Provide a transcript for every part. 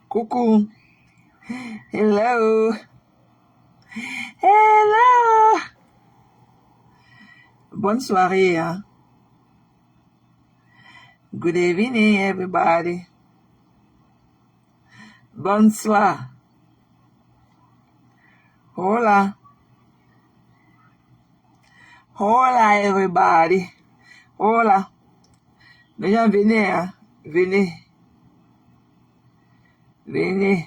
Coucou. Hello. Hello. Bonne soirée, hein. Good evening, everybody. Bonsoir. Hola. Hola, everybody. Hola. Les gens, venez, hein. Venez. Venez.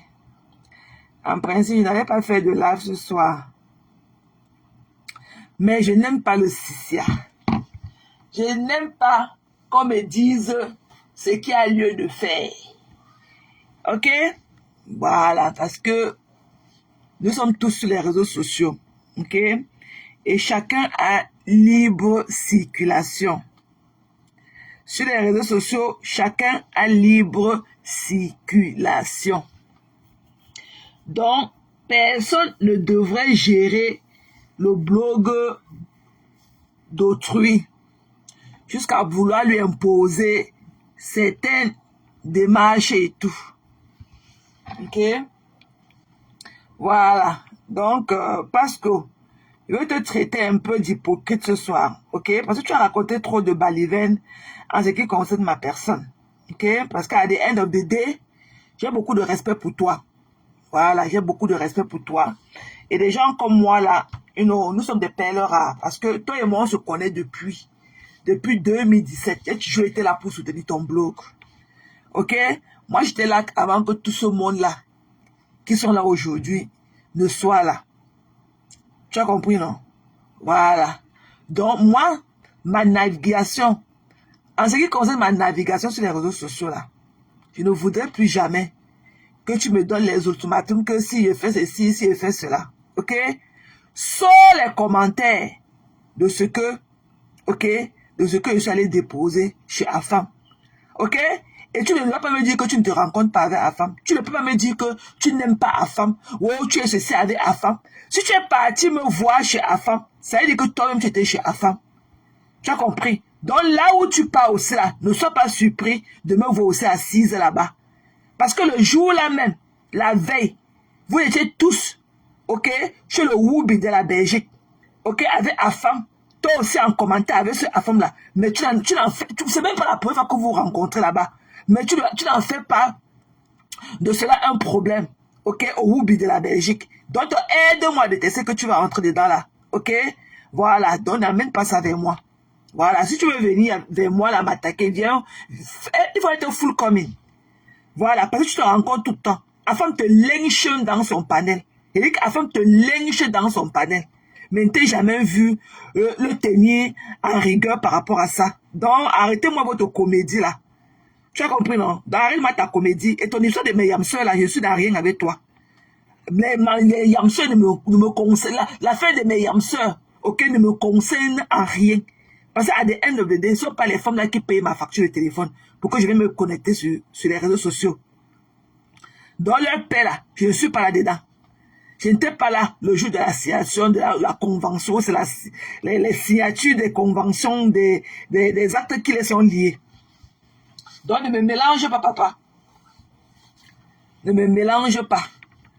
En principe, je n'allais pas faire de live ce soir. Mais je n'aime pas le sissia. Je n'aime pas qu'on me dise ce qui a lieu de faire. Ok? Voilà, parce que nous sommes tous sur les réseaux sociaux. Ok? Et chacun a libre circulation. Sur les réseaux sociaux, chacun a libre circulation. Donc, personne ne devrait gérer le blog d'autrui jusqu'à vouloir lui imposer certaines démarches et tout. Ok? Voilà. Donc, parce que je vais te traiter un peu d'hypocrite ce soir. Ok? Parce que tu as raconté trop de balivernes en ce qui concerne ma personne. Ok? Parce qu'à the end of the day, j'ai beaucoup de respect pour toi. Voilà, j'ai beaucoup de respect pour toi. Et des gens comme moi, là, nous sommes des perles rares. Parce que toi et moi, on se connaît depuis 2017. J'ai toujours été là pour soutenir ton blog. Ok? Moi, j'étais là avant que tout ce monde-là, qui sont là aujourd'hui, ne soit là. Tu as compris, non? Voilà. Donc, moi, ma navigation, en ce qui concerne ma navigation sur les réseaux sociaux, là, je ne voudrais plus jamais que tu me donnes les ultimatums que si je fais ceci, si je fais cela. Ok? Sors les commentaires de ce que, ok, de ce que je suis allé déposer chez Afam. Ok? Et tu ne dois pas me dire que tu ne te rencontres pas avec Afam. Tu ne peux pas me dire que tu n'aimes pas Afam. Ou tu es ceci avec Afam. Si tu es parti me voir chez Afam, ça veut dire que toi-même tu étais chez Afam. Tu as compris? Donc là où tu pars aussi là, ne sois pas surpris de me voir aussi assise là-bas. Parce que le jour là même, la veille, vous étiez tous, ok, chez le Woubi de la Belgique, ok, avec Afam. Toi aussi en commentaire avec ce Afam là. Mais tu n'en fais, c'est même pas la première fois que vous vous rencontrez là-bas. Mais tu n'en fais pas de cela un problème, ok, au Woubi de la Belgique. Donc aide-moi à détester que tu vas rentrer dedans là, ok. Voilà, donc n'amène pas ça vers moi. Voilà, si tu veux venir vers moi là m'attaquer, viens, il faut être full coming. Voilà, parce que tu te rencontres tout le temps. Afam te lynche dans son panel. Il dit qu'Afam te lynche dans son panel. Mais ne t'ai jamais vu le tenir en rigueur par rapport à ça. Donc, arrêtez-moi votre comédie là. Tu as compris, non? Donc, arrête-moi ta comédie. Et ton histoire de mes yamseurs là, je suis dans rien avec toi. Les yamseurs ne me concernent. L'affaire de mes yamseurs, ok, ne me concerne en rien. Parce qu'à the end of the day, ce ne sont pas les femmes là qui payent ma facture de téléphone pour que je vais me connecter sur les réseaux sociaux. Dans leur paix là, je ne suis pas là-dedans. Je n'étais pas là le jour de la signature de la convention, c'est les signatures des conventions, des actes qui les sont liés. Donc ne me mélange pas, papa. Ne me mélange pas.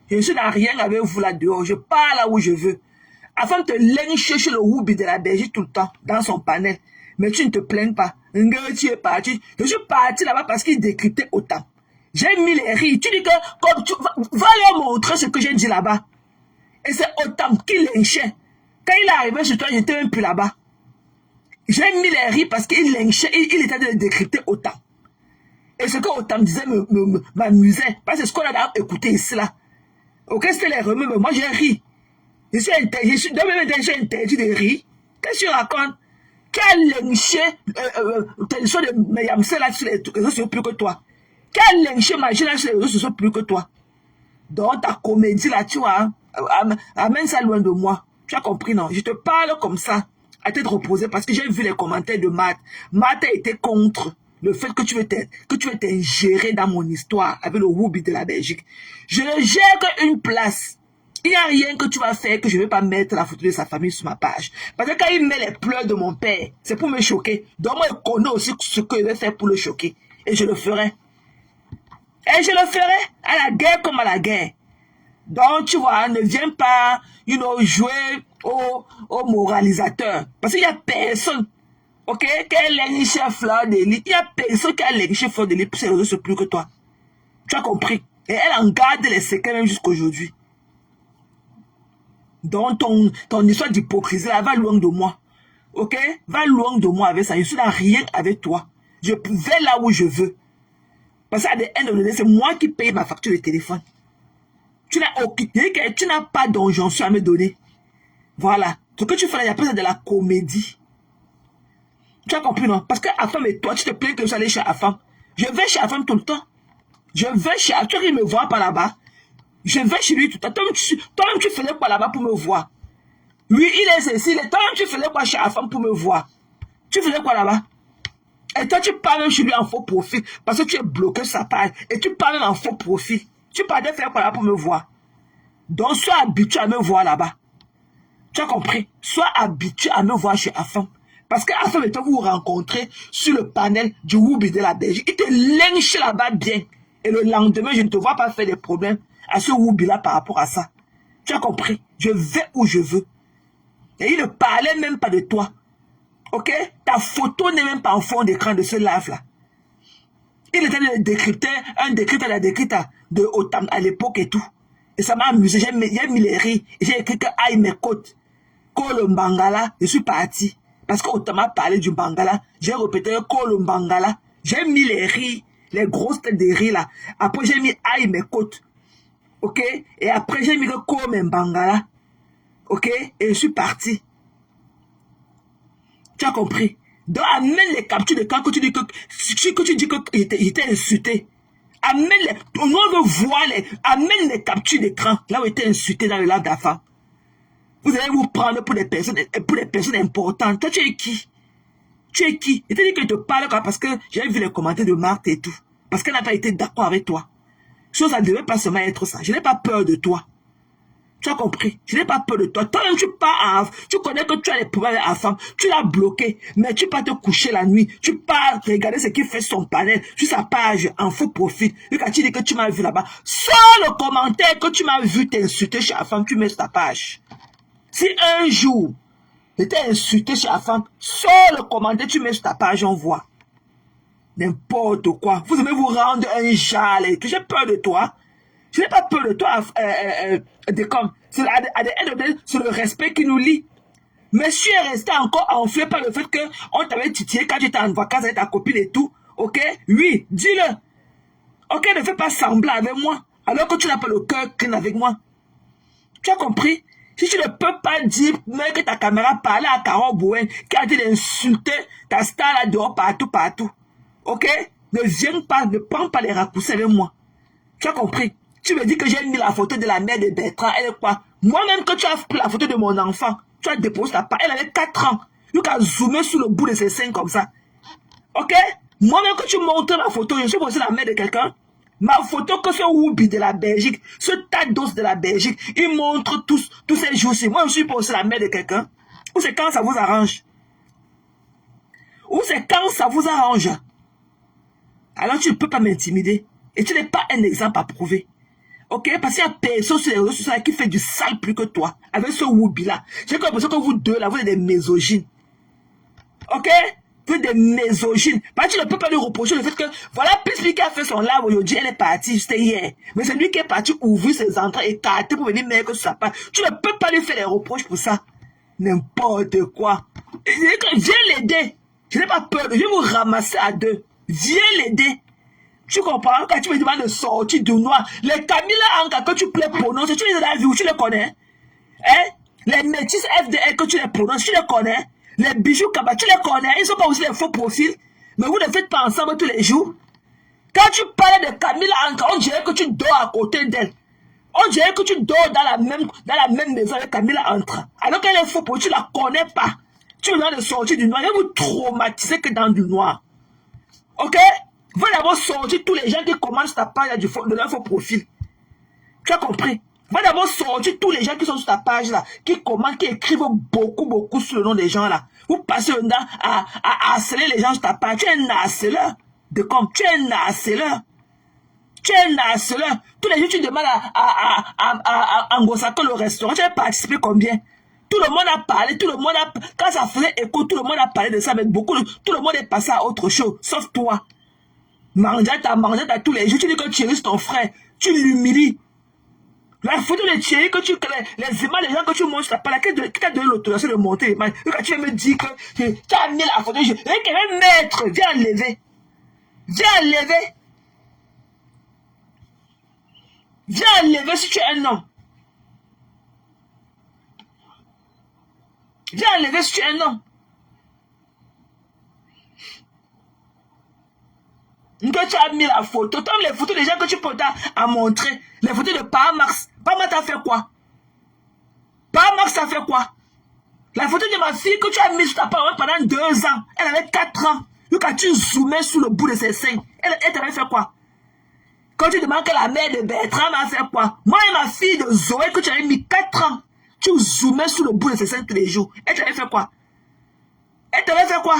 Je ne suis dans rien avec vous là dehors. Je pars là où je veux. Afin de te lyncher chez le Woubi de la Belgique tout le temps, dans son panel. Mais tu ne te plains pas. Tu es parti. Je suis parti là-bas parce qu'il décryptait autant. J'ai mis les rires. Tu dis que, comme tu va leur montrer ce que j'ai dit là-bas. Et c'est autant qu'il lynchait. Quand il est arrivé chez toi, j'étais même plus là-bas. J'ai mis les rires parce qu'il lynchait, il était de décrypter autant. Et ce que autant disait m'amusait. Parce que c'est ce qu'on a écouté ici là. Ok, c'était les remèdes, mais moi j'ai ri. Je suis interdit, je suis interdit de rire. Qu'est-ce que tu racontes? Qui a lynché de mes yamsés là sur les réseaux sociaux plus que toi? Qui a lynché ma chaîne là sur les réseaux sociaux plus que toi? Donc ta comédie là, tu vois, amène ça loin de moi. Tu as compris, non? Je te parle comme ça, à tête reposée, parce que j'ai vu les commentaires de Matt. Matt a été contre le fait que tu veux t'ingérer dans mon histoire avec le Woubi de la Belgique. Je ne gère qu'une place. Il n'y a rien que tu vas faire que je ne vais pas mettre la photo de sa famille sur ma page. Parce que quand il met les pleurs de mon père, c'est pour me choquer. Donc moi, je connais aussi ce que je vais faire pour le choquer. Et je le ferai. Et je le ferai à la guerre comme à la guerre. Donc, tu vois, ne viens pas, jouer au moralisateur. Parce qu'il n'y a personne, ok, qui a légiché Fleur de Lys. Il n'y a personne qui a légiché Fleur de Lys pour se réseaux plus que toi. Tu as compris? Et elle en garde les secrets même jusqu'à aujourd'hui. Donc, ton histoire d'hypocrisie, là, va loin de moi. Ok? Va loin de moi avec ça. Je suis là rien avec toi. Je vais là où je veux. Parce qu'à des end of the day, c'est moi qui paye ma facture de téléphone. Tu n'as pas d'injonction à me donner. Voilà. Ce que tu fais là, il y a pas de la comédie. Tu as compris, non? Parce que Afam et toi, tu te plains que je suis allé chez Afam. Je vais chez Afam tout le temps. Je vais chez Afam. Tu vois qu'il me voit par là-bas. Je vais chez lui tout le temps. Toi-même, tu faisais quoi là-bas pour me voir? Oui, il est ceci. Toi-même, tu faisais quoi chez Afam pour me voir? Tu faisais quoi là-bas? Et toi, tu parles même chez lui en faux profil. Parce que tu es bloqué sur sa page. Et tu parles même en faux profil. Tu parlais faire quoi là pour me voir? Donc, sois habitué à me voir là-bas. Tu as compris? Sois habitué à me voir chez Afam. Parce que Afam et toi, vous vous rencontrez sur le panel du Woubi de la Belgique. Il te lynche là-bas bien. Et le lendemain, je ne te vois pas faire des problèmes à ce Woubi-là par rapport à ça. Tu as compris? Je vais où je veux. Et il ne parlait même pas de toi. Ok? Ta photo n'est même pas en fond d'écran de ce live-là. Il était de décrypter, un décrypteur de Otam à l'époque et tout. Et ça m'a amusé. J'ai mis les rires. J'ai écrit que aïe mes côtes. Kolo Mbangala, je suis parti. Parce qu'Otam a parlé du Bangala. J'ai répété Kolo Mbangala. J'ai mis les rires, les grosses têtes de rires là. Après j'ai mis aïe mes côtes. Ok? Et après j'ai mis le Kolo Mbangala. Ok? Et je suis parti. Tu as compris? Donc, amène les captures de camp que tu dis qu'il était insulté. Amène-les. On veut voir amène les captures d'écran là où il était insulté dans le live d'Afam. Vous allez vous prendre pour des personnes importantes. Toi, tu es qui? Tu es qui? Il t'a dit que je te parle parce que j'ai vu les commentaires de Marthe et tout. Parce qu'elle n'a pas été d'accord avec toi. Chose, ça ne devait pas seulement être ça. Je n'ai pas peur de toi. Tu as compris? Je n'ai pas peur de toi. Toi-même, tu connais que tu as les problèmes avec la femme. Tu l'as bloqué. Mais tu pars te coucher la nuit. Tu pars regarder ce qu'il fait sur son panel, sur sa page, en faux profil. Et quand tu dis que tu m'as vu là-bas, sans le commentaire que tu m'as vu t'insulter chez la femme, tu mets sur ta page. Si un jour, tu t'es insulté chez la femme, sans le commentaire, tu mets sur ta page, on voit. N'importe quoi. Vous aimez vous rendre un jale et tout. J'ai peur de toi. Je n'ai pas peur de toi, c'est le respect qui nous lie. Monsieur est resté encore enflé par le fait qu'on t'avait titillé quand tu étais en vacances avec ta copine et tout. Ok? Oui, dis-le. Ok, ne fais pas semblant avec moi, alors que tu n'as pas le cœur clean avec moi. Tu as compris? Si tu ne peux pas dire, mais que ta caméra parlait à Carole Bouen, qui a dit d'insulter ta star là dehors partout. Ok? Ne viens pas, ne prends pas les raccourcis avec moi. Tu as compris? Tu me dis que j'ai mis la photo de la mère de Bertrand. Elle est quoi? Moi-même, que tu as pris la photo de mon enfant, tu as déposé ta part. Elle avait 4 ans. Tu as zoomé sur le bout de ses seins comme ça. Ok? Moi-même, que tu montres la photo, je suis aussi la mère de quelqu'un. Ma photo, que ce Woubi de la Belgique, ce tas d'os de la Belgique, il montre tous ces jours-ci. Moi, je suis pas aussi la mère de quelqu'un. Ou c'est quand ça vous arrange? Ou c'est quand ça vous arrange? Alors, tu ne peux pas m'intimider. Et tu n'es pas un exemple à prouver. Ok? Parce qu'il y a personne sur les réseaux sociaux qui fait du sale plus que toi. Avec ce Woubi-là. J'ai l'impression que vous deux, là, vous êtes des misogynes. Ok? Vous êtes des misogynes. Parce que tu ne peux pas lui reprocher le fait que, voilà, puisqu'il a fait son live aujourd'hui, elle est partie, c'était hier. Mais c'est lui qui est parti ouvrir ses entrées, écarter pour venir mettre sur sa part. Tu ne peux pas lui faire des reproches pour ça. N'importe quoi. Viens l'aider. Je n'ai pas peur. Je vais vous ramasser à deux. Viens l'aider. Tu comprends? Quand tu me demandes de sortir du noir, les Camilla Anka que tu peux prononcer, tu les as vus, tu les connais? Hein? Les métis FDL que tu les prononces, tu les connais? Les bijoux Kaba, tu les connais? Ils ne sont pas aussi les faux profils. Mais vous ne faites pas ensemble tous les jours. Quand tu parles de Camilla Anka, on dirait que tu dors à côté d'elle. On dirait que tu dors dans la même maison avec Camilla Anka. Alors qu'elle est faux profil, tu ne la connais pas. Tu me demandes de sortir du noir. Elle vous traumatiser que dans du noir. Ok? Vous d'abord sortir tous les gens qui commencent ta page de leur faux profil. Tu as compris? Va d'abord sortir tous les gens qui sont sur ta page là, qui commentent, qui écrivent beaucoup sur le nom des gens là. Vous passez un temps à harceler les gens sur ta page. Tu es un harceleur. Tu es un harceleur. Tu es un harceleur. Tous les jours, tu demandes à Ngosaka le restaurant. Tu as participé combien? Tout le monde a parlé, tout le monde a... Quand ça faisait écho, tout le monde a parlé de ça, mais tout le monde est passé à autre chose, sauf toi. Manjata tous les jours. Tu dis que tu chérisses ton frère. Tu l'humilies. La photo de Thierry que tu connais, les images, les gens que tu montres, t'as pas là, qui t'a donné l'autorisation de monter les images. Quand tu me dis que tu as mis la photo, je vais mettre, viens enlever. Viens enlever. Viens enlever si tu es un homme. Viens enlever si tu es un homme. Que tu as mis la photo, comme les photos des gens que tu peux à montrer, les photos de Paramax. Paramax t'a fait quoi? Paramax t'a fait quoi? La photo de ma fille que tu as mise sur ta page pendant 2 ans, elle avait 4 ans. Quand tu zoomais sur le bout de ses seins, elle t'avait fait quoi? Quand tu demandes que la mère de Bertrand a fait quoi? Moi et ma fille de Zoé que tu avais mis 4 ans, tu zoomais sur le bout de ses seins tous les jours. Elle t'avait fait quoi? Elle t'avait fait quoi?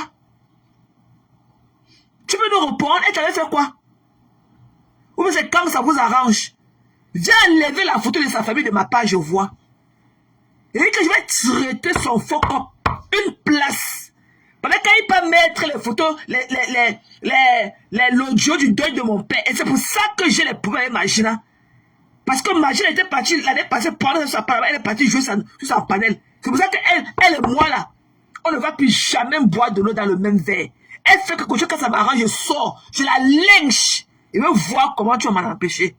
Tu peux nous répondre, elle t'avait fait quoi? Ou c'est quand ça vous arrange? Viens enlever la photo de sa famille de ma page, je vois. Et que je vais traiter son faux corps une place. Pendant qu'il peut mettre les photos, l'audio du deuil de mon père. Et c'est pour ça que j'ai les problèmes avec Magina. Parce que Magina était partie l'année passée prendre sa parole, elle est partie jouer sur sa panel. C'est pour ça qu'elle et moi là, on ne va plus jamais boire de l'eau dans le même verre. Elle fait quelque chose quand ça m'arrange, je sors, je la lynche. Et je veux voir comment tu vas m'en empêcher.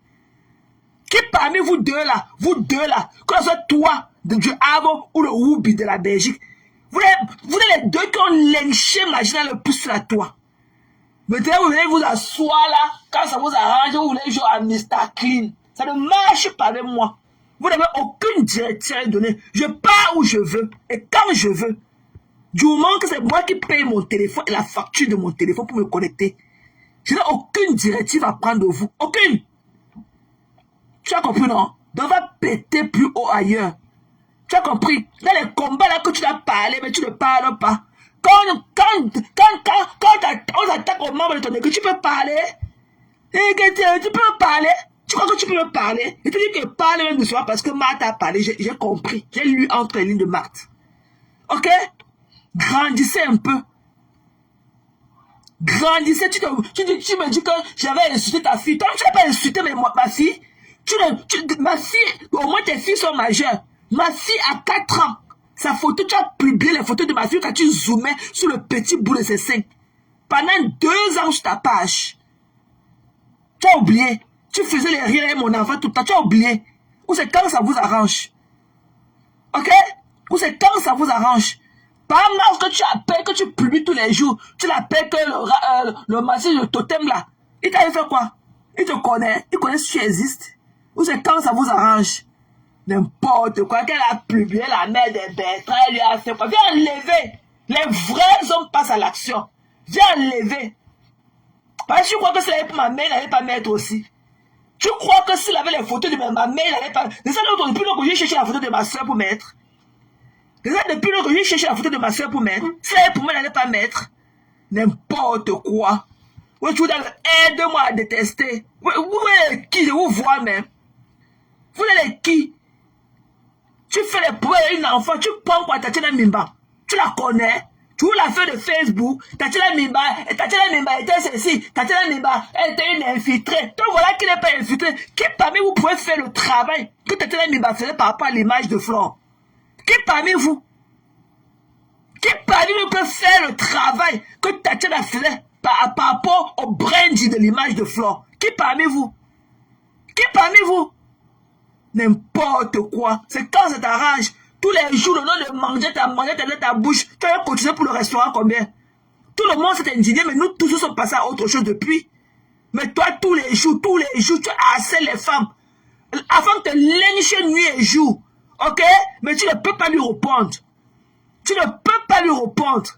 Qui parmi vous deux là, que ce soit toi, du Havre ou le Woubi de la Belgique, vous êtes les deux qui ont lynché Magina le plus sur la toit. Maintenant, vous venez vous asseoir là, quand ça vous arrange, vous voulez jouer à Mr. Clean. Ça ne marche pas avec moi. Vous n'avez aucune direction à donner. Je pars où je veux et quand je veux. Du moment que c'est moi qui paye mon téléphone et la facture de mon téléphone pour me connecter, je n'ai aucune directive à prendre de vous. Aucune. Tu as compris, non? Donc va péter plus haut ailleurs. Tu as compris? Dans les combats là que tu dois parler, mais tu ne parles pas. Quand on attaque aux membres de ton équipe, tu peux parler. Et que tu peux parler. Tu crois que tu peux me parler? Et tu dis que parle même de soi parce que Marthe a parlé. J'ai compris. J'ai lu entre les lignes de Marthe. Ok? Grandissez un peu. Grandissez. Tu me dis que j'avais insulté ta fille. Toi, tu n'as pas insulté ma fille. Ma fille, au moins tes filles sont majeures. Ma fille a 4 ans. Sa photo, tu as publié les photos de ma fille quand tu zoomais sur le petit bout de ses seins. Pendant 2 ans sur ta page. Tu as oublié. Tu faisais les rires avec mon enfant tout le temps. Tu as oublié. Ou c'est quand ça vous arrange. Ok? Ou c'est quand ça vous arrange. Par exemple, que tu appelles, que tu publies tous les jours. Tu l'appelles que le massage de totem là. Il t'a fait quoi? Il te connaît. Il connaît si tu existes. Ou c'est quand ça vous arrange. N'importe quoi. Qu'elle a publié la mère de Bertrand. Elle lui a fait quoi? Viens enlever. Les vrais hommes passent à l'action. Viens enlever. Parce que tu crois que s'il avait pour ma mère, il n'allait pas mettre aussi. Tu crois que s'il avait les photos de ma mère, il n'allait pas... C'est ça depuis que j'ai cherché la photo de ma soeur pour mettre. C'est ça depuis que j'ai cherché la photo de ma soeur pour mettre. S'il avait pour moi, il n'allait pas mettre. N'importe quoi. Oui, tu vous aide-moi à détester. Vous êtes qui? Je vous vois même. Vous êtes qui? Tu fais les problèmes à une enfant, tu prends quoi Tatiana Mimba? Tu la connais? Tu la fais de Facebook, Tatiana Mimba était ceci, Tatiana Mimba était une infiltrée. Donc voilà qui n'est pas infiltrée. Qui parmi vous pouvez faire le travail que Tatiana Mimba faisait par rapport à l'image de Flore? Qui parmi vous? Qui parmi vous peut faire le travail que Tatiana faisait par rapport au branding de l'image de Flore? Qui parmi vous? Qui parmi vous? N'importe quoi. C'est quand ça t'arrange. Tous les jours, le nom de manger dans ta bouche. Tu as cotisé pour le restaurant combien? Tout le monde s'est indigné, mais nous tous sommes passés à autre chose depuis. Mais toi, tous les jours, tu harcèles les femmes. Avant de te lyncher nuit et jour. Ok? Mais tu ne peux pas lui répondre. Tu ne peux pas lui répondre.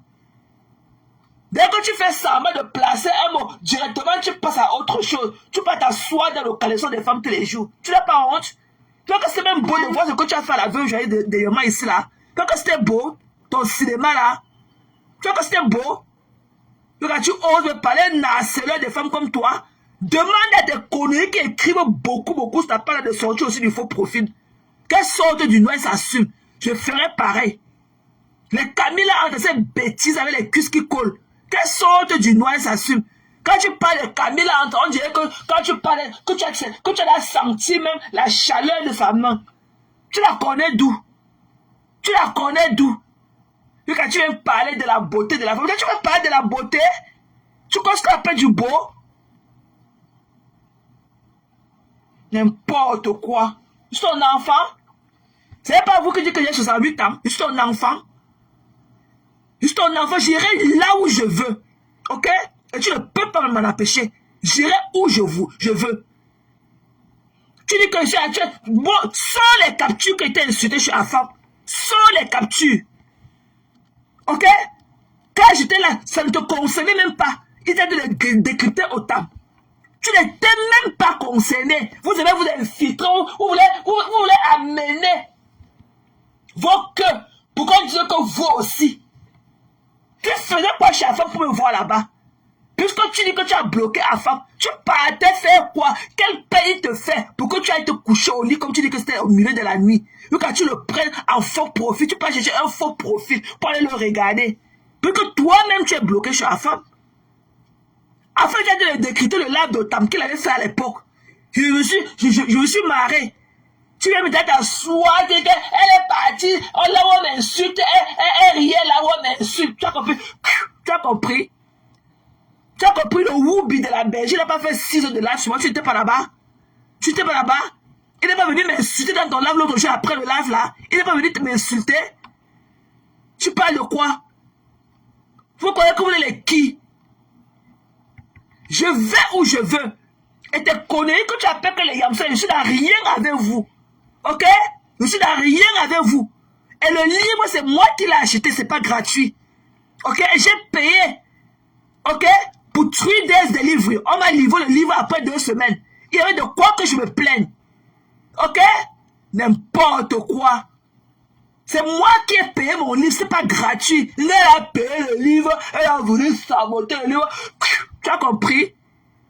Dès que tu fais semblant de placer un mot, directement tu passes à autre chose. Tu vas t'asseoir dans le caleçon des femmes tous les jours. Tu n'as pas honte? Tu vois que c'est même beau de voir ce que tu as fait à la 20 juillet de Yoma ici là. Tu vois que c'était beau, ton cinéma là. Tu vois que c'était beau. Tu oses me parler d'un harceleur des femmes comme toi. Demande à des conneries qui écrivent beaucoup, ça parle de sortir aussi du faux profil. Qu'elles sortent du noir, s'assument. Je ferai pareil. Les Camilla entre ces bêtises avec les cuisses qui collent. Qu'elles sortent du noir, s'assument. Quand tu parles de Camilla, on dirait que quand tu parles, que tu as senti même la chaleur de sa main. Tu la connais d'où? Tu la connais d'où? Et quand tu viens parler de la beauté de la femme, quand tu veux parler de la beauté, tu connais ce qu'on appelle du beau? N'importe quoi. Je suis ton enfant. Ce n'est pas vous qui dites que j'ai 68 ans. Je suis ton enfant. Je suis ton enfant. J'irai là où je veux. Ok? Et tu ne peux pas m'en empêcher. J'irai où je veux. Tu dis que je suis actuel. Bon, sans les captures qui étaient insultées chez la femme. Sans les captures. Ok? Quand j'étais là, ça ne te concernait même pas. Ils étaient de les décrypter autant. Tu n'étais même pas concerné. Vous avez vous infiltrer, vous voulez amener vos queues. Pourquoi on dit que vous aussi? Tu faisais quoi chez la femme pour me voir là-bas? Puisque tu dis que tu as bloqué la femme, tu partais faire quoi? Quel pays te fait pour que tu ailles te coucher au lit comme tu dis que c'était au milieu de la nuit? Et quand tu le prennes en faux profil, tu peux chercher un faux profil pour aller le regarder. Puisque toi-même tu es bloqué chez la femme. Afin de décrypter le lave d'Otam qu'il avait fait à l'époque. Je me suis marré. Tu viens me dire t'asseoir, elle est partie, là où on m'insulte, elle riait là où on m'insulte. Tu as compris? Tu as compris? Tu as compris le woubi de la Belgique, il n'a pas fait 6 heures de live sur moi, tu n'étais pas là-bas? Tu n'étais pas là-bas? Il n'est pas venu m'insulter dans ton live l'autre jour après le live là. Il n'est pas venu m'insulter. Tu parles de quoi? Vous connaissez que vous voulez les qui? Je vais où je veux. Et tes conneries que tu appelles que les Yamsa, je suis dans rien avec vous. Ok? Je suis dans rien avec vous. Et le livre, c'est moi qui l'ai acheté, c'est pas gratuit. Ok? J'ai payé. Ok? Pour 3 days de livre. On m'a livré le livre après 2 semaines. Il y avait de quoi que je me plaigne. Ok? N'importe quoi. C'est moi qui ai payé mon livre, c'est pas gratuit. Elle a payé le livre, elle a voulu saboter le livre. Tu as compris?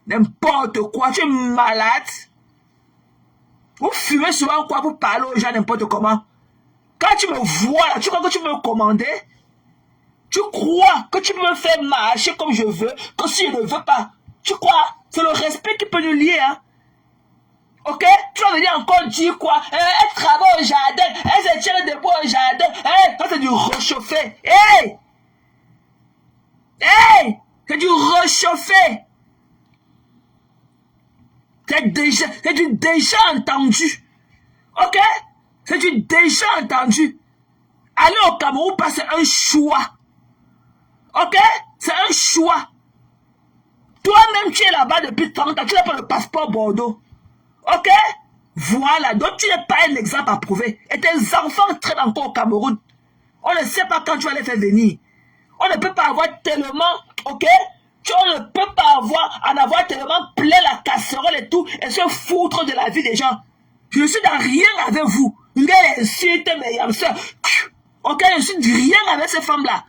N'importe quoi, tu es malade. Vous fumez souvent quoi pour parler aux gens n'importe comment. Quand tu me vois là, tu crois que tu peux me commander? Tu crois que tu peux me faire marcher comme je veux, que si je ne veux pas? Tu crois? C'est le respect qui peut nous lier, hein? Ok? Tu vas venir encore dire quoi? Elle travaille au jardin, elle se tient debout au jardin. Ça c'est du réchauffé. Hey! Hey! C'est du réchauffé. C'est du déjà entendu. Ok? C'est du déjà entendu. Aller au Cameroun, c'est un choix. Ok? C'est un choix. Toi-même, tu es là-bas depuis 30 ans. Tu n'as pas le passeport Bordeaux. Ok? Voilà. Donc, tu n'es pas un exemple à prouver. Et tes enfants traînent encore au Cameroun. On ne sait pas quand tu vas les faire venir. On ne peut pas avoir tellement, ok? On ne peut pas en avoir tellement plein la casserole et tout, et se foutre de la vie des gens. Je ne suis dans rien avec vous. Vous allez insulter mes yamseurs. Ok? Je ne suis rien avec ces femmes-là.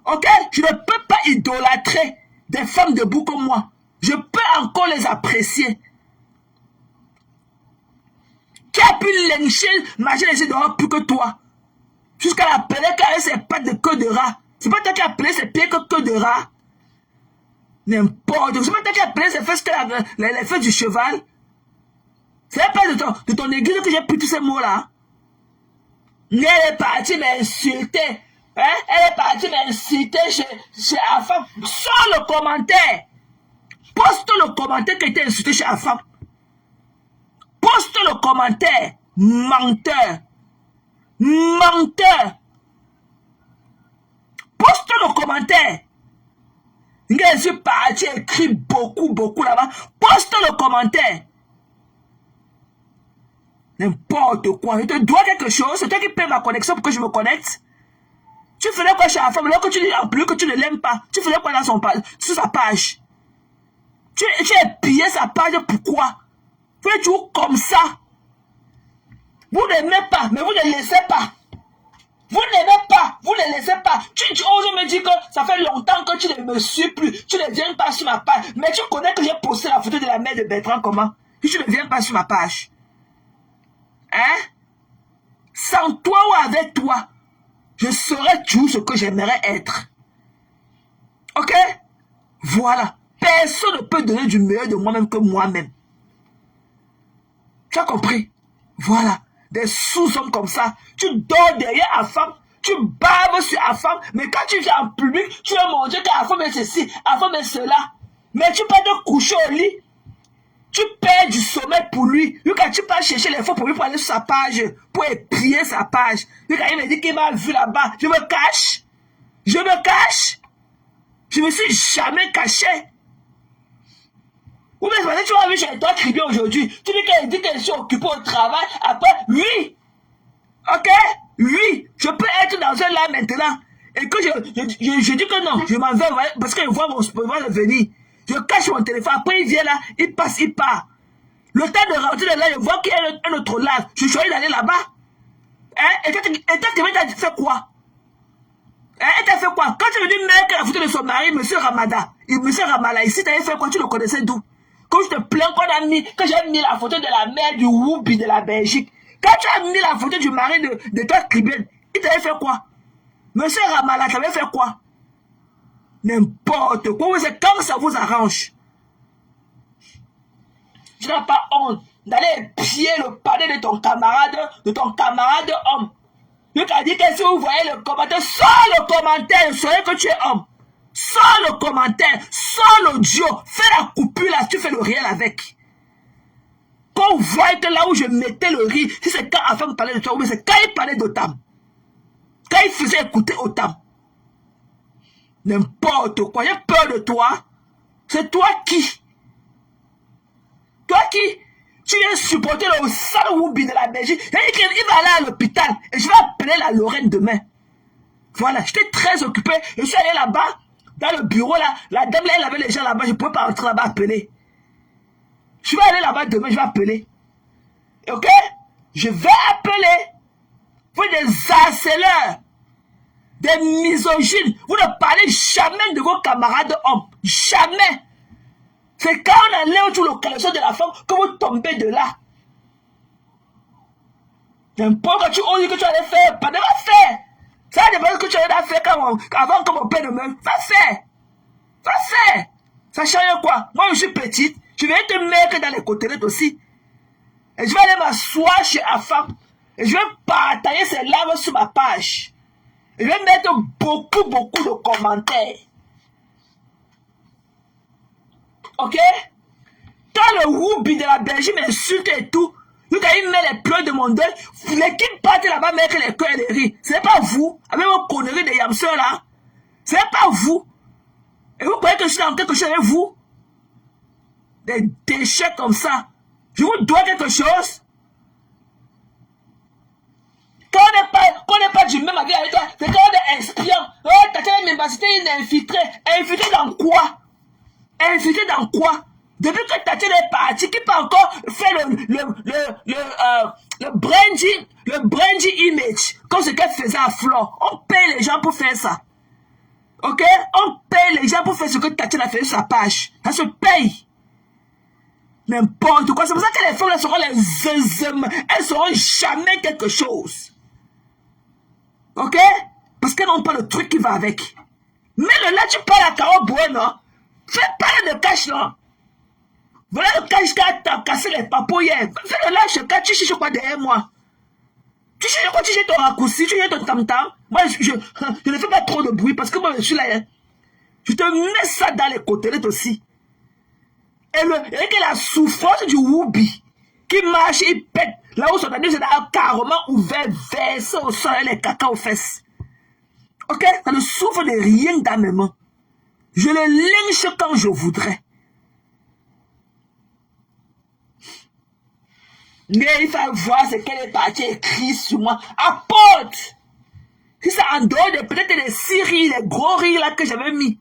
Ok? Je ne peux pas idolâtrer des femmes debout comme moi. Je peux encore les apprécier. Qui a pu lyncher, marcher les dehors plus que toi? Jusqu'à la pelette avec ses pattes de queue de rat. C'est pas toi qui as appelé ses pieds que queue de rat. N'importe. C'est pas toi qui as appelé ses fesses que les fesses du cheval. C'est pas de ton église que j'ai pris tous ces mots-là. Elle est partie m'insulter. Hein? Elle est partie m'insulter chez la femme. Sors le commentaire. Poste le commentaire qui a été insulté chez la femme. Poste le commentaire. Menteur. Menteur. Poste le commentaire. Je suis parti écrit beaucoup là-bas. Poste le commentaire. N'importe quoi. Je te dois quelque chose. C'est toi qui paie ma connexion pour que je me connecte. Tu faisais quoi chez la femme? Alors que tu dis en plus que tu ne l'aimes pas. Tu faisais quoi sur sa page? Tu as pillé sa page. Pourquoi? Vous êtes toujours comme ça. Vous n'aimez pas, mais vous ne laissez pas. Vous n'aimez pas, Vous ne laissez pas. Tu oses me dire que ça fait longtemps que tu ne me suis plus. Tu ne viens pas sur ma page. Mais tu connais que j'ai posté la photo de la mère de Bertrand comment? Puis tu ne viens pas sur ma page. Hein? Sans toi ou avec toi, je serai tout ce que j'aimerais être. Ok? Voilà. Personne ne peut donner du meilleur de moi-même que moi-même. Tu as compris? Voilà. Des sous-hommes comme ça. Tu dors derrière la femme. Tu baves sur la femme. Mais quand tu viens en public, tu veux montrer que la femme est ceci, la femme est cela. Mais tu peux te coucher au lit. Tu perds du sommeil pour lui. Quand tu pars chercher les fois pour lui pour aller sur sa page, pour épier sa page. Quand il me dit qu'il m'a vu là-bas, je me cache. Je me cache. Je me suis jamais caché. Ou bien tu vas venir chez toi crier aujourd'hui. Tu dis qu'elle dit qu'elle est occupée au travail. Après, oui. Ok? Oui. Je peux être dans un là maintenant. Et que je dis que non. Je m'en vais parce qu'il voit mon sport venir. Je cache mon téléphone. Après, il vient là. Il passe, il part. Le temps de rentrer de là, je vois qu'il y a un autre live. Je suis choisi d'aller là-bas. Hein? Et toi, tu fait quoi? Hein? Et tu as fait quoi? Quand tu me dis, mec, la photo de son mari, monsieur Ramada. Monsieur Ramala, ici, tu avais fait quoi? Tu le connaissais d'où? Quand je te plains que j'ai mis la photo de la mère du Whoopi de la Belgique. Quand tu as mis la photo du mari de toi, Tribune, il t'avait fait quoi? Monsieur Ramala, t'avais fait quoi? N'importe quoi. C'est quand ça vous arrange. Tu n'as pas honte d'aller piller le palais de ton camarade homme. Il a dit que si vous voyez le commentaire, sors le commentaire, soyez que tu es homme. Sors le commentaire, sors l'audio, fais la coupure là, tu fais le réel avec. Quand on voit que là où je mettais le riz, si c'est quand Afam parlait de toi, mais c'est quand il parlait d'Otam. Quand il faisait écouter Otam. N'importe quoi, j'ai peur de toi. C'est toi qui? Toi qui? Tu viens supporter le sale Whoopi de la Belgique. Il va aller à l'hôpital et je vais appeler la Lorraine demain. Voilà, j'étais très occupé. Je suis allé là-bas, dans le bureau là. La dame là, elle avait les gens là-bas. Je ne pouvais pas rentrer là-bas appeler. Je vais aller là-bas demain, je vais appeler. Ok? Je vais appeler. Vous êtes des harceleurs, des misogynes. Vous ne parlez jamais de vos camarades hommes. Jamais. C'est quand on allait autour de l'occasion de la femme que vous tombez de là. N'importe quoi tu oses que tu allais faire, pas de la faire. Ça dépend de ce que tu allais faire avant que mon père ne meure. Va faire. Va faire. Ça change quoi? Moi, je suis petite. Je vais te mettre dans les côtelettes aussi. Et je vais aller m'asseoir chez Afam. Et je vais partager ces larmes sur ma page. Et je vais mettre beaucoup de commentaires. Ok? Quand le Whoopi de la Belgique m'insulte et tout, quand il met les pleurs de mon deuil, l'équipe part là-bas mettre les cœurs et les rires. Ce n'est pas vous, avec vos conneries de Yamseur là. Ce n'est pas vous. Et vous croyez que je suis dans quelque chose avec vous? Des déchets comme ça. Je vous dois quelque chose? Quand on n'est pas du même avis avec toi, c'est quand on est espion. Oh, t'as quelle même capacité, il est infiltré. Infiltré dans quoi? Infiltré dans quoi? Depuis que Tatiana est parti, qui peut encore faire le branding image, comme ce qu'elle faisait à Flore. On paye les gens pour faire ça. Ok? On paye les gens pour faire ce que Tatiana a fait sur sa page. Ça se paye. N'importe quoi. C'est pour ça que les femmes, elles seront elles seront jamais quelque chose. Ok? Parce qu'elles n'ont pas le truc qui va avec. Mais là, tu parles à Caro Bueno. Fais pas de cash, là. Voilà le cash qui a cassé les papous hier. Fais le lâche, quand tu cherches quoi derrière moi? Tu cherches quoi? Tu cherches ton raccourci, tu cherches ton tam-tam. Moi, je ne fais pas trop de bruit parce que moi, je suis là. Hein. Je te mets ça dans les côtelettes aussi. Et que la souffrance du Whoopi qui marche, il pète. Là où son anus est carrément ouvert, versé au sol, les caca aux fesses. Ok? Ça ne souffre de rien dans mes mains. Je le lynche quand je voudrais. Mais il faut voir ce qu'elle est partie écrire sur moi. Apporte! Si ça en dehors de peut-être les 6 rires, les gros rires là que j'avais mis.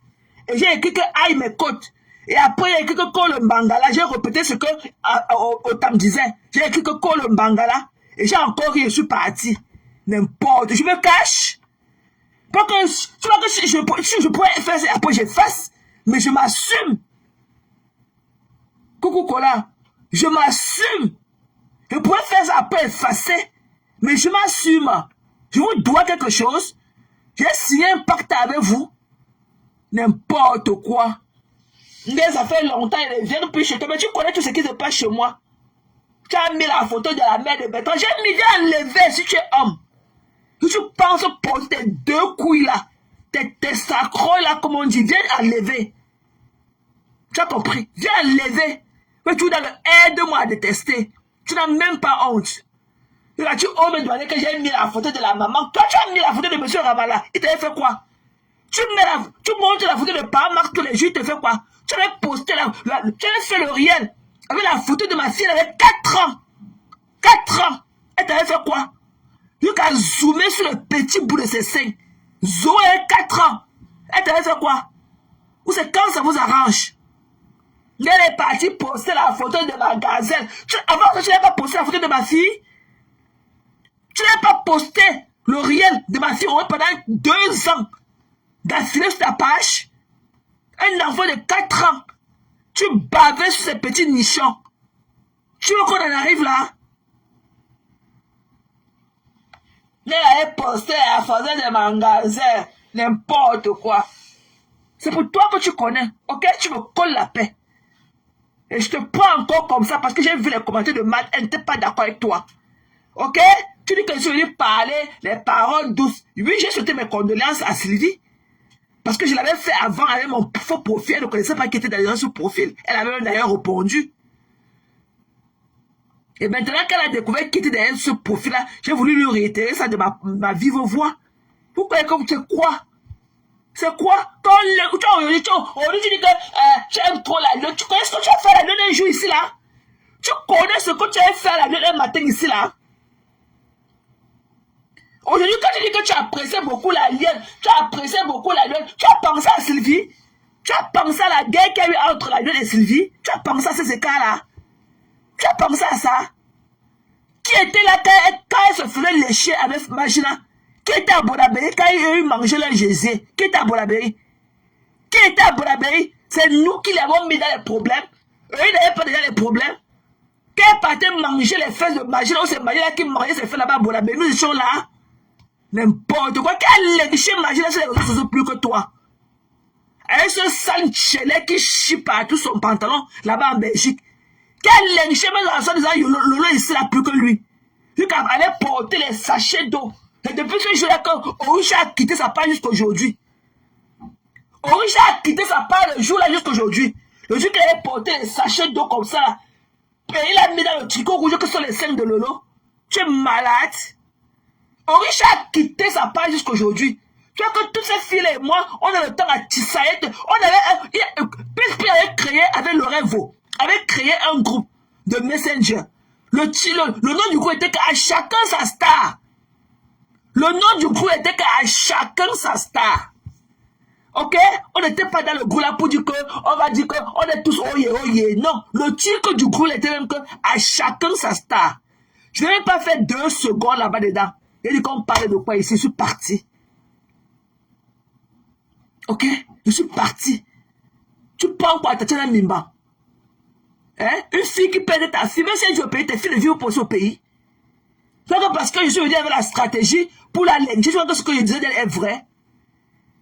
Et j'ai écrit que aïe mes côtes. Et après, j'ai écrit que Kolo Mbangala. J'ai répété ce que Otam disait. J'ai écrit que Kolo Mbangala. Et j'ai encore ri, je suis parti. N'importe. Je me cache. Pas que, tu vois que si je pourrais faire ça, après j'efface, mais je m'assume. Coucou Cola, je m'assume. Je pourrais faire ça après effacer, mais je m'assume. Je vous dois quelque chose. J'ai signé un pacte avec vous. N'importe quoi. Mais ça fait longtemps, ils ne viennent plus chez toi, mais tu connais tout ce qui se passe chez moi. Tu as mis la photo de la mère de Bertrand. J'ai mis, viens enlever si tu es homme. Si tu penses porter tes 2 couilles là, tes sacrots là, comme on dit, viens enlever. Tu as compris? Viens enlever. Mais tu dois aide-moi à détester. Tu n'as même pas honte. Là, tu oses me demander que j'ai mis la photo de la maman. Quand tu as mis la photo de M. Ravala, il t'avait fait quoi? Tu montres la photo de Papa Marc tous les jours, il te fait quoi? Tu avais posté tu avais fait le réel avec la photo de ma fille, elle avait 4 ans. 4 ans. Elle t'avait fait quoi? Tu as zoomé sur le petit bout de ses seins. Zoé, 4 ans. Elle t'avait fait quoi? Ou c'est quand ça vous arrange? Elle est partie poster la photo de ma gazelle. Avant que tu n'aies pas posté la photo de ma fille, tu n'as pas posté le réel de ma fille pendant 2 ans d'affilée sur ta page. Un enfant de 4 ans. Tu bavais sur ces petits nichons. Tu veux qu'on en arrive là? Elle avait posté la photo de ma gazelle. N'importe quoi. C'est pour toi que tu connais. Ok? Tu me colles la paix. Et je te prends encore comme ça parce que j'ai vu les commentaires de Matt. Elle n'était pas d'accord avec toi. Ok? Tu dis que je suis venu parler les paroles douces. Oui, j'ai souhaité mes condoléances à Sylvie. Parce que je l'avais fait avant avec mon faux profil. Elle ne connaissait pas qui était dans ce profil. Elle avait d'ailleurs répondu. Et maintenant qu'elle a découvert qui était derrière ce profil-là, j'ai voulu lui réitérer ça de ma vive voix. Pourquoi? C'est quoi? C'est quoi? Aujourd'hui, tu dis que j'aime trop la lune. Tu connais ce que tu as fait la lune un jour ici là? Tu connais ce que tu as fait la lune un matin ici là? Aujourd'hui, quand tu dis que tu apprécies beaucoup la lune, tu apprécies beaucoup la lune, tu as pensé à Sylvie? Tu as pensé à la guerre qu'il y a eu entre la lune et Sylvie? Tu as pensé à ces écarts-là? Tu as pensé à ça? Qui était là quand elle se faisait lécher avec Magina? Qui était à Bonabéry quand il a eu mangé le Jésus? Qui était à Bonabéry? Qui était à Bonabéry? C'est nous qui l'avons mis dans les problèmes. Eux, ils n'avaient pas déjà les problèmes. Quand elle partait manger les fesses de Magina, c'est Magina qui mangeait ses fesses là-bas à Bonabéry. Nous étions là. N'importe quoi. Qu'elle léchait Magina sur les réseaux sociaux plus que toi. Avec ce sale chelet qui chie partout son pantalon là-bas en Belgique. Qu'elle léchait même dans son disant Lolo ici là plus que lui. Lui quand elle allait porter les sachets d'eau. Et depuis ce jour-là, Orisha a quitté sa part jusqu'à aujourd'hui. Orisha a quitté sa part le jour-là jusqu'à aujourd'hui. Le jour qu'elle avait porté les sachets d'eau comme ça, là, et il a mis dans le tricot rouge que sont les seins de Lolo. Tu es malade. Orisha a quitté sa part jusqu'à aujourd'hui. Tu vois que toutes ces filles et moi, on a le temps à tissailler. On avait, PSP avait créé avec le Revo, avait créé un groupe de Messenger. Le nom du groupe était qu'à chacun sa star. Le nom du groupe était qu'à chacun sa star. Ok? On n'était pas dans le groupe là pour dire qu'on va dire qu'on est tous oye oye. Non. Le titre du groupe était même qu'à chacun sa star. Je n'ai même pas fait 2 secondes là-bas dedans. Il dit qu'on parlait de quoi ici. Je suis parti. Ok? Je suis parti. Tu prends quoi? Tu as Mimba. Hein? Une fille qui perd ta fille, même si elle veut payer tes filles, ne vivent pas au pays. Donc parce que je suis venu avec la stratégie pour la lyncher, je vois que ce que je disais d'elle est vrai.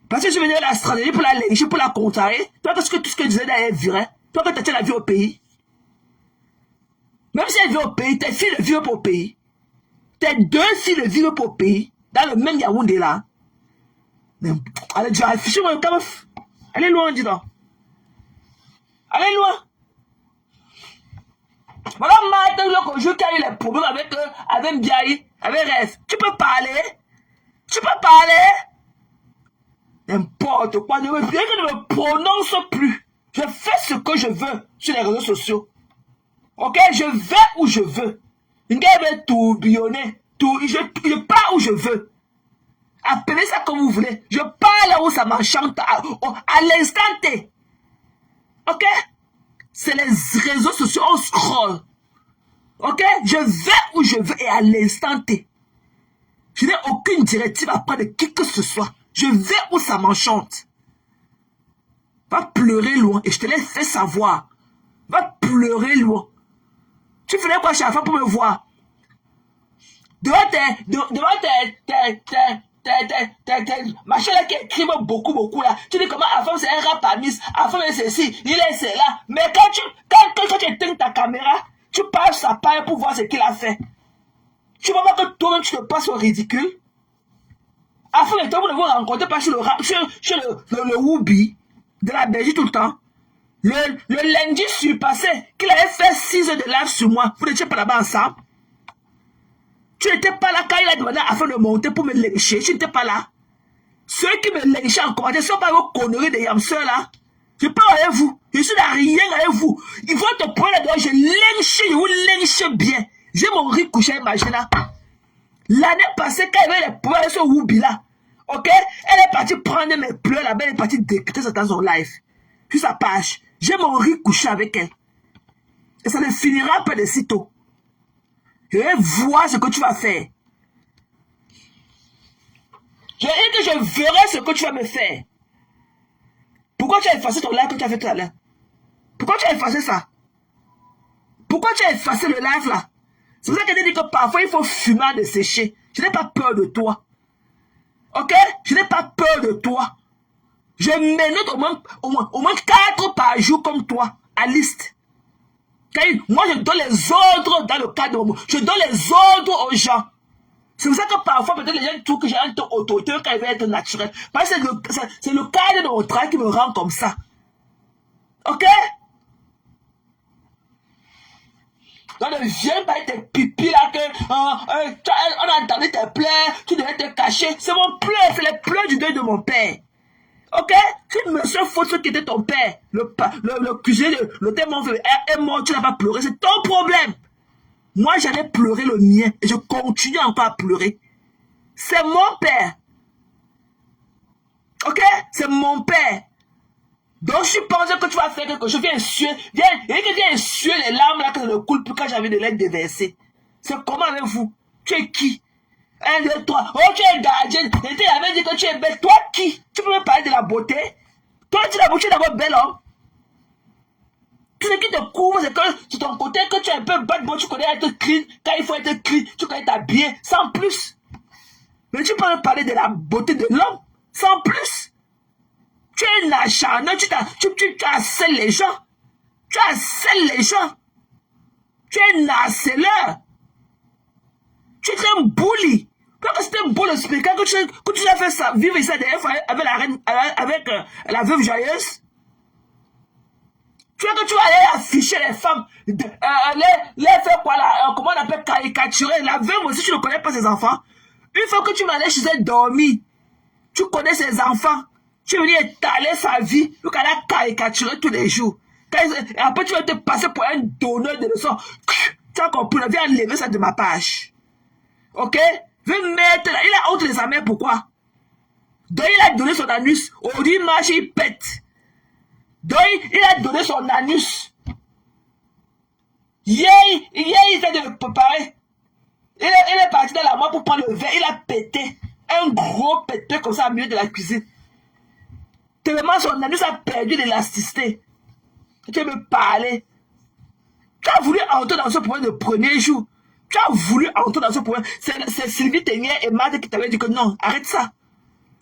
Parce que je suis venu avec la stratégie pour la lyncher, pour la contrer. Toi, parce que tout ce que je disais d'elle est vrai. Toi, que tu as la vie au pays. Même si elle vit au pays, tes filles ne vivent pas au pays. Tes 2 filles ne vivent pas au pays. Dans le même Yaoundé là. Allez, déjà, affichez-moi comme. Allez loin, dis donc. Allez loin. Voilà, maintenant, le jour qui a eu les problèmes avec Biaï, avec Rêve. Tu peux parler? Tu peux parler? N'importe quoi. Ne me prononce plus. Je fais ce que je veux sur les réseaux sociaux. Ok? Je vais où je veux. Une gars veut tourbillonner. Je pars où je veux. Appelez ça comme vous voulez. Je pars là où ça m'enchante. À l'instant T. Ok? C'est les réseaux sociaux, on scroll. Ok? Je vais où je veux et à l'instant T. Je n'ai aucune directive à prendre de qui que ce soit. Je vais où ça m'enchante. Va pleurer loin et je te l'ai fait savoir. Va pleurer loin. Tu faisais quoi chaque fois pour me voir? Devant tes machins là qui écrivent beaucoup là. Tu dis comment avant c'est un rap à Miss, avant c'est ceci, il est c'est là. Mais quand tu éteins ta caméra, tu passes sa paille pour voir ce qu'il a fait. Tu vois pas que toi-même tu te passes au ridicule? Afin que vous ne vous rencontrez pas sur le Whoopi de la Belgique tout le temps. Le lundi surpassé, qu'il avait fait 6 heures de live sur moi. Vous n'étiez pas là-bas ensemble. Tu n'étais pas là quand il a demandé afin de monter pour me lyncher. Tu n'étais pas là. Ceux qui me lynchaient en commentaire ne sont pas vos conneries de yamseurs là. Je parle avec vous. Je suis là rien avec vous. Ils vont te prendre là-dedans. Je vous lynche bien. J'ai mon riz couché, imagine là. L'année passée, quand il y avait les pleurs sur Whoopi là, ok? Elle est partie prendre mes pleurs là-bas, elle est partie décrypter ça dans son live. Sur sa page. J'ai mon riz couché avec elle. Et ça ne finira pas de sitôt. Je vais voir ce que tu vas faire. Je dis que je verrai ce que tu vas me faire. Pourquoi tu as effacé ton live que tu as fait tout à l'heure? Pourquoi tu as effacé ça? Pourquoi tu as effacé le live là? C'est pour ça que je dis que parfois il faut fumer de sécher. Je n'ai pas peur de toi. Ok? Je n'ai pas peur de toi. Je menote au moins 4 par jour comme toi, à liste. Moi, je donne les ordres dans le cadre de mon... Je donne les ordres aux gens. C'est pour ça que parfois, peut-être les gens trouvent que j'ai un ton autoritaire quand il va être naturel. Parce que c'est le cadre de mon travail qui me rend comme ça. Ok? Donc ne viens pas avec tes pipis là que on a entendu tes pleurs, tu devais te cacher. C'est mon pleur, c'est les pleurs du deuil de mon père. Ok? Si monsieur faut ce qui était ton père, le cuisinier, le thème est mort, tu n'as pas pleuré, c'est ton problème. Moi j'allais pleurer le mien et je continue encore à pleurer. C'est mon père. Ok? C'est mon père. Donc, je pense que tu vas faire quelque chose. Viens suer. Viens suer les larmes là que ça ne coule plus quand j'ai envie de les déverser. C'est comment avec vous? Tu es qui? 1, 2, 3. Oh, tu es gardien. Et tu avais dit que tu es belle. Toi qui? Tu peux me parler de la beauté? Toi, tu es d'abord belle homme. Tout ce qui te couvre, c'est que c'est ton côté que tu es un peu bad boy. Tu connais être clean. Quand il faut être clean, tu connais t'habiller. Sans plus. Mais tu peux me parler de la beauté de l'homme. Sans plus. Tu es un acharné, tu harcèles les gens. Tu harcèles les gens. Tu es un harceleur. Tu es un bully. Quand c'était un beau spectacle que tu as fait ça, vivre ça dernière fois avec la reine, avec la veuve joyeuse. Tu vois que tu vas aller afficher les femmes, les faire quoi là, comment on appelle caricaturer. La veuve aussi, tu ne connais pas ses enfants. Une fois que tu vas aller chez elle dormir, tu connais ses enfants. Tu es venu étaler sa vie, donc elle a caricaturé tous les jours. Et après, tu vas te passer pour un donneur de leçons. Tu as compris, viens enlever ça de ma page. Ok? Viens mettre là. Il a honte les amers, pourquoi? Donc, il a donné son anus. Aujourd'hui, il marche, il pète. Donc, il a donné son anus. Hier, il fait de le préparer. Il est parti dans la main pour prendre le verre. Il a pété. Un gros pété comme ça au milieu de la cuisine. Tellement son anus a perdu l'élasticité. Tu veux me parler. Tu as voulu entrer dans ce problème le premier jour. Tu as voulu entrer dans ce problème. C'est Sylvie Ténière et Marthe qui t'avaient dit que non, arrête ça.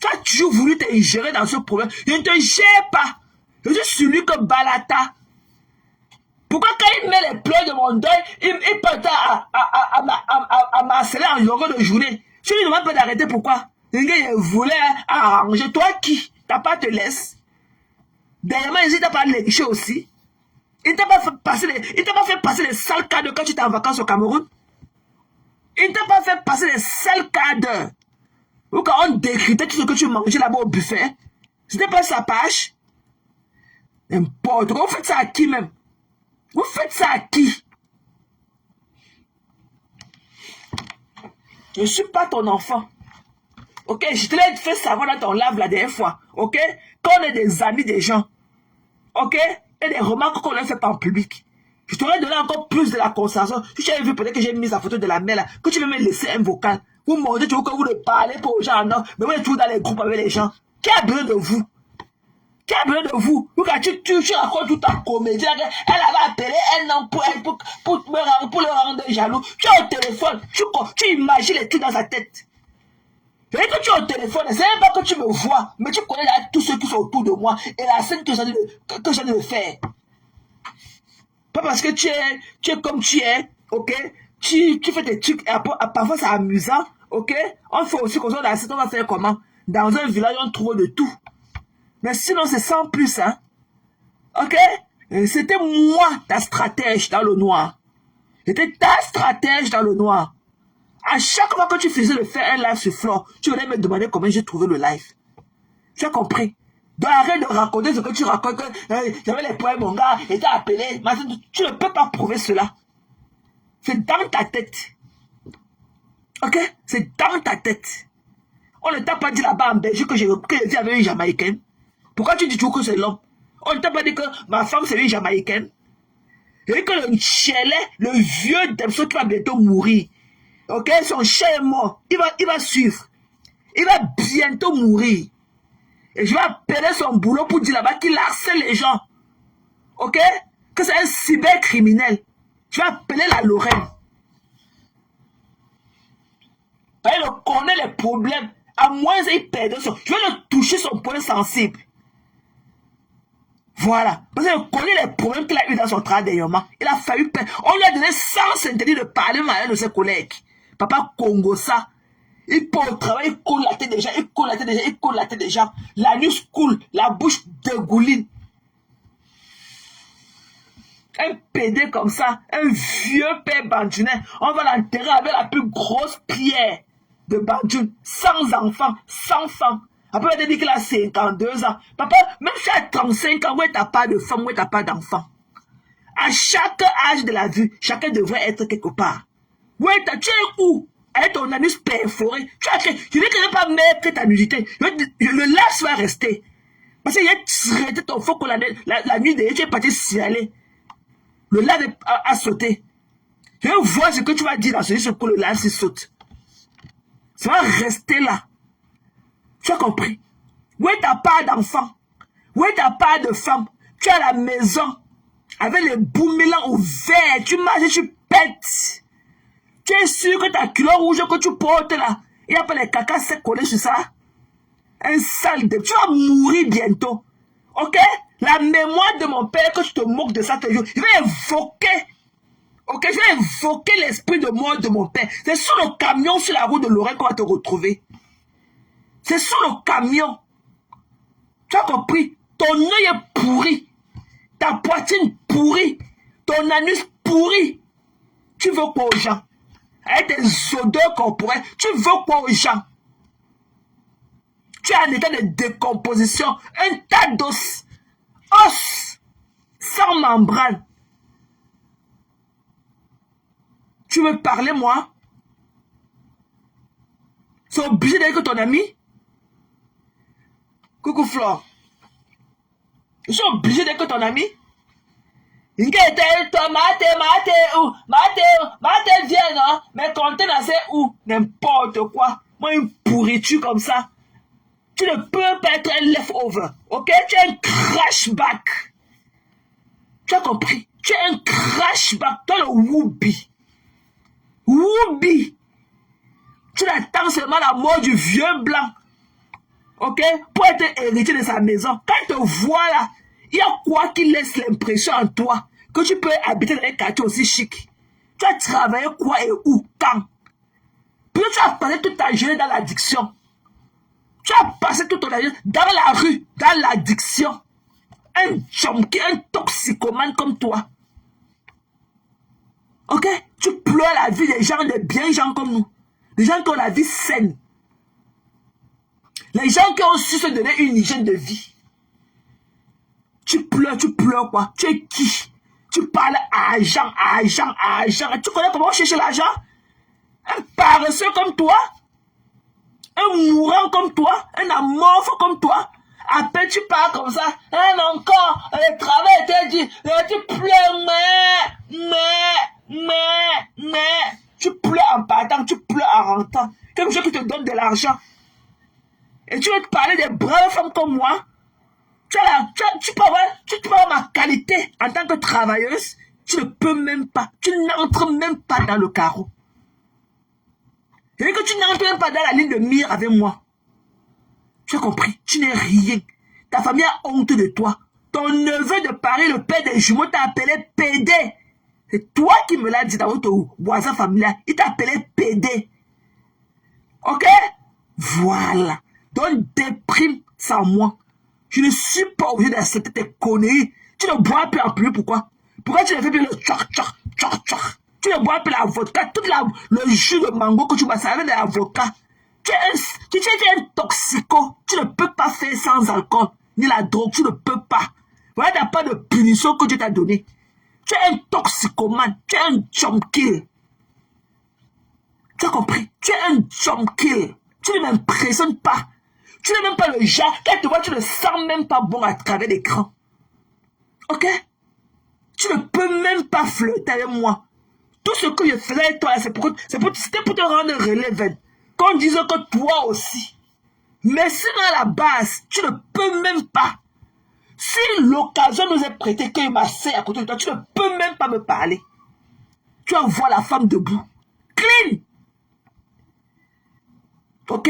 Tu as toujours voulu te gérer dans ce problème. Je ne te gère pas. Je suis celui que Balata. Pourquoi quand il met les pleurs de mon deuil, il peut à m'harceler en longueur de journée. Je lui demande pas d'arrêter, pourquoi? Il voulait arranger. Toi qui? T'as pas te laisse. Dernièrement, il t'a pas léché aussi. Il t'a pas fait passer les sales cas de quand tu étais en vacances au Cameroun. Il t'a pas fait passer les sales cas de. Ou quand on décryptait tout ce que tu mangeais là-bas au buffet. C'était pas sa page. N'importe quoi. Vous faites ça à qui même? Vous faites ça à qui? Je ne suis pas ton enfant. Ok, je te l'ai fait savoir dans ton live la dernière fois. Ok, quand on est des amis des gens. Ok, et des remarques qu'on a faites en public. Je t'aurais donné encore plus de la concentration. Si tu avais vu peut-être que j'ai mis la photo de la mère là, que tu veux me laisser un vocal. Vous montez toujours que vous ne parlez pas aux gens, non. Mais vous êtes toujours dans les groupes avec les gens. Qui a besoin de vous? Qui a besoin de vous? Tu racontes toute ta comédie. Elle avait appelé un homme pour le rendre jaloux. Tu es au téléphone. Tu imagines les trucs dans sa tête. Et que tu es au téléphone, c'est même pas que tu me vois, mais tu connais là tous ceux qui sont autour de moi et la scène que j'ai de faire. Pas parce que tu es comme tu es, ok? Tu fais des trucs, et parfois c'est amusant, ok? On fait aussi comme ça, on va faire comment? Dans un village, on trouve de tout. Mais sinon, c'est sans plus, hein? Ok? C'était moi, ta stratège dans le noir. C'était ta stratège dans le noir. À chaque fois que tu faisais faire un live sur Flore, tu venais me demander comment j'ai trouvé le live. Tu as compris? Donc arrête de raconter ce que tu racontes. J'avais les poèmes, mon gars, et t'as appelé. Tu ne peux pas prouver cela. C'est dans ta tête. Ok? C'est dans ta tête. On ne t'a pas dit là-bas en Belgique que j'ai dit avec une Jamaïcaine. Pourquoi tu dis toujours que c'est l'homme? On ne t'a pas dit que ma femme c'est une Jamaïcaine. Et que le Chélet, le vieux Demso qui va bientôt mourir. Ok? Son chien est mort. Il va suivre. Il va bientôt mourir. Et je vais appeler son boulot pour dire là-bas qu'il harcèle les gens. Ok? Que c'est un cybercriminel. Je vais appeler la Lorraine. Il connaît les problèmes. À moins qu'il perde son... Je vais le toucher son point sensible. Voilà. Parce qu'il connaît les problèmes qu'il a eu dans son travail dernièrement. Il a fallu perdre. On lui a donné sans interdit de parler mal de ses collègues. Papa Congo ça. Il peut au travail, il coule la tête des gens, il coule la tête des gens, il coule la tête des gens. La nuit coule, la bouche dégouline. Un PD comme ça, un vieux père bandunais, on va l'enterrer avec la plus grosse pierre de Bandoun, sans enfants, sans femme. Après, il a dit qu'il a 52 ans. Papa, même si tu as 35 ans, où t'as pas de femme, où t'as pas d'enfant. À chaque âge de la vie, chacun devrait être quelque part. Tu es où? Avec ton anus perforé. Je dis que je ne vais pas mettre ta nudité. Le laps va rester. Parce qu'il a traité ton faux que la nuit dernière, tu es parti s'y aller. Le lave a sauté. Je vais voir ce que tu vas dire dans ce livre pour le lave s'il saute. Ça va rester là. Tu as compris? Où est ta part d'enfant? Où est ta part de femme? Tu es à la maison avec les boumelans ouverts. Tu marches et tu pètes. Tu es sûr que ta culotte rouge que tu portes là, il n'y a pas les cacas secs collés sur ça? Un sale de... Tu vas mourir bientôt. Ok? La mémoire de mon père, que tu te moques de ça toujours, je vais invoquer. Ok? Je vais invoquer l'esprit de mort de mon père. C'est sur le camion sur la route de Lorraine qu'on va te retrouver. C'est sur le camion. Tu as compris? Ton œil est pourri. Ta poitrine pourrie. Ton anus pourri. Tu veux quoi aux gens? Avec des odeurs corporelles, tu veux quoi aux gens? Tu es en état de décomposition, un tas d'os, sans membrane. Tu veux parler, moi? C'est obligé d'être ton ami? Coucou Flore. Je suis obligé d'être ton ami? Mate, viens, non? Mais contenant c'est où? N'importe quoi. Moi, une pourriture comme ça. Tu ne peux pas être un leftover. Ok? Tu es un crashback. Tu as compris? Tu es un crashback. Toi, le Whoopi. Whoopi. Tu attends seulement la mort du vieux blanc. Ok? Pour être héritier de sa maison. Quand il te voit là, il y a quoi qui laisse l'impression en toi que tu peux habiter dans un quartier aussi chic? Tu as travaillé quoi et où? Quand? Puis tu as passé toute ta journée dans l'addiction. Tu as passé toute ta journée dans la rue, dans l'addiction. Un junkie, un toxicomane comme toi. Ok? Tu pleures la vie des gens, des bien gens comme nous. Des gens qui ont la vie saine. Les gens qui ont su se donner une hygiène de vie. Tu pleures quoi? Tu es qui? Tu parles argent. Tu connais comment chercher l'argent? Un paresseux comme toi? Un mourant comme toi? Un amorphe comme toi? À peine tu parles comme ça. Encore, le travail était dit. Tu pleures, mais. Tu pleures en partant, tu pleures en 40 ans. Comme je qui te donne de l'argent. Et tu veux te parler des braves femmes comme moi? Tu peux avoir ma qualité en tant que travailleuse. Tu ne peux même pas. Tu n'entres même pas dans le carreau. Et que tu n'entres même pas dans la ligne de mire avec moi. Tu as compris? Tu n'es rien. Ta famille a honte de toi. Ton neveu de Paris, le père des jumeaux, t'a appelé PD. C'est toi qui me l'as dit dans votre voisin familial. Il t'a appelé PD. Ok? Voilà. Donc déprime sans moi. Je ne suis pas obligé d'accepter tes conneries. Tu ne bois plus en plus, pourquoi? Pourquoi tu ne fais plus le tchak tchak tchak tchak? Tu ne bois plus la vodka, le jus de mango que tu bois, ça avec de la vodka. Tu es un toxico. Tu ne peux pas faire sans alcool, ni la drogue, tu ne peux pas. Voilà, tu n'as pas de punition que Dieu t'a donnée. Tu es un toxicomane, tu es un junkie. Tu as compris? Tu es un junkie. Tu ne m'impressionnes pas. Tu n'es même pas le genre. Quand tu te vois, tu ne sens même pas bon à travers l'écran. Ok? Tu ne peux même pas flirter avec moi. Tout ce que je faisais avec toi, c'était pour te rendre relevant. Qu'on dise que toi aussi. Mais sinon, à la base, tu ne peux même pas. Si l'occasion nous est prêtée qu'il m'assied à côté de toi, tu ne peux même pas me parler. Tu envoies la femme debout. Clean. Ok?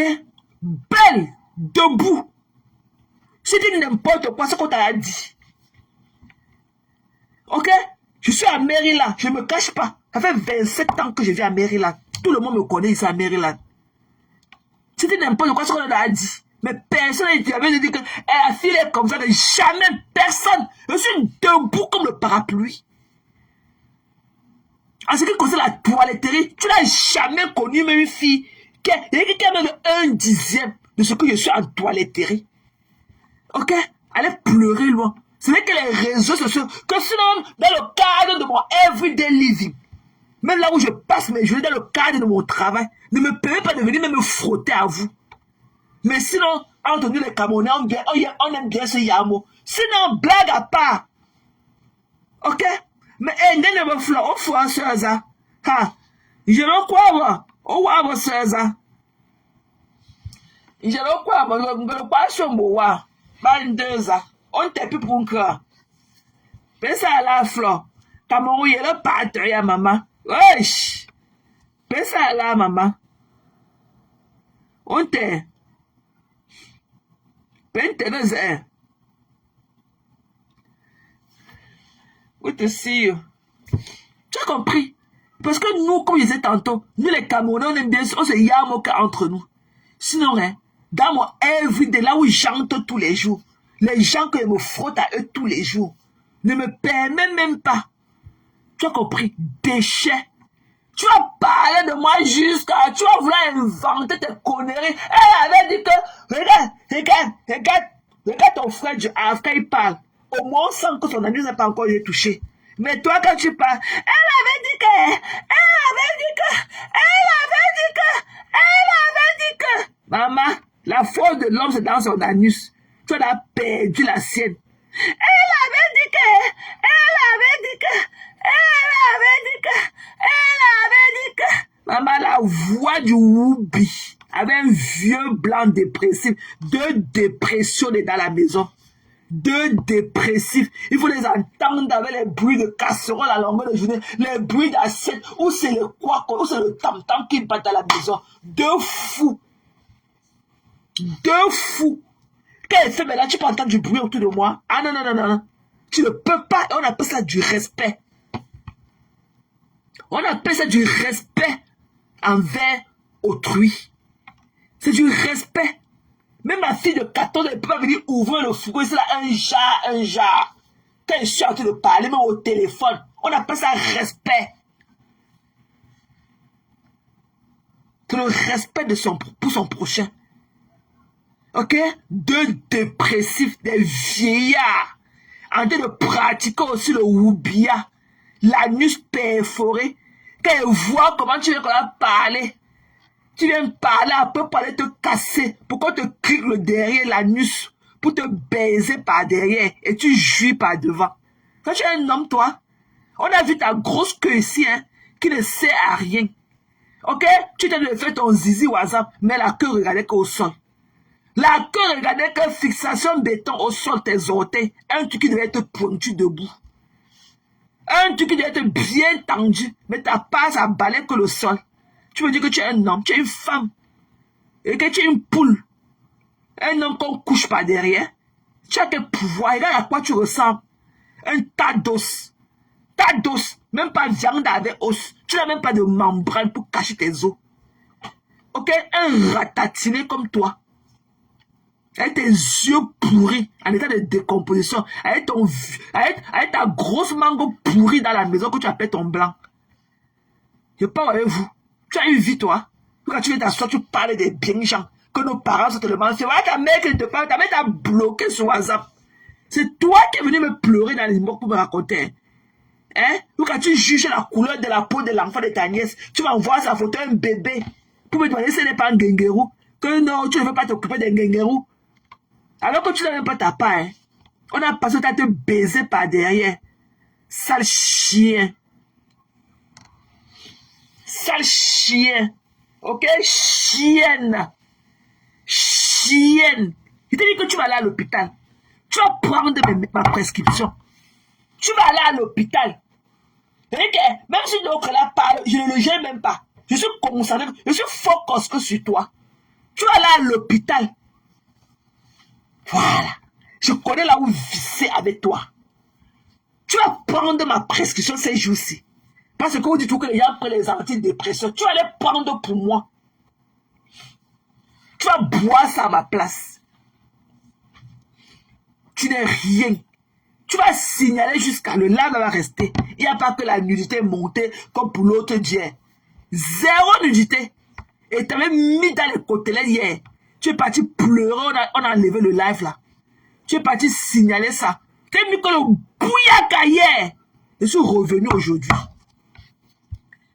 Belle. Debout. Si tu n'importe quoi, c'est ce qu'on t'a dit. Ok? Je suis à Maryland. Je ne me cache pas. Ça fait 27 ans que je vis à Maryland. Tout le monde me connaît ici à Maryland. Si tu n'importe quoi, c'est ce qu'on t'a dit. Mais personne ne t'avait dit que la fille est comme ça. Jamais personne. Je suis debout comme le parapluie. En ce qui concerne la toiletterie, tu n'as jamais connu même une fille qui a même 1/10 de ce que je suis en toiletterie. Ok? Allez pleurer loin. Ce n'est que les réseaux sociaux. Que sinon, dans le cadre de mon everyday living, même là où je passe mes journées, dans le cadre de mon travail, ne me permet pas de venir même me frotter à vous. Mais sinon, entre nous les Camerounais, on aime bien ce yamo. Sinon, blague à part. Ok? Mais ne me flotte, on fout en ça. Ha! Je ne crois pas. On va avoir ça. Je ne crois pas. Je ne crois pas. On t'est plus pour un cœur. Pense à la fleur. Cameroun, il est le patrie à maman. Wesh! Pense à la maman. On t'est. Pense à Good to see you. Tu as compris? Parce que nous, comme je disais tantôt, nous les Camerounais, on aime bien, on se yamoka entre nous. Sinon, hein, dans mon everyday, là où j'entre tous les jours, les gens que je me frotte à eux tous les jours, ne me permettent même pas. Tu as compris? Déchets. Tu vas parler de moi jusqu'à... Tu vas vouloir inventer tes conneries. Elle avait dit que... Regarde ton frère du Afrique, il parle. Au moins, on sent que son anus n'a pas encore été touché. Mais toi, quand tu parles, elle avait dit que... Maman, la force de l'homme, c'est dans son anus. Tu as perdu la sienne. Elle avait dit que... Maman, la voix du Woubi, avec un vieux blanc dépressif, 2 dépressions dans la maison. 2 dépressifs. Il faut les entendre avec les bruits de casserole à longueur de journée, les bruits d'assiette, ou c'est le quoi, ou c'est le tam-tam qui bat à la maison. 2 fous. 2 fous. Quand elle fait, mais là, tu peux entendre du bruit autour de moi. Ah non. Tu ne peux pas. On appelle ça du respect. On appelle ça du respect envers autrui. C'est du respect. Même ma fille de 14 ans, elle ne peut pas venir ouvrir le frigo. C'est là un jar. Quand je suis en train de parler, même au téléphone, on appelle ça respect. C'est le respect pour son prochain. Ok? 2 dépressifs, des vieillards, en train de pratiquer aussi le woubia, l'anus perforé. Quand ils voient comment tu viens parler, tu viens parler, après parler te casser, pourquoi te clique le derrière l'anus, pour te baiser par derrière, et tu jouis par devant. Quand tu es un homme, toi, on a vu ta grosse queue ici, hein, qui ne sert à rien. Ok? Tu t'es de faire ton zizi WhatsApp, mais la queue regardait qu'au sol. La queue regardait que fixation béton au sol, tes orteils. Un truc qui devait être pointu debout. Un truc qui devait être bien tendu, mais ta passe à balai que le sol. Tu veux dire que tu es un homme, tu es une femme, et que tu es une poule. Un homme qu'on couche par derrière. Tu as quel pouvoir, regarde à quoi tu ressembles. Un tas d'os. Tas d'os, même pas viande avec os. Tu n'as même pas de membrane pour cacher tes os. Ok, un ratatiné comme toi. Avec tes yeux pourris, en état de décomposition. Avec ta grosse mango pourrie dans la maison que tu appelles ton blanc. Je parle avec vous. Tu as une vie, toi. Quand tu viens t'asseoir, tu parles des biens gens. Que nos parents se te demandent. Voilà ta mère qui te parle. Ta mère t'a bloqué sur WhatsApp. C'est toi qui es venu me pleurer dans les mots pour me raconter. Hein? Ou quand tu juges la couleur de la peau de l'enfant de ta nièce, tu m'envoies sa photo un bébé pour me demander si ce n'est pas un guinguerou. Que non, tu ne veux pas t'occuper d'un guinguerou. Alors que tu n'as même pas ta part. Hein? On a passé à te baiser par derrière. Sale chien. Sale chien. Ok? Chienne. Chienne. Je te dis que tu vas aller à l'hôpital. Tu vas prendre ma prescription. Tu vas aller à l'hôpital. Même si l'autre là parle, je ne le gère même pas. Je suis concentré, je suis focus que sur toi. Tu vas aller à l'hôpital. Voilà. Je connais là où visser avec toi. Tu vas prendre ma prescription ces jours-ci. Parce que vous dites que les gens prennent les antidépresseurs. Tu vas les prendre pour moi. Tu vas boire ça à ma place. Tu n'es rien. Tu vas signaler jusqu'à le lave va rester. Il n'y a pas que la nudité montée comme pour l'autre hier. Zéro nudité. Et tu avais mis dans les côtelets hier. Tu es parti pleurer, on a enlevé le live là. Tu es parti signaler ça. Tu as mis que le bouillaka hier. Je suis revenu aujourd'hui.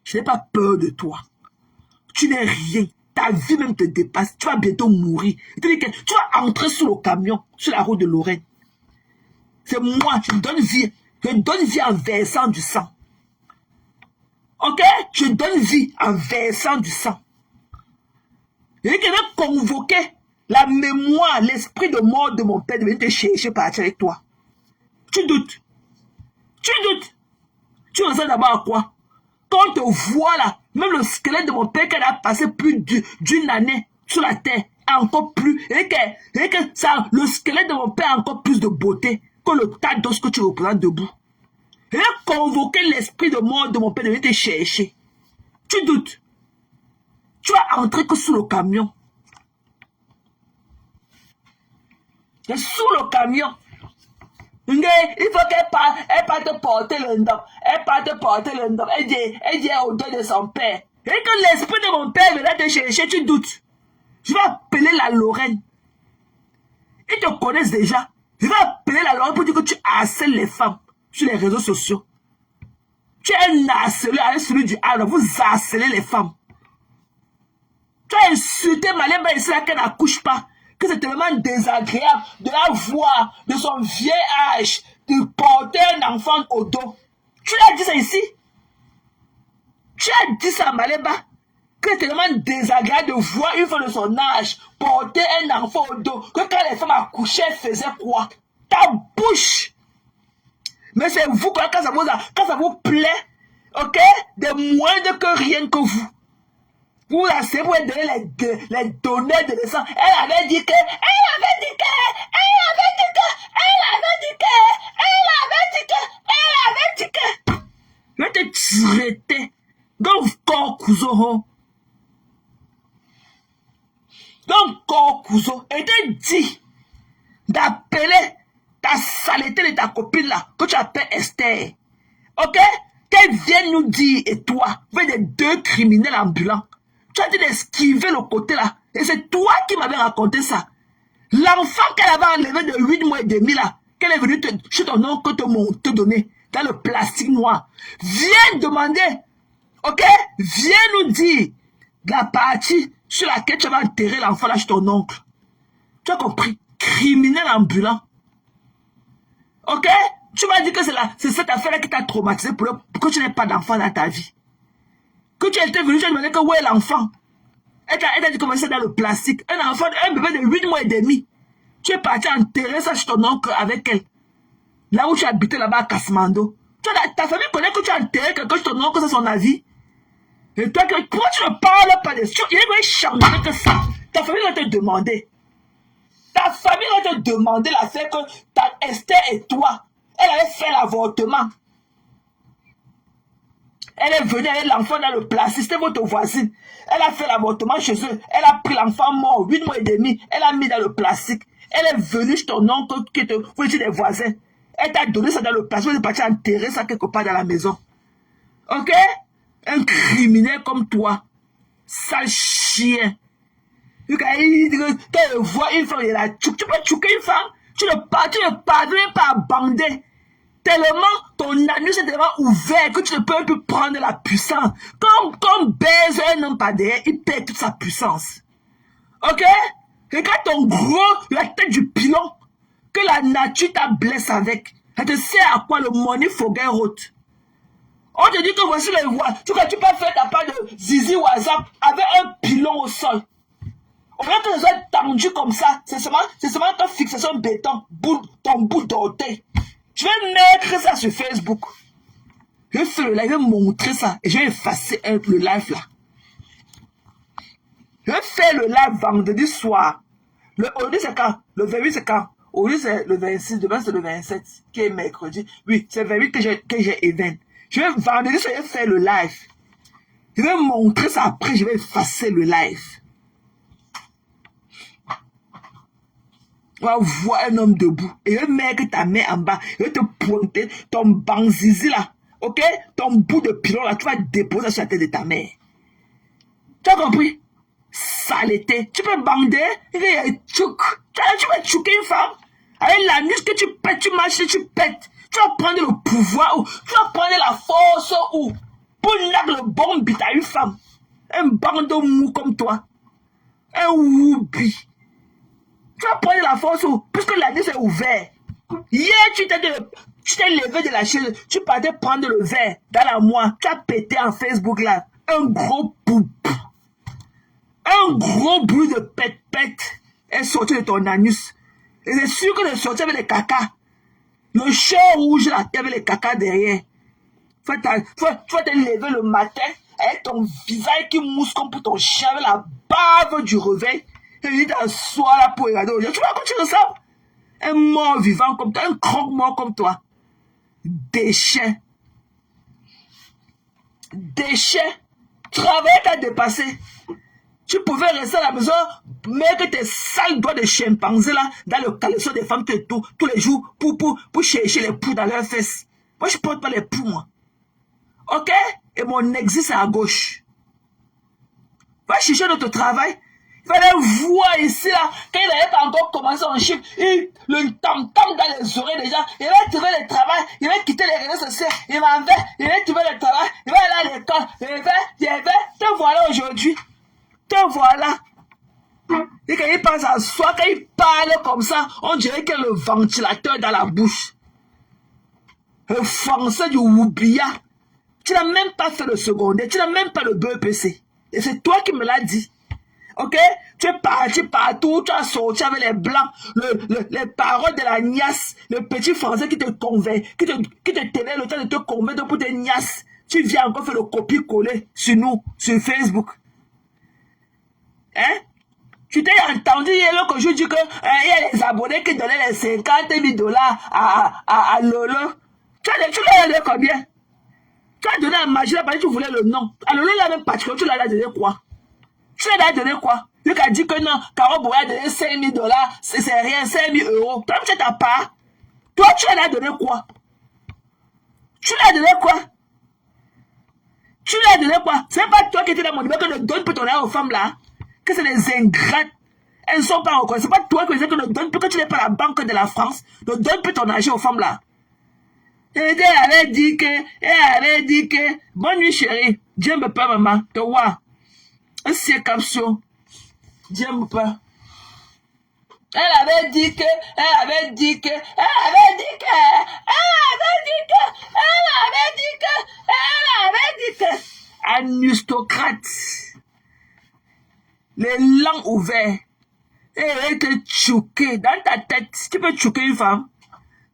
Je n'ai pas peur de toi. Tu n'es rien. Ta vie même te dépasse. Tu vas bientôt mourir. Tu vas entrer sous le camion, sur la route de Lorraine. C'est moi, je donne vie. Je donne vie en versant du sang. Ok? Je donne vie en versant du sang. Et je vais convoquer la mémoire, l'esprit de mort de mon père de venir te chercher partir avec toi. Tu doutes. Tu doutes. Tu ressembles d'abord à quoi? Quand on te voit là, même le squelette de mon père qui a passé plus d'une année sur la terre, a encore plus. Et que ça, le squelette de mon père a encore plus de beauté que le tas d'os que tu représentes debout. Et là, convoquer l'esprit de mort de mon père de venir te chercher. Tu doutes. Tu vas entrer que sous le camion. Et sous le camion. Il faut qu'elle parte te porter le ndom. Elle parte te porter le ndom. Elle dit au dos de son père. Et que l'esprit de mon père viendra te chercher, tu doutes. Je vais appeler la Lorraine. Ils te connaissent déjà. Je vais appeler la Lorraine pour dire que tu harcèles les femmes sur les réseaux sociaux. Tu es un harceleur avec celui du Havre. Vous harcelez les femmes. Tu as insulté Malemba ici là qu'elle n'accouche pas. Que c'est tellement désagréable de la voir de son vieil âge, de porter un enfant au dos. Tu l'as dit ça ici? Tu as dit ça à Malemba? Que c'est tellement désagréable de voir une femme de son âge porter un enfant au dos. Que quand les femmes accouchaient, elles faisaient quoi? Ta bouche! Mais c'est vous, quand ça vous plaît, ok? De moindre que rien que vous. Vous assez vous donner les données de naissance. Elle avait dit que. Je vais te traiter. Donc, corps cousin. Donc, corps cousin. Et te dit d'appeler ta saleté de ta copine là, que tu appelles Esther. Ok? Qu'elle vienne nous dire, et toi, vous êtes des deux criminels ambulants. Tu as dit d'esquiver le côté là. Et c'est toi qui m'avais raconté ça. L'enfant qu'elle avait enlevé de 8 mois et demi là, qu'elle est venue chez ton oncle te donner dans le plastique noir. Viens demander, ok? Viens nous dire la partie sur laquelle tu vas enterrer l'enfant là chez ton oncle. Tu as compris? Criminel ambulant. Ok? Tu m'as dit que c'est cette affaire là qui t'a traumatisé pour que tu n'aies pas d'enfant dans ta vie. Que tu étais venu, tu as demandé que où est l'enfant. Elle t'a dit comment c'est dans le plastique. Un enfant, un bébé de 8 mois et demi. Tu es parti enterrer ça chez ton oncle avec elle. Là où tu habitais là-bas à Kasmando. Ta famille connaît que tu as enterré quelqu'un chez ton oncle, c'est son avis. Et toi, pourquoi tu ne parles pas de ça? Il est changer que ça. Ta famille va te demander. Ta famille va te demander la fait que ta Esther et toi, elle avait fait l'avortement. Elle est venue avec l'enfant dans le plastique, c'était votre voisine. Elle a fait l'avortement chez eux. Elle a pris l'enfant mort, 8 mois et demi. Elle a mis dans le plastique. Elle est venue chez ton oncle qui était des voisins. Elle t'a donné ça dans le plastique. Elle est partie enterrer ça quelque part dans la maison. Ok? Un criminel comme toi. Sale chien. Quand elle voit une femme, tu peux choquer une femme. Tu ne parviens pas à bander. Tellement ton anus est tellement ouvert que tu ne peux plus prendre la puissance. Quand baise un homme par derrière, il perd toute sa puissance. Ok? Regarde ton gros, la tête du pilon, que la nature t'a blessé avec. Ça te sert à quoi le money forget route? On te dit que voici le voie. Tu peux faire ta part de zizi WhatsApp avec un pilon au sol. Au lieu que les soient tendus comme ça, c'est seulement ta fixation béton, ton bout d'orteil. Je vais mettre ça sur Facebook. Je vais faire le live, je vais montrer ça. Et je vais effacer le live là. Je vais faire le live vendredi soir. Aujourd'hui c'est quand? Le 28 c'est quand? Aujourd'hui c'est le 26, demain c'est le 27, qui est mercredi. Oui, c'est le 28 que j'ai event. Je vais vendredi soir, je vais faire le live. Je vais montrer ça après, je vais effacer le live. On va voir un homme debout. Et il va mettre ta main en bas. Il va te pointer ton banzizi là. Ok? Ton bout de pilon là. Tu vas déposer sur la tête de ta mère. Tu as compris? Saleté. Tu peux bander. Tu vas choquer une femme. Avec l'anus que tu pètes, tu marches, tu pètes. Tu vas prendre le pouvoir ou tu vas prendre la force ou pour mettre le bon bit à une femme. Un bandeau mou comme toi. Un woubi. Tu vas prendre la force puisque l'anus est ouvert. Hier, tu t'es levé de la chaise, tu partais prendre le verre dans la moire, tu as pété en Facebook là. Un gros poup. Un gros bruit de pète-pète est sorti de ton anus. Et c'est sûr que c'est sorti avec les caca. Le chien rouge là, il y avait les caca derrière. Tu vas te lever le matin avec ton visage qui mousse comme pour ton chien avec la bave du réveil. Et il t'assoit là pour regarder. Tu vois comment tu ressembles? Un mort vivant comme toi, un croque-mort comme toi. Déchet. Travail t'a dépassé. Tu pouvais rester à la maison, mettre tes sales doigts de chimpanzé là, dans le caleçon des femmes tous les jours pour chercher les poux dans leurs fesses. Moi, je porte pas les poux, moi. Ok? Et mon exit, c'est à gauche. Va chercher notre travail. Il fallait voir ici, là, quand il n'avait pas encore commencé en chiffre, le tam-tam dans les oreilles déjà, il va trouver le travail, il va quitter les réseaux sociaux, il va trouver le travail, il va aller à l'école, te voilà aujourd'hui. Te voilà. Et quand il pense à soi, quand il parle comme ça, on dirait qu'il y a le ventilateur dans la bouche. Le français du Woubia. Tu n'as même pas fait le secondaire, tu n'as même pas le BEPC. Et c'est toi qui me l'as dit. Ok? Tu es parti partout, tu as sorti avec les blancs, les paroles de la niasse, le petit français qui te convainc, qui te tenait le temps de te convaincre pour tes niasses. Tu viens encore faire le copier-coller sur nous, sur Facebook. Hein? Tu t'es entendu hier que je dis que il y a les abonnés qui donnaient les 50 000 $ à Lolo. Tu l'as donné combien? Tu as donné à Magie parce que tu voulais le nom. À Lolo, là même particulier, tu l'as donné quoi? Tu l'as donné quoi? Lui qui a dit que non, Caro Boya a donné 5 000 $, c'est rien, 5 000 €. Toi, tu n'as pas. Toi, tu l'as donné quoi? Tu l'as donné quoi? Tu l'as donné quoi? C'est pas toi qui étais dans mon numéro que ne donne plus ton argent aux femmes là. Que c'est des ingrates. Elles ne sont pas encore. C'est pas toi qui disais que ne donne plus, que tu n'es pas la banque de la France. Ne donne plus ton argent aux femmes là. Et elle avait dit que, bonne nuit chérie. Dieu me peut maman. Te vois. Un siècle capsule. Dieu me peut. Elle avait dit que. aristocrate, les langues ouvertes, et elle te choquer dans ta tête. Tu peux choquer une femme,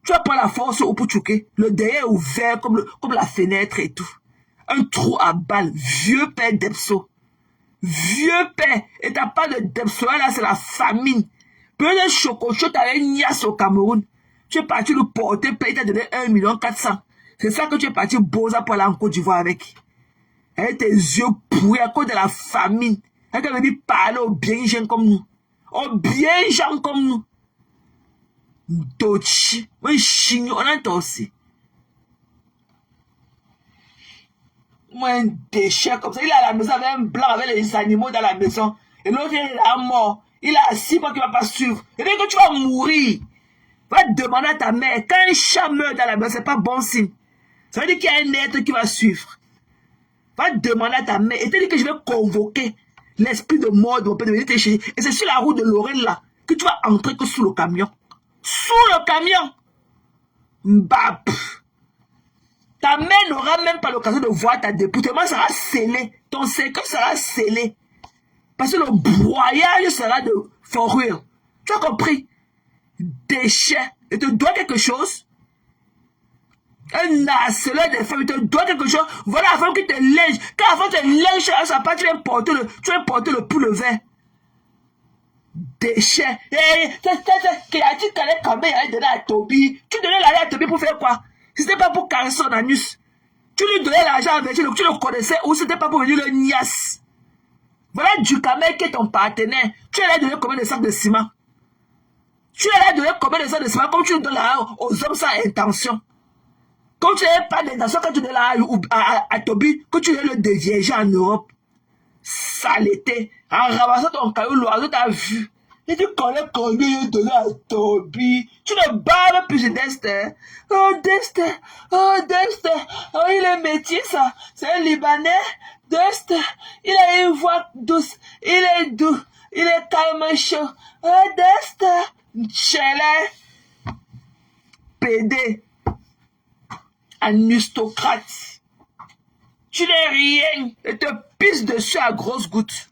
tu vas prendre la force pour choquer. Le derrière ouvert comme la fenêtre et tout. Un trou à balle, vieux père d'Epso. Vieux père, et t'as pas de Depso, là c'est la famine. Peut-être chococho, t'avais une niasse au Cameroun. Tu es parti le porter, payer, t'as donné 1,4 million. C'est ça que tu es parti Boza pour aller en Côte d'Ivoire avec. Avec tes yeux pourris à cause de la famine. Elle t'a venu parler aux bien gens comme nous. Aux bien gens comme nous. Dochi, moi chignon, on entend aussi. Moi un déchet comme ça. Il est à la maison avec un blanc, avec les animaux dans la maison. Et l'autre il est là mort. Il est assis pour qu'il ne va pas suivre. Et dès que tu vas mourir, va demander à ta mère. Quand un chat meurt dans la maison, ce n'est pas bon signe. Ça veut dire qu'il y a un être qui va suivre. Va demander à ta mère. Et te dire que je vais convoquer l'esprit de mort de mon père de venir te chercher. Et c'est sur la route de Lorraine là que tu vas entrer que sous le camion. Sous le camion. Mbap. Ta mère n'aura même pas l'occasion de voir ta dépouille. Tellement sera scellé. Ton cercueil sera scellé. Parce que le broyage sera de fourrure. Tu as compris? Déchet. Il te doit quelque chose. Un harceleur des femmes, il te doit quelque chose. Voilà la femme qui te lèche. Quand la femme te lèche à sa part, tu viens porter le pouls le vert. Déchet. Qui a dit qu'elle est quand même allait donner à Toby. Tu donnais l'argent à Toby pour faire quoi? Si c'était pas pour caresser son anus. Tu lui donnais l'argent avec tu le connaissais ou c'était pas pour venir le niasse. Voilà du camel qui est ton partenaire. Tu allais donner combien de sacs de ciment? Tu allais donner combien de sacs de ciment comme tu le donnes aux hommes sans intention? Comme tu n'avais pas d'intention quand tu donnes à Toby, que tu veux le dévierger en Europe. Saleté. En ramassant ton caillou, l'oiseau t'a vu. Et tu connais combien il donné à Toby. Tu ne barres plus de Dexter. Oh Dexter. Oh Dexter. Oh il est métis ça. C'est un Libanais. Dexter. Il a une voix douce. Il est doux. Il est calme et chaud. Oh Dexter. Chelé. PD. Aristocrate. Tu n'es rien. Et te pisse dessus à grosses gouttes.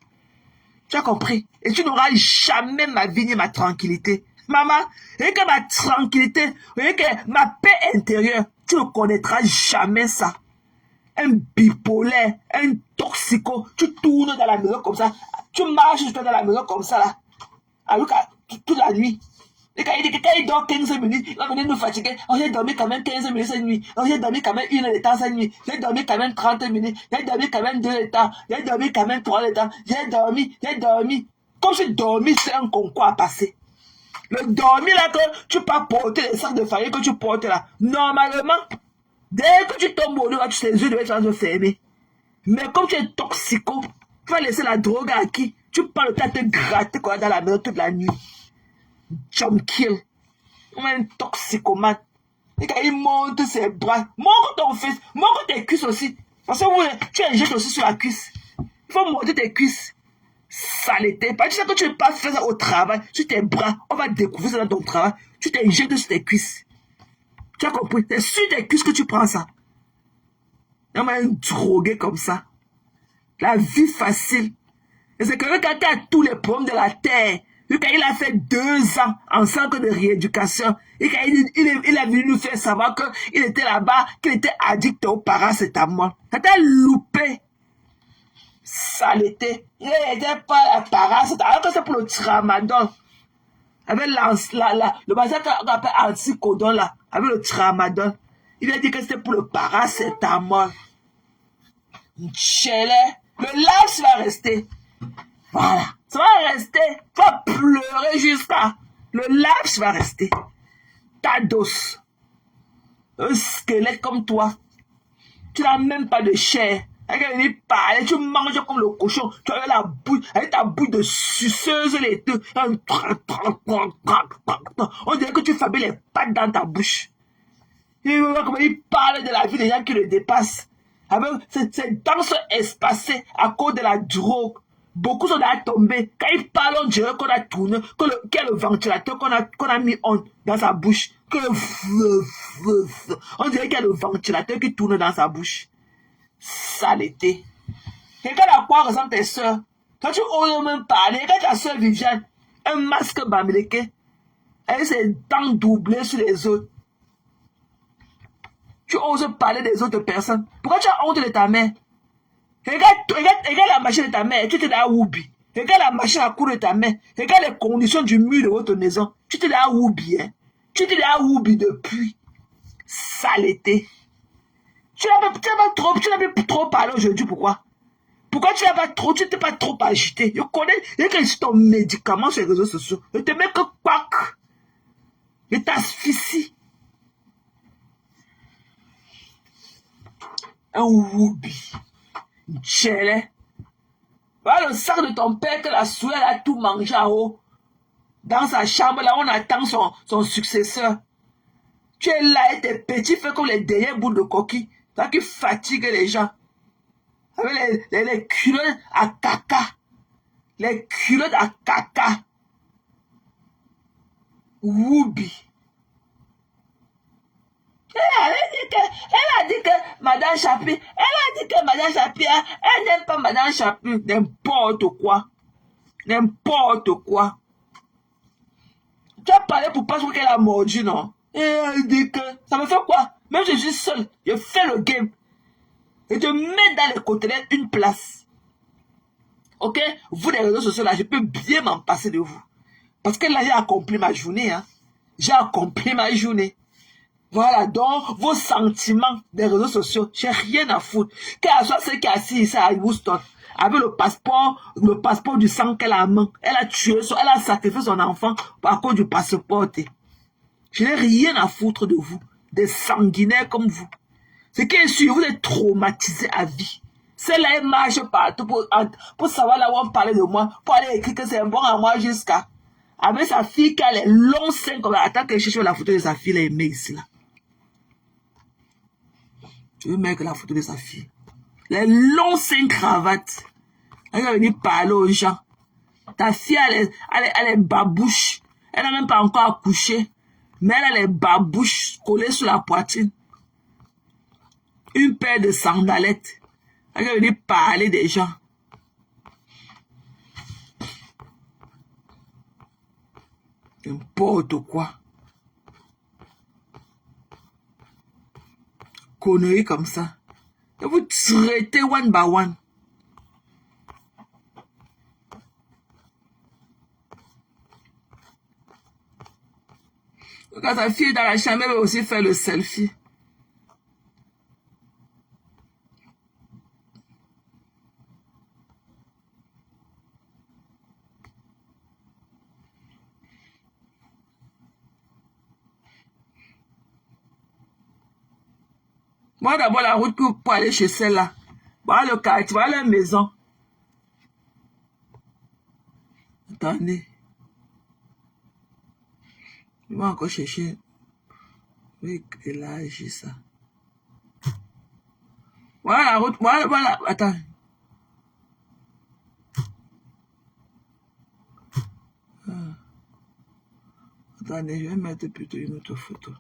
Tu as compris? Et tu n'auras jamais ma vie ni ma tranquillité. Maman, et que ma tranquillité, et que ma paix intérieure, tu ne connaîtras jamais ça. Un bipolaire, un toxico, tu tournes dans la maison comme ça. Tu marches dans la maison comme ça là. Alors toute la nuit. Et quand il dort 15 minutes, il va venir nous fatiguer. Oh, j'ai dormi quand même 15 minutes cette nuit. Oh, j'ai dormi quand même 1 heure de temps cette nuit. J'ai dormi quand même 30 minutes. J'ai dormi quand même 2 heures de temps. J'ai dormi quand même 3 heures de temps. J'ai dormi. Comme si dormir, c'est un concours à passer. Le dormir là, que tu peux pas porter les sacs de famille que tu portes là. Normalement, dès que tu tombes au lit, tu sais, les yeux doivent se fermer. Mais comme tu es toxico, tu vas laisser la drogue à qui? Tu parles le temps de te gratter quoi, dans la maison toute la nuit. Jump kill. Un toxicomane. Et quand il monte ses bras, monte ton fils, monte tes cuisses aussi. Parce que tu injectes aussi sur la cuisse. Il faut monter tes cuisses. Saleté. Parce que tu ne peux pas faire ça au travail, sur tes bras. On va découvrir ça dans ton travail. Tu t'injectes sur tes cuisses. Tu as compris? C'est sur tes cuisses que tu prends ça. On va un drogué comme ça. La vie facile. Et c'est que quand tu as tous les problèmes de la terre, quand il a fait 2 ans en centre de rééducation, et quand il a venu nous faire savoir qu'il était là-bas, qu'il était addict au paracétamol. Ça t'a loupé. Saleté. Il n'était pas à paracétamol, alors que c'est pour le tramadol. Avec le bazar qu'on appelle anticodon là, avec le tramadol. Il a dit que c'était pour le paracétamol. Chelé. Le laps va rester. Voilà. Ça va rester. Tu vas pleurer jusqu'à. Le laps va rester. Ta dose. Un squelette comme toi. Tu n'as même pas de chair. Parler, tu manges comme le cochon. Tu as la bouche, avec ta bouche de suceuse les deux. On dirait que tu fabriques les pattes dans ta bouche. Il parle de la vie des gens qui le dépassent. Ces dents sont espacées à cause de la drogue. Beaucoup sont là tombés. Quand ils parlent, on dirait qu'on a tourné, qu'il y a le ventilateur qu'on a mis dans sa bouche. On dirait qu'il y a le ventilateur qui tourne dans sa bouche. Saleté. Regarde à quoi ressemblent tes soeurs. Toi, tu oses même parler. Regarde ta soeur Viviane. Un masque bamileke. Avec ses dents doublées sur les autres. Tu oses parler des autres personnes. Pourquoi tu as honte de ta mère? Regarde la machine de ta mère. Tu te dis à Woubi. Regarde la machine à coudre de ta mère. Regarde les conditions du mur de votre maison. Tu te dis à Woubi. Hein? Tu te dis à Woubi depuis. Saleté. Tu n'as pas trop parlé aujourd'hui. Pourquoi? Pourquoi tu t'es pas trop agité? Je connais, que c'est ton médicament sur les réseaux sociaux. Je te mets que quack. Je t'asphyxie. Un woubi. Tchèle. Voilà le sac de ton père que la souris a tout mangé en haut. Dans sa chambre, là, on attend son successeur. Tu es là et tes petits fais comme les derniers bouts de coquille. Ça qui fatigue les gens. Avec les culottes à caca. Les culottes à caca. Woubi. Elle a dit que Madame Chapi, elle n'aime pas Madame Chapi. N'importe quoi. N'importe quoi. Tu as parlé pour pas qu'elle a mordu, non? Et elle dit que ça me fait quoi? Même si je suis seul, je fais le game. Et te mets dans les côtelettes une place. Ok? Vous, les réseaux sociaux, là, je peux bien m'en passer de vous. Parce que là, j'ai accompli ma journée. Hein? J'ai accompli ma journée. Voilà, donc, vos sentiments des réseaux sociaux, j'ai rien à foutre. Qu'elle soit celle qui est assise ici à Houston, avec le passeport du sang qu'elle a en main. Elle a sacrifié son enfant à cause du passeport. Je n'ai rien à foutre de vous, des sanguinaires comme vous. Ce qui est sûr, vous êtes traumatisés à vie. Celle-là, elle marche partout pour savoir là où on parlait de moi, pour aller écrire que c'est un bon à moi jusqu'à. Avec sa fille qui a les longs seins comme ça. Attends qu'elle cherche la photo de sa fille, elle est aimée ici là. Je veux mettre la photo de sa fille. Les longs seins cravates. Elle va venir parler aux gens. Ta fille, elle est babouche. Elle n'a même pas encore accouché. Mais elle a les babouches collées sur la poitrine. Une paire de sandalettes. Elle va venir parler des gens. N'importe quoi. Conneries comme ça. Et vous traitez one by one. Quand ta fille est dans la chambre, elle va aussi faire le selfie. Moi, d'abord, la route pour aller chez celle-là. Voilà le quartier, voilà la maison. Attendez. Je vais encore chercher. Oui, élargir ça. Voilà la route, voilà. Attends. Attendez, je vais mettre plutôt une autre photo.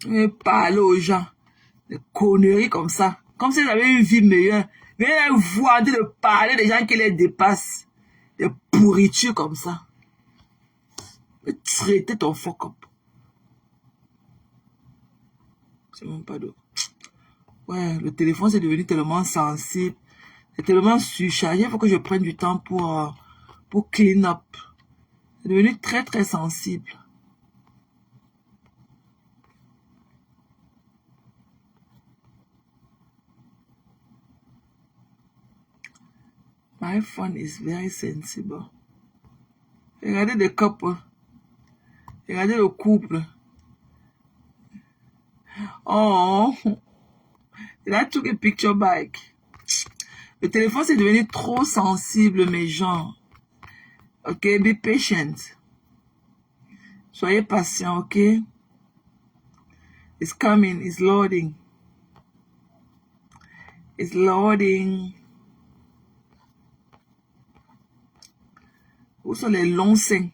Je vais parler aux gens. Des conneries comme ça. Comme s'ils avaient une vie meilleure. Venez voir de parler des gens qui les dépassent. Des pourritures comme ça. De traiter ton fuck up. C'est même pas d'eau. Ouais, le téléphone c'est devenu tellement sensible. C'est tellement surchargé. Il faut que je prenne du temps pour clean up. C'est devenu très très sensible. My phone is very sensible. Regardez des couples. Regardez le couple. Oh, I took a picture back. Le téléphone c'est devenu trop sensible, mes gens. Ok, be patient. Soyez patient, ok? It's coming, it's loading. It's loading. Où sont les longs seins?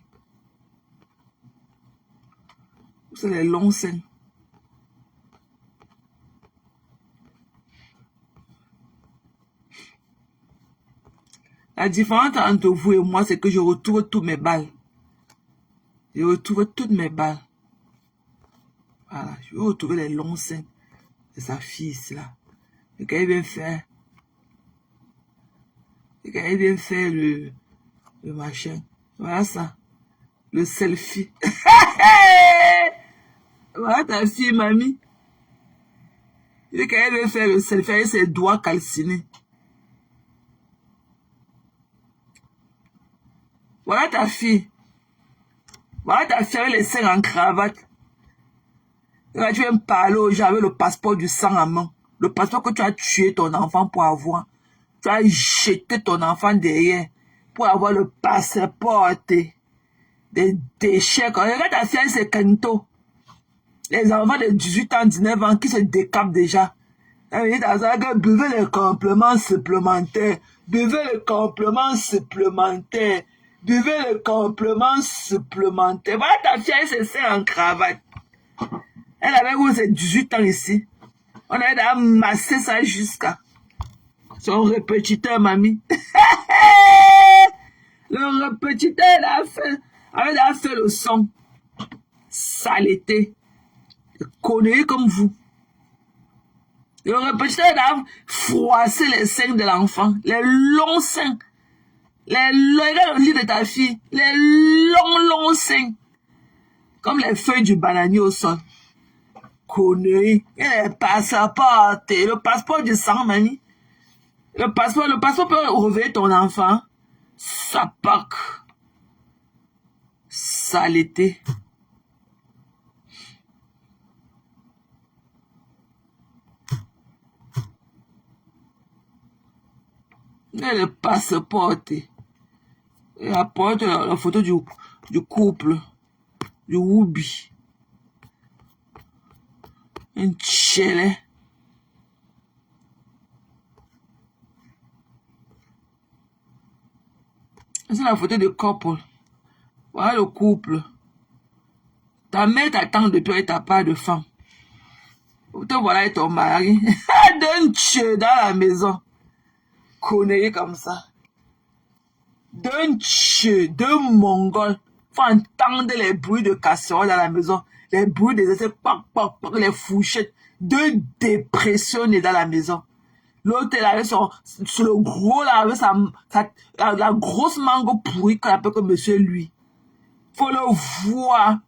Où sont les longs seins? La différence entre vous et moi, c'est que je retrouve toutes mes balles. Je retrouve toutes mes balles. Voilà, je vais retrouver les longs seins de sa fille ici, là. Et quand il vient faire... Et quand il vient faire le machin. Voilà ça. Le selfie. Voilà ta fille, mamie. Et quand elle vient faire le selfie avec ses doigts calcinés. Voilà ta fille. Voilà ta fille avec les seins en cravate. Et là, tu viens me parler aux gens avec le passeport du sang à main. Le passeport que tu as tué ton enfant pour avoir. Tu as jeté ton enfant derrière pour avoir le passeport des déchets. Regarde ta fille, c'est Kento. Les enfants de 18 ans, 19 ans qui se décapent déjà. Buvez les compléments supplémentaires. Buvez les compléments supplémentaires. Buvez les compléments supplémentaires. Voilà ta fille, c'est ça en cravate. Elle avait où ses 18 ans ici. On avait amassé ça jusqu'à son répétiteur, mamie. Le répétiteur, elle a fait le son. Saleté. Connu comme vous. Le répétiteur a froissé les seins de l'enfant. Les longs seins. Regarde le lit de ta fille. Les longs seins. Comme les feuilles du bananier au sol. Connu. Et le passeport du sang, mamie. Le passeport peut réveiller ton enfant. Sapac. Saleté. Et le passeport. Et apporte la photo du couple. Du Woubi. Un tchelé. C'est la photo du couple. Voilà le couple. Ta mère t'attend de toi et t'as pas de femme. Te voilà et ton mari. D'un tchè dans la maison. Connerie comme ça. D'un tchè, d'un mongol. Faut entendre les bruits de casserole dans la maison. Les bruits des essais, les fourchettes. Deux dépressions dans la maison. L'autre, elle avait sur le gros, là, avec la grosse mango pourrie qu'on appelle comme monsieur lui. Faut le voir.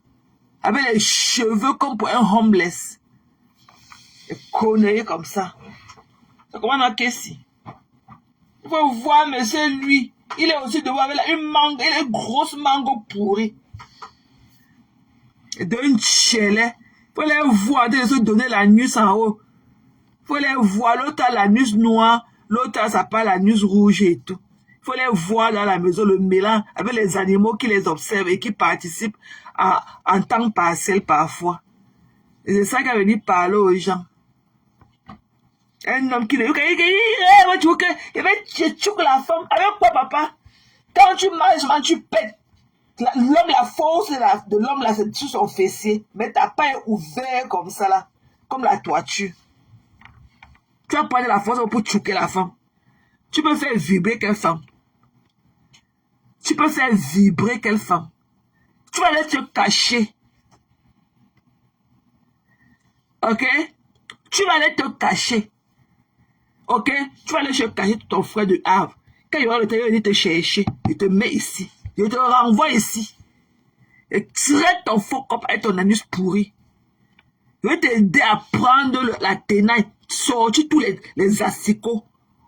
Avec les cheveux comme pour un homeless. Et conneries comme ça. C'est comment on a ici. Il faut voir monsieur lui. Il est aussi devant avec une grosse mango pourrie. Et d'un tchelé. Il faut les voir, de se donner la nuit en haut. Il faut les voir, l'autre a la nuit noire, l'autre a sa part la nuit rouge et tout. Il faut les voir dans la maison, le mélange avec les animaux qui les observent et qui participent en temps partiel parfois. Et c'est ça qui a venu parler aux gens. Un homme qui il va tuer la femme. Avec quoi, papa? Quand tu manges, tu pètes. L'homme, la force de l'homme, là, c'est sur son fessier. Mais t'as pas ouvert comme ça, là. Comme la toiture. Tu vas prendre la force pour tuer la femme. Tu peux faire vibrer quelle femme? Tu peux faire vibrer quelle femme? Tu vas aller te cacher. Ok? Tu vas aller te cacher. Ok? Tu vas aller te cacher ton frère de Havre. Quand il va le temps, il va te chercher. Il te met ici. Il te renvoie ici. Et traite ton faux corps avec ton anus pourri. Il va t'aider à prendre la tenaille. Sortir tous les asticots.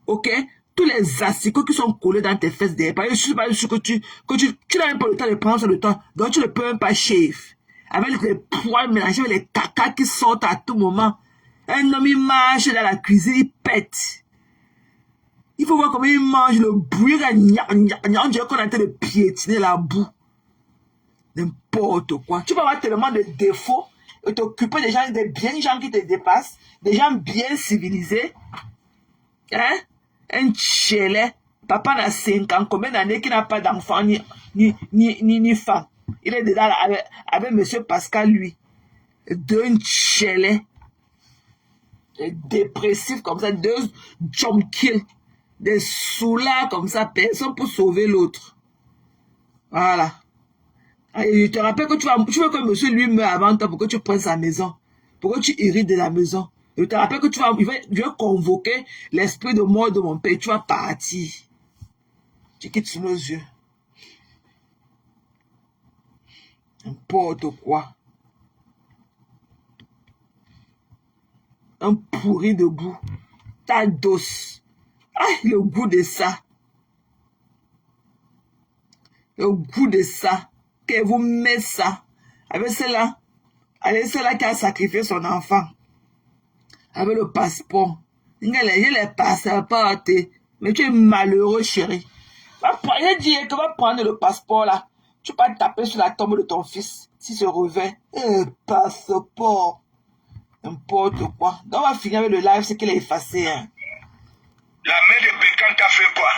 Ok? Tous les asticots qui sont collés dans tes fesses derrière. Parce que je suis pas sûr que tu n'as même pas le temps de prendre sur le temps. Donc tu ne peux même pas shave. Avec les poils mélangés avec les caca qui sortent à tout moment. Un homme, il marche dans la cuisine, il pète. Il faut voir comment il mange le bruit. On dirait qu'on est en train de piétiner la boue. N'importe quoi. Tu peux avoir tellement de défauts et t'occuper des gens qui te dépassent, des gens bien civilisés. Hein? Un tchelé. Papa n'a 5 ans, combien d'années qu'il n'a pas d'enfant ni femme. Il est dedans avec monsieur Pascal, lui. D'un tchelé. Dépressif comme ça, deux jump kill. des soulards comme ça, personne pour sauver l'autre. Voilà. Et je te rappelle que tu veux que monsieur lui meure avant toi pour que tu prennes sa maison, pour que tu hérites de la maison. Je te rappelle que je vais convoquer l'esprit de mort de mon père, tu vas partir. Tu quittes sous nos yeux. N'importe quoi. Un pourri de boue. Ta dose. Ah, le goût de ça. Le goût de ça. Que vous mettez ça. Avec celle-là. Avec celle-là qui a sacrifié son enfant. Avec le passeport. J'ai les passeports. Mais tu es malheureux, chérie. J'ai dit que va prendre le passeport là. Tu vas taper sur la tombe de ton fils. S'il se revêt. Passeport. N'importe quoi. Donc on va finir avec le live, c'est qu'il est effacé. Hein. La mère de Bécan t'a fait quoi?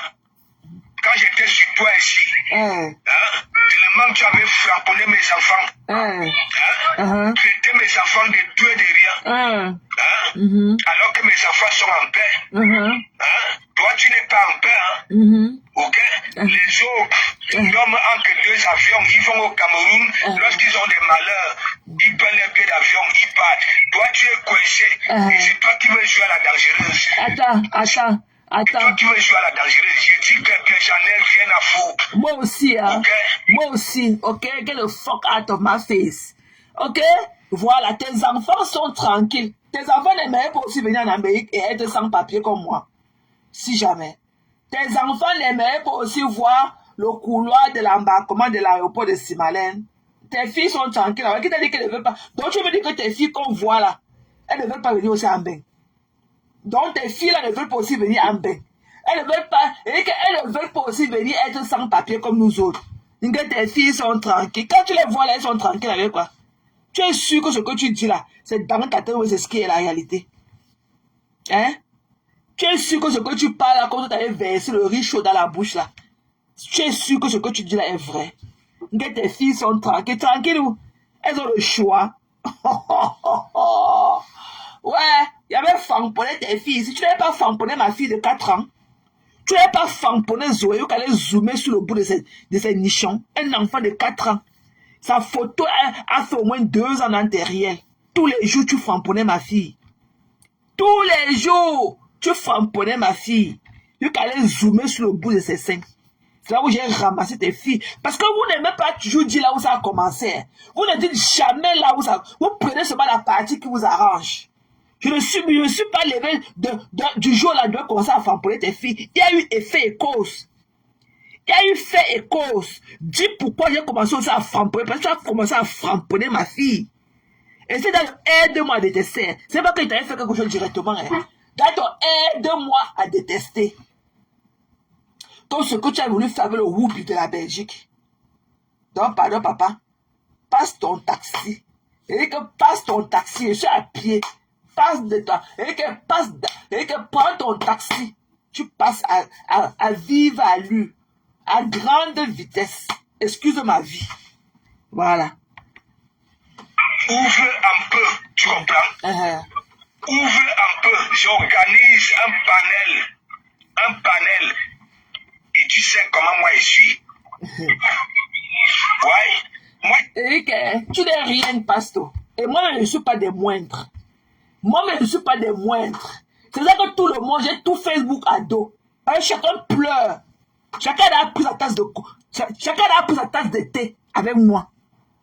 Quand j'étais sur toi ici, tellement tu avais frapponné mes enfants. Traité mes enfants de tout et de rien. Alors que mes enfants sont en paix. Toi, tu n'es pas en paix. Ok? Les autres dorment entre deux avions, ils vont au Cameroun. Lorsqu'ils ont des malheurs, ils prennent les billets d'avion, ils partent. Toi, tu es coincé. Et c'est toi qui veux jouer à la dangereuse. Attends. Toi qui veux jouer à la dangereuse, je dis que j'en ai rien à foutre. Moi aussi, hein. Okay? Moi aussi, ok? Get the fuck out of my face. Ok? Voilà, tes enfants sont tranquilles. Tes enfants n'aimeraient pas aussi venir en Amérique et être sans papier comme moi. Si jamais. Tes enfants n'aimeraient pas aussi voir le couloir de l'embarquement de l'aéroport de Simalène. Tes filles sont tranquilles. Alors, qui t'a dit qu'elles ne veulent pas? Donc, tu veux dire que tes filles qu'on voit là, elles ne veulent pas venir aussi en bain. Donc, tes filles là ne veulent pas aussi venir en bain. Elles ne veulent pas, et qu'elles ne veulent pas aussi venir être sans papier comme nous autres. Donc, tes filles sont tranquilles. Quand tu les vois là, elles sont tranquilles avec quoi? Tu es sûr que ce que tu dis là, c'est dans ta tête ou c'est ce qui est la réalité? Hein? Tu es sûr que ce que tu parles là, comme tu avais versé le riz chaud dans la bouche là, tu es sûr que ce que tu dis là est vrai? Que tes filles sont tranquilles. Tranquilles où? Elles ont le choix. Ouais, il y avait famponné tes filles. Si tu n'avais pas famponné ma fille de 4 ans, tu n'avais pas famponné Zoé qui allait zoomer sur le bout de ses nichons. Un enfant de 4 ans. Sa photo a fait au moins 2 ans d'antérieur. Tous les jours, tu famponnais ma fille. Tous les jours, tu famponnais ma fille. Tu allais zoomer sur le bout de ses seins. C'est là où j'ai ramassé tes filles. Parce que vous n'aimez pas toujours dire là où ça a commencé. Vous ne dites jamais là où ça... Vous prenez seulement la partie qui vous arrange. Je ne suis pas levé du jour là de commencer à famponner tes filles. Il y a eu effet et cause. Il y a eu fait et cause. Dis pourquoi j'ai commencé aussi à framponner. Parce que tu as commencé à framponner ma fille. Et c'est dans le aide-moi à détester. C'est pas que tu avais fait quelque chose directement. Dans ton aide-moi à détester. Tout ce que tu as voulu faire avec le whoop de la Belgique. Donc, pardon, papa. Passe ton taxi. Et que passe ton taxi. Je suis à pied. Passe de toi. Et que prends ton taxi. Tu passes à vive allure. À grande vitesse. Excuse ma vie. Voilà. Ouvre un peu, tu comprends? Ouvre un peu. J'organise un panel. Et tu sais comment moi je suis. Ouais. Moi. Et que tu n'es rien, pasteur. Et moi, je ne suis pas des moindres. Moi, je ne suis pas des moindres. C'est ça que tout le monde, j'ai tout Facebook à dos. Chacun pleure. Chacun a pris sa tasse de thé avec moi.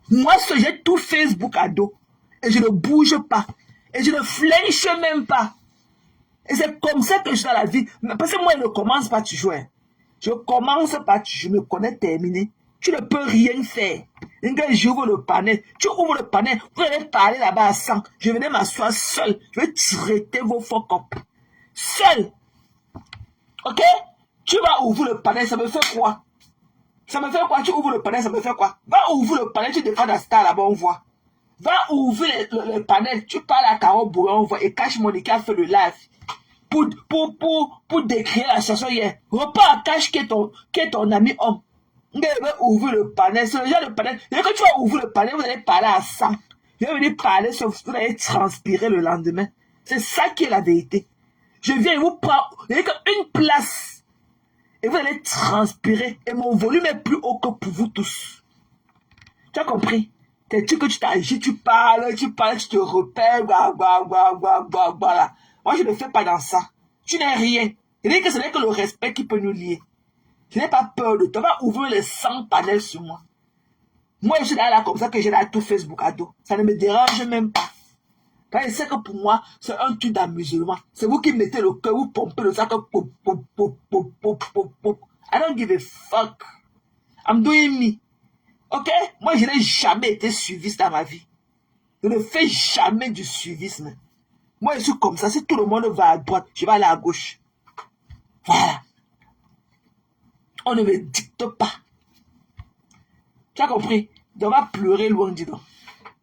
Moi, j'ai tout Facebook à dos. Et je ne bouge pas. Et je ne flinche même pas. Et c'est comme ça que je suis dans la vie. Parce que moi, je ne commence pas toujours. Je commence pas, je me connais terminé. Tu ne peux rien faire. J'ouvre le panel. Tu ouvres le panel. Vous allez parler là-bas à 100. Je venais m'asseoir seul. Je vais traiter vos fuck up. Seul. Ok? Tu vas ouvrir le panel, ça me fait quoi? Ça me fait quoi? Tu ouvres le panel, ça me fait quoi? Va ouvrir le panel, tu défends la star là-bas, on voit. Va ouvrir le panel, tu parles à Carole Bourreau, on voit. Et Cash Money qui a fait le live. Pour décrire la chanson hier. Repars à Cash qui est ton ami homme. Vous allez ouvrir le panel. C'est le genre de panel. Et quand tu vas ouvrir le panel, vous allez parler à 100. Je vais venir parler, sauf que vous allez transpirer le lendemain. C'est ça qui est la vérité. Je viens vous prendre. Une place. Et vous allez transpirer. Et mon volume est plus haut que pour vous tous. Tu as compris? T'es tu que tu t'agis, tu parles, tu te repères, là. Moi, je ne fais pas dans ça. Tu n'es rien. Je dis que ce n'est que le respect qui peut nous lier. Je n'ai pas peur de toi. Va ouvrir les 100 panels sur moi. Moi, je suis là comme ça que j'ai là tout Facebook à dos. Ça ne me dérange même pas. Quand je sais que pour moi, c'est un truc d'amusement. C'est vous qui mettez le cœur, vous pompez le sac. I don't give a fuck. I'm doing me. Ok? Moi, je n'ai jamais été suiviste dans ma vie. Je ne fais jamais du suivisme. Moi, je suis comme ça. Si tout le monde va à droite, je vais aller à gauche. Voilà. On ne me dicte pas. Tu as compris? On va pleurer loin, dis donc.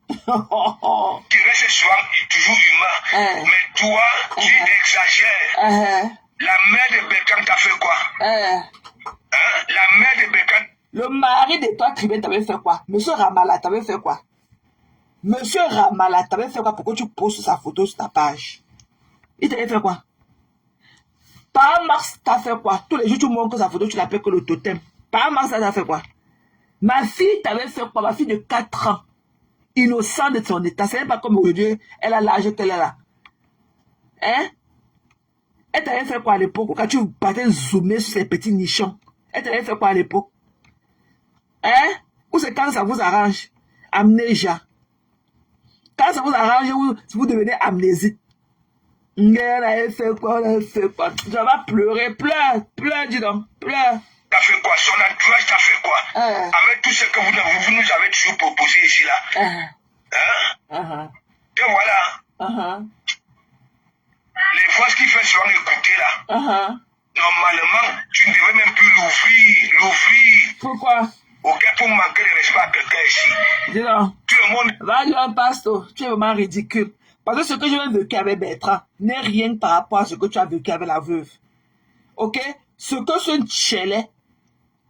Tu restes souvent toujours humain. Mais toi, tu exagères. La mère de Bécan t'a fait quoi? La mère de Bécan. Le mari de toi, Tribun, t'avait fait quoi? Monsieur Ramallah, t'avait fait quoi? Monsieur Ramallah, t'avais fait quoi pour que tu postes sa photo sur ta page? Il t'avait fait quoi? Par Mars, t'as fait quoi? Tous les jours, tu montres sa photo, tu l'appelles que le totem. Par Mars, t'as fait quoi? Ma fille t'avait fait quoi? Ma fille de 4 ans. Innocente de son état. C'est pas comme aujourd'hui, elle a l'âge qu'elle est là. Hein? Elle t'avait fait quoi à l'époque? Quand tu partais zoomer sur ces petits nichons. Elle t'avait fait quoi à l'époque? Hein? Ou c'est quand ça vous arrange? Amnésia. Quand ça vous arrange, vous devenez amnésique. Elle avait fait quoi? Elle a fait quoi? Je vais pleurer. Pleure, dis donc. Pleure. T'as fait quoi? Son entourage t'a fait quoi? Avec tout ce que vous nous avez toujours proposé ici là. Et voilà. Les voix qui fait souvent écouter là. Normalement, tu ne devais même plus l'ouvrir. Pourquoi? Ok, pour manquer de respect à quelqu'un ici. Dis donc. Tout le monde. Va dire un pasteur, tu es vraiment ridicule. Parce que ce que je vécu avec Bertrand n'est rien par rapport à ce que tu as vécu avec la veuve. Ok? Ce que ce Tchelé,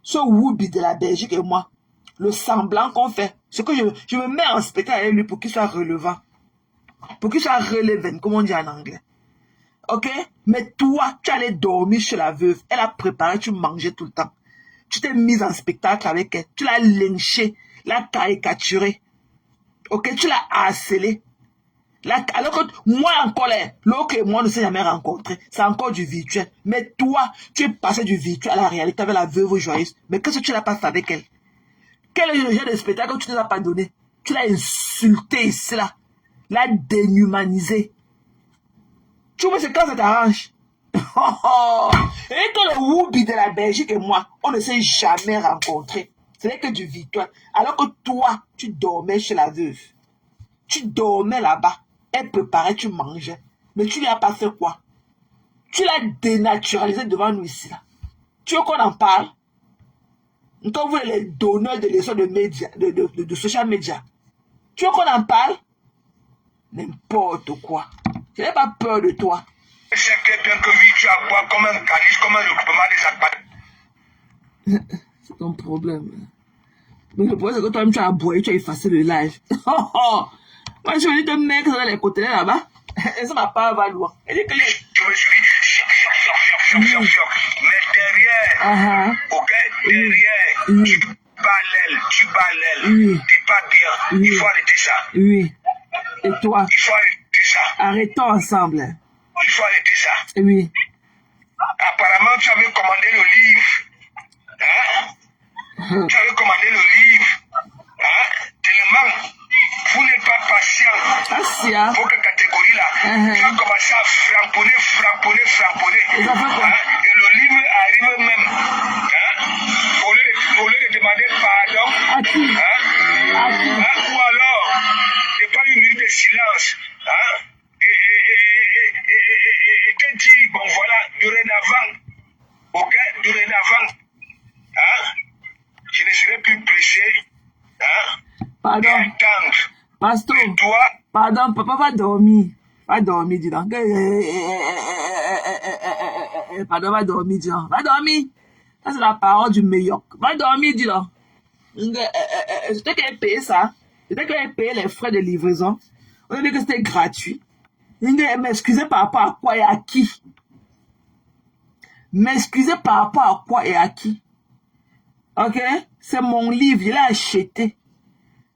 ce Woubi de la Belgique et moi, le semblant qu'on fait, ce que je me mets en spectacle avec lui pour qu'il soit relevant. Pour qu'il soit relevant, comme on dit en anglais. Ok? Mais toi, tu allais dormir chez la veuve. Elle a préparé, tu mangeais tout le temps. Tu t'es mise en spectacle avec elle. Tu l'as lynché, l'as caricaturé. Ok? Tu l'as harcelé. Alors que moi encore, l'autre et moi ne s'est jamais rencontré. C'est encore du virtuel. Mais toi, tu es passé du virtuel à la réalité avec la veuve joyeuse. Mais qu'est-ce que tu n'as pas fait avec elle? Quel est le genre de spectacle que tu ne l'as pas donné? Tu l'as insulté ici, là. L'as déshumanisé. Tu vois, c'est quand ça t'arrange. Et que le Woubi de la Belgique et moi, on ne s'est jamais rencontrés. Ce n'est que du virtuel. Alors que toi, tu dormais chez la veuve. Tu dormais là-bas. Elle préparait, tu mangeais. Mais tu lui as pas fait quoi? Tu l'as dénaturalisé devant nous ici, là. Tu veux qu'on en parle? Quand vous êtes les donneurs de leçons de médias, de social media. Tu veux qu'on en parle? N'importe quoi. Je n'ai pas peur de toi. C'est que bien que oui, tu as quoi comme un calice, comme un regroupement des actes. C'est ton problème. Mais le problème, c'est que toi-même, tu as boité, tu as effacé le live. Moi, je me dis que mec, dans les côtés là-bas, et ça m'a pas valoir. Elle dit que les... Tu me suis, mais derrière, ok, derrière, tu bats l'aile, t'es pas bien, il faut arrêter ça. Oui. Et toi? Il faut arrêter ça. Arrêtons ensemble. Il faut arrêter ça. Oui. Apparemment, tu avais commandé le livre. Tu avais commandé le livre. Tellement, vous n'êtes pas patient. Pour quelle catégorie là? Tu as commencé à frapponner. Et le livre arrive même. Au lieu de demander pardon. Ou alors, de prendre une minute de silence. Et te dire, bon voilà, dorénavant, je ne serai plus pressé. Pardon. Pasteur. Pardon, papa va dormir. Va dormir, dis donc. Pardon, va dormir, dis donc. Va dormir. Ça, c'est la parole du meilleur. Va dormir, dis donc. C'était qu'elle payait ça. C'était qu'elle payait les frais de livraison. On a dit que c'était gratuit. Elle m'excusait par rapport à quoi et à qui. M'excuser par rapport à quoi et à qui? Ok? C'est mon livre, je l'ai acheté.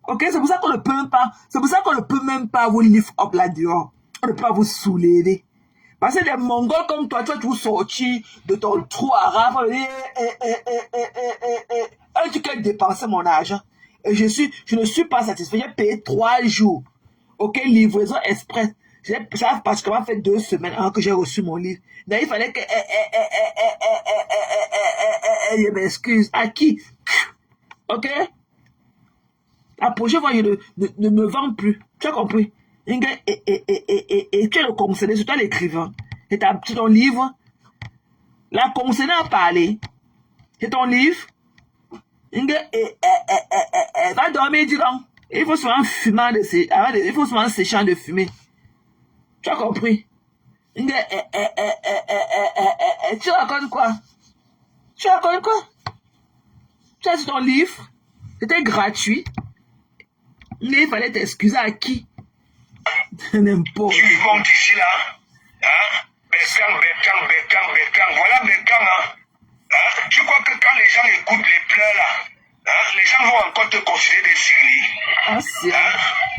Ok? C'est pour ça qu'on ne peut même pas, c'est pour ça qu'on ne peut même pas vous lift up là dehors. On ne peut pas vous soulever. Parce que des Mongols comme toi, tu vas toujours sortir de ton trou arabe. Tu peux dépenser mon argent. Et je ne suis pas satisfait. J'ai payé 3 jours. Ok, livraison express. Ça a pratiquement fait 2 semaines avant que j'ai reçu mon livre. Donc, il fallait que je m'excuse. À qui? Ok? La prochaine fois, je ne me vends plus. Tu as compris? Et tu es le conseiller, c'est toi l'écrivain. C'est ton livre. La conseiller a parlé. C'est ton livre. Va dormir, dis donc. Il faut souvent fumant il faut souvent séchant de fumer. Tu as compris? Tu racontes quoi? Tu racontes quoi? Tu as ton livre. C'était gratuit. Mais il fallait t'excuser à qui? N'importe. Tu montes ici là. Hein? Bécang. Voilà Bécang. Hein? Tu crois que quand les gens écoutent les pleurs là, hein, les gens vont encore te considérer des siglis. Ah,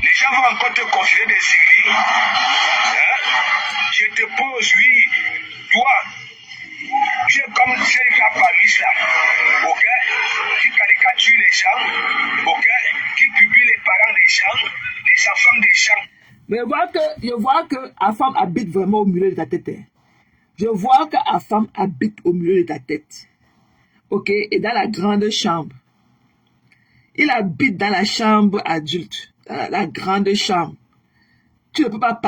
les gens vont encore te considérer des siglis. Hein? Je te pose, oui, toi, tu es comme ces gars Paris là, ok? Qui caricature les gens, ok? Qui publie les parents des gens, les enfants des gens. Mais je vois que la femme habite vraiment au milieu de ta tête. Je vois que la femme habite au milieu de ta tête. Ok? Et dans la grande chambre. Il habite dans la chambre adulte. Dans la grande chambre. Tu ne peux pas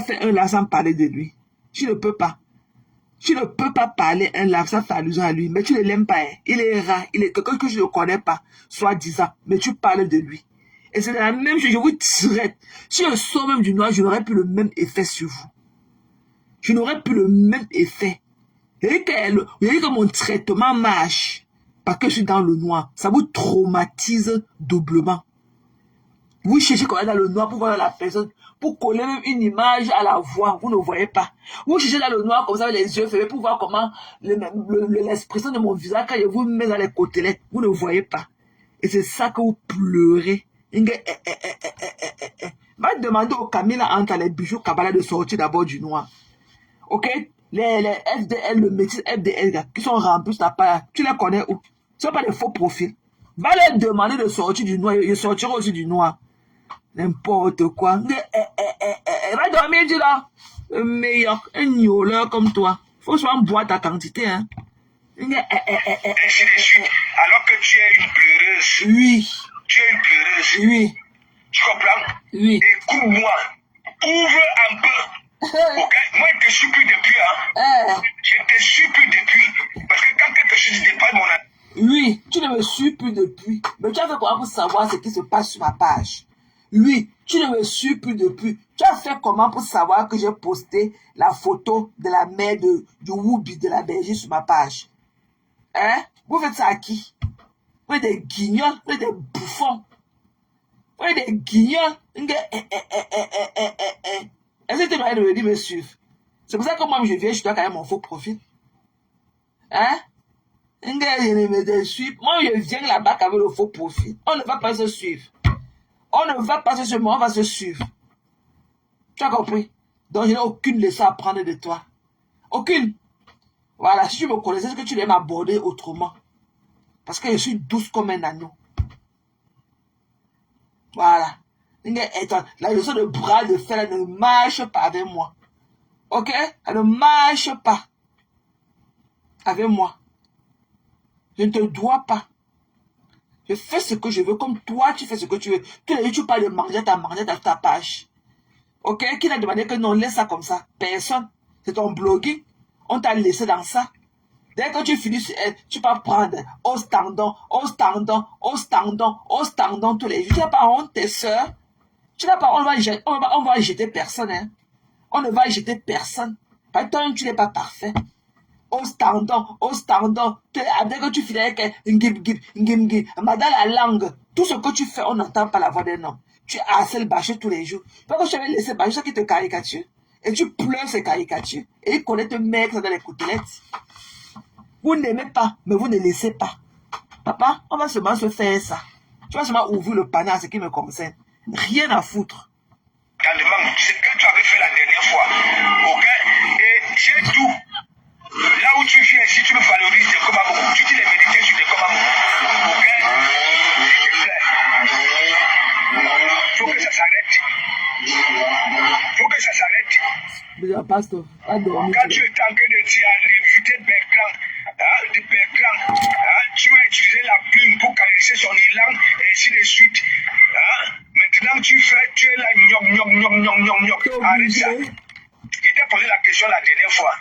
faire un live sans parler de lui. Tu ne peux pas. Tu ne peux pas parler un live sans faire allusion à lui. Mais tu ne l'aimes pas. Hein. Il est rare. Il est quelqu'un que je ne connais pas. Soi-disant. Mais tu parles de lui. Et c'est la même chose. Je vous traite. Si je sors même du noir, je n'aurai plus le même effet sur vous. Je n'aurai plus le même effet. Vous voyez que mon traitement marche. Parce que je suis dans le noir. Ça vous traumatise doublement. Vous cherchez quand même dans le noir pour voir la personne. Pour coller même une image à la voix. Vous ne voyez pas. Vous cherchez dans le noir comme ça avec les yeux fermés pour voir comment l'expression de mon visage quand je vous mets dans les côtelettes. Vous ne voyez pas. Et c'est ça que vous pleurez. Va demander au Camille entre les bijoux Kabbalah de sortir d'abord du noir. Ok? Les FDL, le métier FDL qui sont remplis sur ta page, tu les connais où? Ce ne sont pas des faux profils. Va leur demander de sortir du noir. Ils sortiront aussi du noir. N'importe quoi. Va dormir, dis là. Le meilleur, un gnoleur comme toi. Faut souvent boire ta quantité, hein. Ainsi de suite. Alors que tu es une pleureuse. Oui. Tu es une pleureuse. Oui. Tu comprends? Oui. Écoute-moi. Ouvre un peu. Ok? Moi, je te suis plus depuis. Hein. Je te suis plus depuis. Parce que quand quelque chose dépasse mon âme. Oui, tu ne me suis plus depuis. Mais tu as fait comment pour savoir ce qui se passe sur ma page? Oui, tu ne me suis plus depuis. Tu as fait comment pour savoir que j'ai posté la photo de la mère du Whoopi de la Belgique sur ma page? Hein? Vous faites ça à qui? Vous êtes des guignols, vous êtes des bouffons. Vous êtes des guignols. Est-ce que tu m'as venir me suivre? C'est pour ça que moi, je viens, je dois quand même mon faux profil. Hein? Je ne me suis. Moi, je viens là-bas avec le faux profil. On ne va pas se suivre. On ne va pas se suivre, mais on va se suivre. Tu as compris? Donc, je n'ai aucune leçon à prendre de toi. Aucune. Voilà, si tu me connaissais, c'est que tu devais m'aborder autrement. Parce que je suis douce comme un agneau. Voilà. La leçon de bras de fer, elle ne marche pas avec moi. Ok? Elle ne marche pas avec moi. Je ne te dois pas. Je fais ce que je veux, comme toi, tu fais ce que tu veux. Tu parles de manger à ta page. Ok? Qui t'a demandé que non, laisse ça comme ça? Personne. C'est ton blogging. On t'a laissé dans ça. Dès que tu finis, tu vas prendre au standard tous les jours. Tu n'as pas honte, tes soeurs. Tu n'as pas honte, on va jeter personne. Hein. On ne va jeter personne. Parce que toi, tu n'es pas parfait. Au standard. Dès que tu finis avec dans la langue, tout ce que tu fais, on n'entend pas la voix d'un homme. Tu harcèles bâcher tous les jours. Parce que je vais laisser bâcher ceux qui te caricaturent. Et tu pleures ces caricatures. Et ils connaissent tes mecs dans les côtelettes. Vous n'aimez pas, mais vous ne laissez pas. Papa, on va seulement se faire ça. Tu vas seulement ouvrir le panier à ce qui me concerne. Rien à foutre. C'est ce que tu avais fait la dernière fois. Ok? Et j'ai tout. Là où tu viens, si tu me valorises des Komamou, tu dis les vérités sur les Komamou. Ok? Faut que ça s'arrête. Faut que ça s'arrête. Pasteur, quand tu es en train de réfuter Bertrand, tu vas utiliser la plume pour caresser son élan et ainsi de suite. Maintenant, tu es là, gnoc. Arrête ça. Je t'ai posé la question la dernière fois.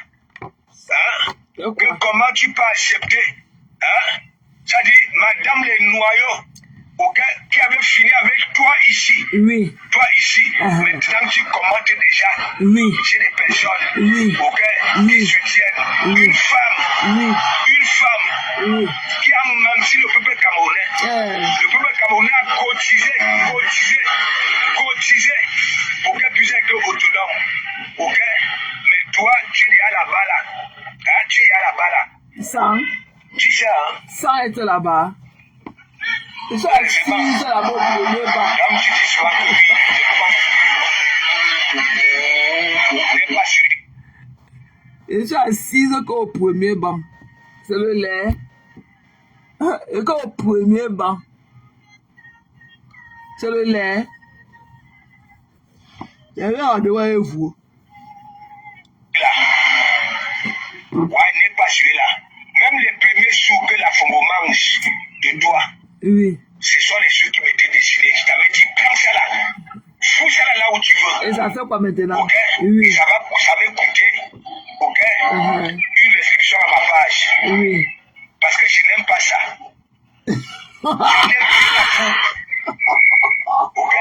Que comment tu peux accepter, ça dit, Madame les noyaux, qui avait fini avec toi ici. Oui. Toi ici. Maintenant, tu commentes déjà. Oui. Chez des personnes. Oui. Qui soutiennent. Oui. Une femme. Oui. Une femme. Oui. Qui a menti le peuple camerounais. Le peuple camerounais a cotisé pour qu'elle puisse être autonome. Mais toi, tu es à la balle. Tu es à la balle. Sans. Tu sais, Sans être là-bas. Je suis assis là-bas au premier banc. Comme tu dis souvent que Je suis assise au premier banc. C'est le lait. Et quand au premier banc. C'est le lait. Il y avait un devant vous. Là. Ouais, n'est pas celui-là. Même les premiers sous que la Fongo mange de toi. Oui. Ce sont les sous qui m'étaient décidés. Je t'avais dit, prends ça là. Fous ça là où tu veux. Et ça fait quoi maintenant? Ok? Oui. Ça va coûter. Ok? Une restriction à ma page. Oui. Parce que je n'aime pas ça. Je n'aime pas ça. Ok?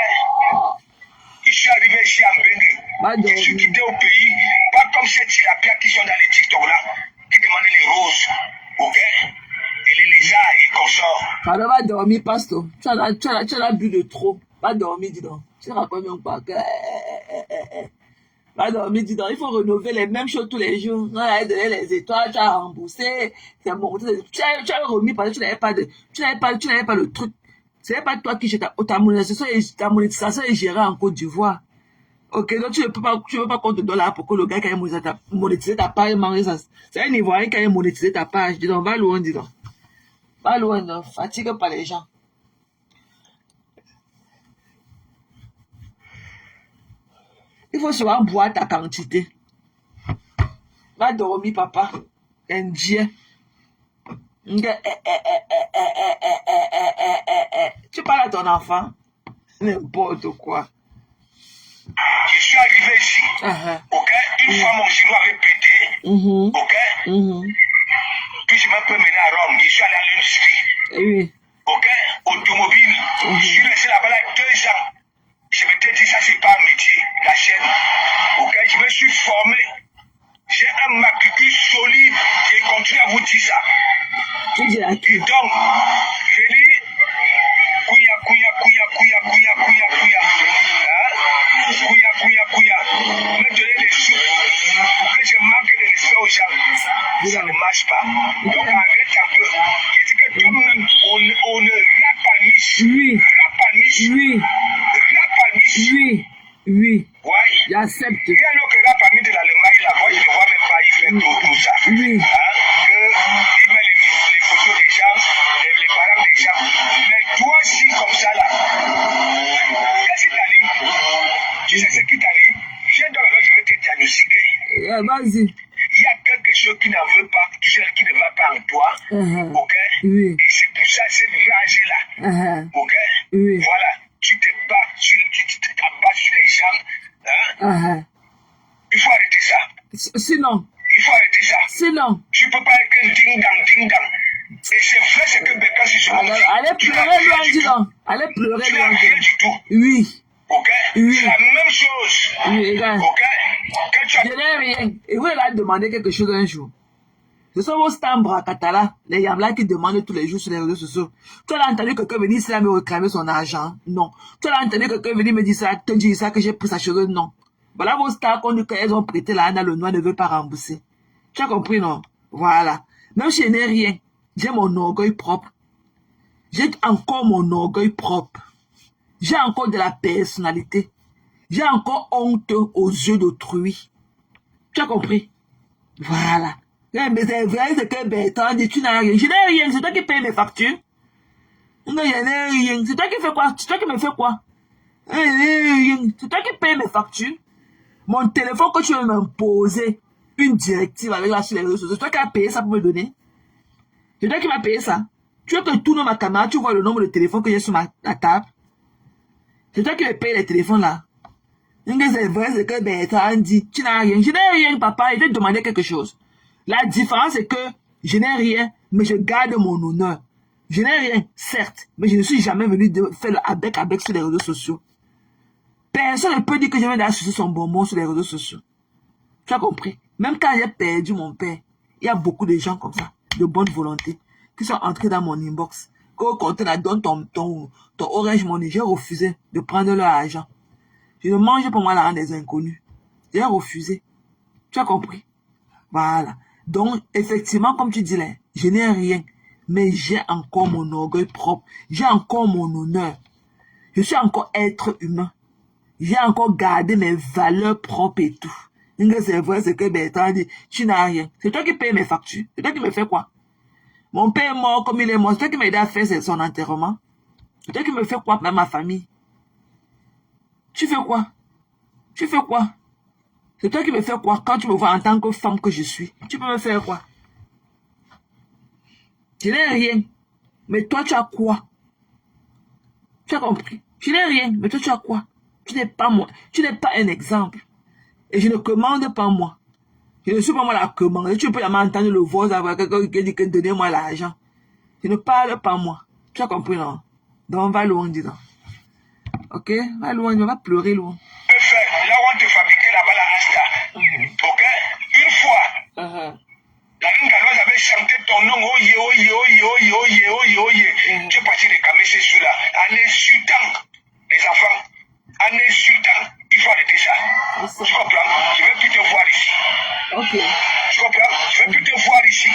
Je suis arrivé ici à Mbenge. Je suis quitté au pays. Pas comme ces tirapias qui sont dans les TikTok là. Qui demandent les roses. Ok? Et les lézards et consorts. Alors va dormir, pasteur. Tu as bu de trop. Va dormir, dis donc. Tu ne racontes même pas que... Va dormir, dis donc. Il faut renouveler les mêmes choses tous les jours. On a donné les étoiles, tu as remboursé. C'est monté. Tu as remis parce que tu n'avais pas le truc. Ce n'est pas toi qui gère ta monétisation est gérée en Côte d'Ivoire. Ok, donc tu ne peux pas compter de dollars pour que le gars qui a monétisé ta page mange ça. C'est un Ivoirien qui a monétisé ta page. Dis donc, va loin, dis donc. Va loin, ne fatigue pas les gens. Il faut souvent boire ta quantité. Va dormir, papa. Indien. Tu parles à ton enfant? N'importe quoi. Je suis arrivé ici. Ok? Une fois mon genou avait pété. Ok? Puis je m'ai promené à Rome. Je suis allé à l'industrie. Oui. Ok? Automobile. Je suis resté là-bas 2 ans. Je m'étais dit, ça, c'est pas un métier. La chaîne. Ok? Je me suis formé. J'ai un matricule solide. J'ai continué à vous dire ça. Et donc, je dis, Kouya. Me donner des sous pour que je manque de respect aux gens. Ça ne marche pas. Donc arrête un peu. Je dis que toi-même, on ne rappe pas le miche. Oui. Rappe pas le miche. Oui. Rappe pas le miche. Oui. Oui. Ouais. J'accepte. Il y a l'autre rap ami de l'Allemagne là, moi je ne vois même pas, il fait tout ça. Oui. Il met les photos des gens, les parents des gens. Mais toi aussi, comme ça là, qu'est-ce qui t'allume? Tu sais ce qui t'allume? Viens donc là, je vais te diagnostiquer. Vas-y. Il y a quelque chose qui n'en veut pas, qui ne va pas en toi. Ok? Oui. Et c'est pour ça, cette rage-là. Ok? Oui. Voilà. Tu te bats sur les gens. Il faut arrêter ça. Sinon. Il faut arrêter ça. Sinon. Tu ne peux pas être un ding-dang. Et c'est vrai ce que Bécan s'est souvent dit. Allez pleurer, lui, dis donc. Allez pleurer, tu n'as rien du tout. Oui. Ok? Oui. C'est la même chose. Oui, regarde. Ok? Quand tu as... Je n'ai rien. Et vous, il a demandé quelque chose un jour. Ce sont vos stambres à Katala, les Yamla qui demandent tous les jours sur les réseaux sociaux. Tu as entendu quelqu'un venir ici là me réclamer son argent? Non. Tu as entendu quelqu'un venir me dire ça, te dire ça que j'ai pris sa cheveux? Non. Voilà vos stars qu'elles ont prêté là dans le noir ne veut pas rembourser. Tu as compris, non? Voilà. Même si je n'ai rien, j'ai mon orgueil propre. J'ai encore mon orgueil propre. J'ai encore de la personnalité. J'ai encore honte aux yeux d'autrui. Tu as compris? Voilà. Mais c'est vrai, c'est que Bertrand dit, tu n'as rien. Je n'ai rien, c'est toi qui payes mes factures. Non, je n'ai rien. C'est toi qui fais quoi? C'est toi qui me fais quoi? Je n'ai rien. C'est toi qui payes mes factures. Mon téléphone que tu veux m'imposer une directive avec là sur les réseaux sociaux, c'est toi qui as payé ça pour me donner. C'est toi qui m'as payé ça. Tu veux que tout dans ma caméra, tu vois le nombre de téléphones que j'ai sur la table. C'est toi qui me payes les téléphones là. C'est vrai, c'est que Bertrand dit, tu n'as rien. Je n'ai rien, papa, il te demandait quelque chose. La différence, c'est que je n'ai rien, mais je garde mon honneur. Je n'ai rien, certes, mais je ne suis jamais venu de faire le avec sur les réseaux sociaux. Personne ne peut dire que je viens d'acheter son bonbon sur les réseaux sociaux. Tu as compris? Même quand j'ai perdu mon père, il y a beaucoup de gens comme ça, de bonne volonté, qui sont entrés dans mon inbox. Quand on te donne ton Orange Money, j'ai refusé de prendre leur argent. Je ne mange pas moi l'argent des inconnus. J'ai refusé. Tu as compris? Voilà. Donc, effectivement, comme tu dis là, je n'ai rien, mais j'ai encore mon orgueil propre. J'ai encore mon honneur. Je suis encore être humain. J'ai encore gardé mes valeurs propres et tout. C'est vrai, c'est que Bertrand dit, tu n'as rien. C'est toi qui payes mes factures. C'est toi qui me fais quoi? Mon père est mort comme il est mort. C'est toi qui m'a aidé à faire son enterrement. C'est toi qui me fais quoi dans ma famille? Tu fais quoi? Tu fais quoi? C'est toi qui me fais quoi quand tu me vois en tant que femme que je suis? Tu peux me faire quoi? Je n'ai rien. Mais toi, tu as quoi? Tu as compris? Je n'ai rien. Mais toi, tu as quoi? Tu n'es pas moi. Tu n'es pas un exemple. Et je ne commande pas moi. Je ne suis pas moi la commande. Tu peux m'entendre le voix d'avoir quelqu'un qui dit que donnez-moi l'argent. Je ne parle pas moi. Tu as compris, non? Donc, va loin, dis donc. Ok? Va loin, on va pleurer loin. Là où on te fabriquait là-bas la Asta. Ok? Une fois. La Ngaloise avait chanté ton nom, oye, oye, oye, oye, oye, oye, oye. Tu es parti réclamer ces sous-là. En insultant les enfants. En insultant. Il faut arrêter ça. Tu comprends? Je ne vais plus te voir ici. Ok. Tu comprends? Je ne vais plus te voir ici.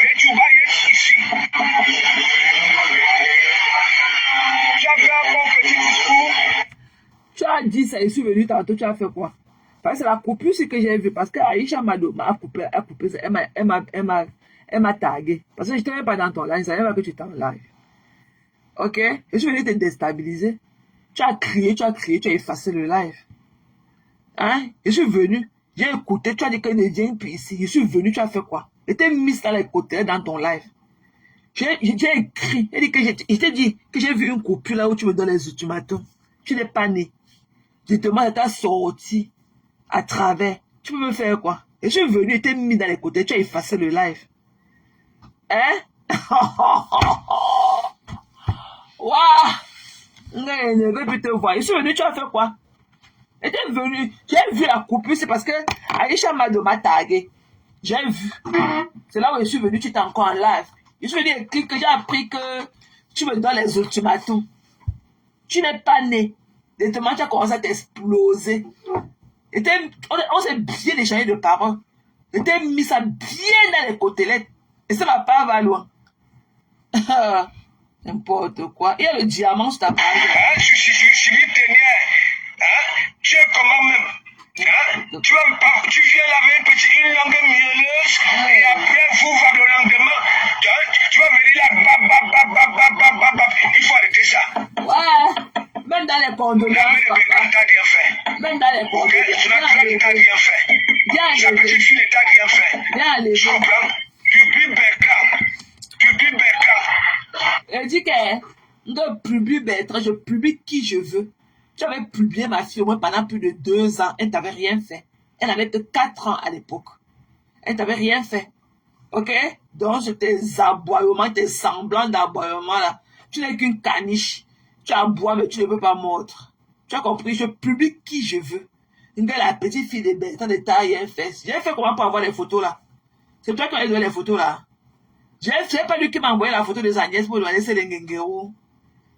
Mais tu vas être ici. Tu as fait un bon petit discours. Tu as dit ça, je suis venu tantôt, tu as fait quoi? Parce que c'est la coupure que j'ai vue. Parce que Aïcha m'a coupé, elle m'a tagué. Parce que je n'étais même pas dans ton live, je ne savais pas que tu étais en live. Ok? Je suis venu te déstabiliser. Tu as crié, tu as effacé le live. Hein? Je suis venu, j'ai écouté, tu as dit que ne viens plus ici. Je suis venu, tu as fait quoi? Je t'ai mis dans les côtés dans ton live. J'ai écrit, je t'ai dit que j'ai vu une coupure là où tu me donnes les ultimatums. Tu n'es pas né. Je te demande, t'as sorti à travers. Tu peux me faire quoi? Je suis venu, je t'ai mis dans les côtés, tu as effacé le live. Hein? Waouh! Je ne veux plus te voir. Je suis venu, tu as fait quoi? J'étais venu, j'ai vu la coupure, c'est parce que Aïcha m'a tagué. J'ai vu. C'est là où je suis venu, tu étais encore en live. Je suis venu écrire que j'ai appris que tu me donnes les ultimatums. Tu n'es pas né. Directement, tu as commencé à t'exploser. On s'est bien échangé de paroles. Je t'ai mis ça bien dans les côtelettes. Et ça va pas va loin. N'importe quoi. Il y a le diamant sur ta page. Je suis tu es comment même? Tu viens là avec une langue mielleuse et après vous va le lendemain. Tu vas venir là, il faut arrêter ça. Ouais, même dans les condoléances. T'as rien fait. Même dans les condoléances. Tu n'as rien fait. Sa petite fille ne t'a rien fait. Tu comprends? Publie Bertrand. Elle dit que publie Bertrand, je publie qui je veux. Tu avais publié ma fille au moins pendant plus de 2 ans. Elle t'avait rien fait. Elle n'avait que 4 ans à l'époque. Elle t'avait rien fait. Ok? Donc, tes aboiements, tes semblants d'aboiements là. Tu n'es qu'une caniche. Tu aboies, mais tu ne peux pas mordre. Tu as compris? Je publie qui je veux. La petite fille de Bertrand ne t'a rien fait. J'ai fait comment pour avoir les photos là? C'est toi qui as donné les photos là. J'ai pas lui qui m'a envoyé la photo de Agnès pour lui laisser les Ngengero.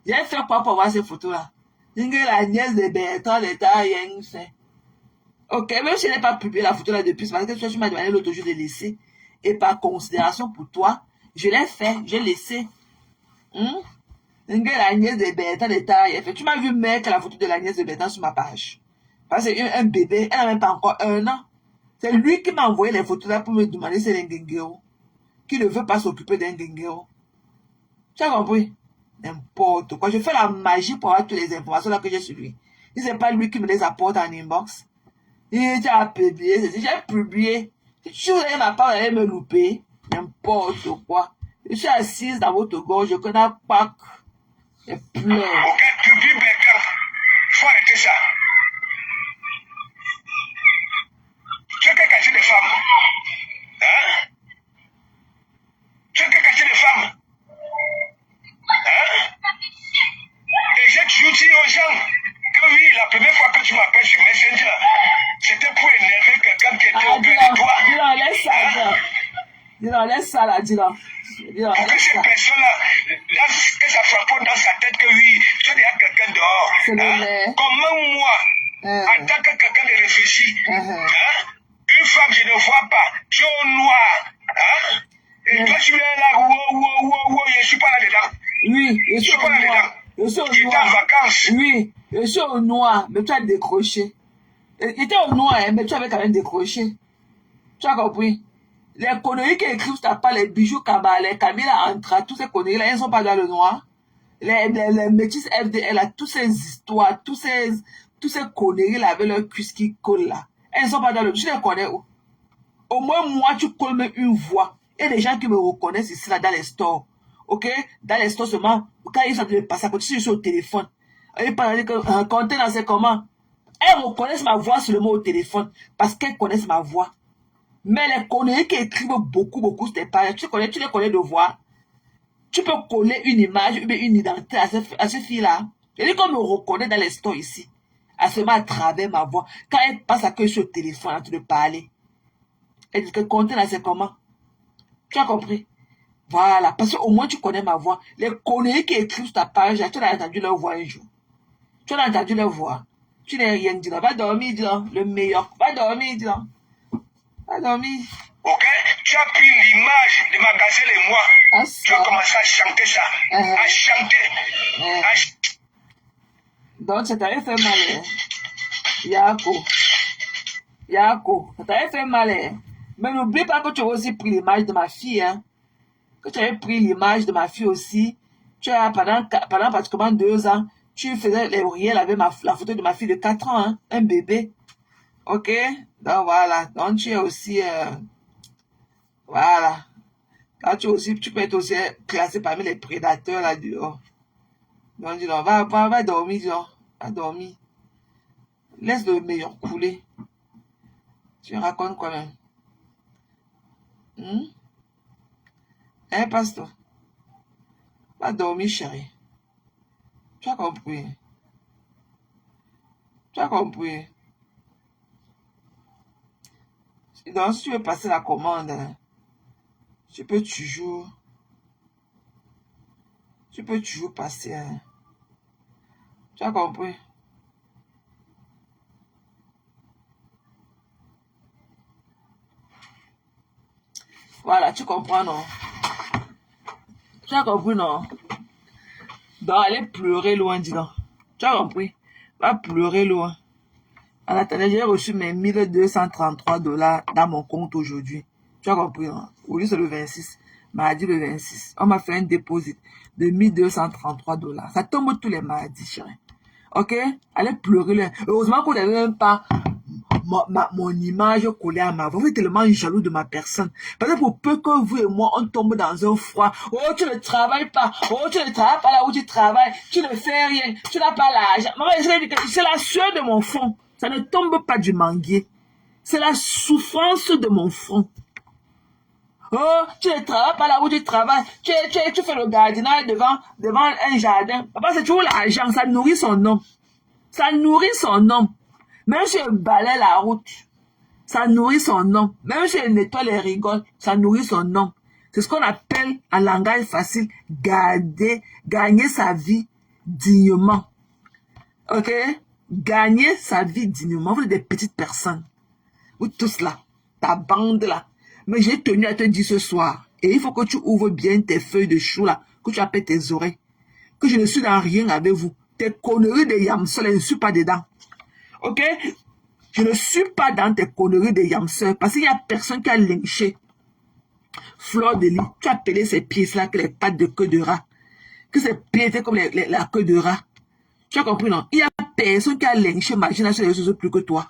J'ai fait quoi pour avoir ces photos là? La nièce de Bertrand ne t'a rien fait. Ok, même si je n'ai pas publié la photo là depuis, parce que toi, tu m'as demandé l'autre jour de laisser. Et par considération pour toi, je l'ai fait, j'ai laissé. La nièce de Bertrand de taille. Tu m'as vu mettre la photo de la nièce de Bertrand sur ma page. Parce que un bébé, elle n'a même pas encore 1 an. C'est lui qui m'a envoyé les photos là pour me demander si c'est un Ngengero. Qui ne veut pas s'occuper d'un Ngengero. Tu as compris? N'importe quoi. Je fais la magie pour avoir toutes les informations là que j'ai sur lui. Si ce n'est pas lui qui me les apporte en inbox. Il tu as publié. J'ai publié. Si tu voulais ma part, elle me louper. N'importe quoi. Je suis assise dans votre gorge. Je connais pas. Et pleure. Ok, publie Bertrand. Faut arrêter ça. Tu veux que cacher les femmes? Hein? Tu veux que cacher les femmes? Hein? Et j'ai toujours dit aux gens que oui, la première fois que tu m'appelles sur Messenger, c'était pour énerver quelqu'un qui était auprès de toi. Dis-le, laisse ça, dis-le, laisse ça là, dis-le. Pour que ces personnes-là, que ça frappe dans sa tête que oui, tu as quelqu'un dehors. Hein? Comment moi, en tant que quelqu'un de réfléchi, une femme je ne vois pas, tu es au noir. Hein? Et toi tu es là, je ne suis pas là-dedans. Oui, je suis pas là-dedans. Je suis au noir. J'étais en vacances. Oui, je suis au noir, mais tu as décroché. J'étais au noir, mais tu avais quand même décroché. Tu as compris? Les conneries qui écrivent, tu n'as pas les bijoux Kaba, les Camilla Antra, tous ces conneries-là, elles ne sont pas dans le noir. Les métis FDL, là, toutes ces histoires, tous ces conneries-là avec leurs cuisses qui collent là, elles ne sont pas dans le noir. Tu les connais où? Au moins, moi, tu colles même une voix. Il y a des gens qui me reconnaissent ici, là, dans les stores. Ok? Dans les stores seulement, quand ils sont de passer à côté, si je suis au téléphone, ils parlent que contenant, c'est comment? Elles reconnaissent ma voix seulement au téléphone, parce qu'elles connaissent ma voix. Mais les conneries qui écrivent beaucoup, c'est pas, tu les connais de voix. Tu peux coller une image, une identité à cette fille-là. Et dit qu'on me reconnaît dans les stores ici. À seulement à travers ma voix. Quand elle passe à que je suis au téléphone en train de parler. Elle dit que compter là, c'est comment? Tu as compris? Voilà. Parce qu'au moins tu connais ma voix. Les conneries qui écrivent sur ta page, tu as entendu leur voix un jour. Tu as entendu leur voix. Tu n'as rien dit là. Va dormir, dis là. Le meilleur. Va dormir, dis là. Va dormir. Ok? Tu as pris l'image de ma gazelle et moi. Tu as commencé à chanter ça. À chanter. Donc, ça t'avait fait mal. Hein? Yako. Ça t'avait fait mal. Hein? Mais n'oublie pas que tu as aussi pris l'image de ma fille. Hein? Que tu avais pris l'image de ma fille aussi. Tu as, pendant pratiquement 2 ans, tu faisais les oreillers avec la photo de ma fille de 4 ans. Hein? Un bébé. Ok? Donc, voilà. Donc, tu es aussi... voilà. Là, tu peux être aussi classé parmi les prédateurs là dehors. Donc, dis donc, va dormir, dis donc. Va dormir. Laisse le meilleur couler. Tu racontes quoi même? Hein, pasteur? Va dormir, chérie. Tu as compris? Tu as compris? Donc, si tu veux passer la commande, hein, tu peux toujours passer. Hein. Tu as compris? Voilà, tu comprends, non? Tu as compris, non? Donc, aller pleurer loin, dis donc. Tu as compris? Va pleurer loin. En attendant, j'ai reçu mes $1233 dans mon compte aujourd'hui. Tu as compris, non? Aujourd'hui, c'est le 26. Mardi, le 26. On m'a fait un dépôt de $1233. Ça tombe tous les mardis, chérie. Ok? Allez pleurer là. Heureusement qu'on n'avait même pas mon image collée à ma voix. Vous êtes tellement jaloux de ma personne. Parce que pour peu que vous et moi, on tombe dans un froid. Oh, tu ne travailles pas. Oh, tu ne travailles pas là où tu travailles. Tu ne fais rien. Tu n'as pas l'argent. C'est la sueur de mon front. Ça ne tombe pas du manguier. C'est la souffrance de mon front. Oh, tu ne travailles pas là où tu travailles. Tu fais le gardinage devant un jardin. Papa, c'est toujours l'argent. Ça nourrit son homme. Ça nourrit son homme. Même si elle balaye la route, ça nourrit son homme. Même si elle nettoie les rigoles, ça nourrit son homme. C'est ce qu'on appelle, en langage facile, gagner sa vie dignement. Ok? gagner sa vie dignement. Vous êtes des petites personnes. Vous tous là, ta bande là. Mais j'ai tenu à te dire ce soir, et il faut que tu ouvres bien tes feuilles de chou là, que tu appelles tes oreilles, que je ne suis dans rien avec vous. Tes conneries de yamsel, je ne suis pas dedans. Ok? Je ne suis pas dans tes conneries de yamsel, parce qu'il n'y a personne qui a lynché Fleur de Lis. Tu as appelé ces pièces-là que les pattes de queue de rat. Que ces pieds étaient comme la queue de rat. Tu as compris, non? Il n'y a personne qui a lynché machin sur les réseaux sociaux plus que toi.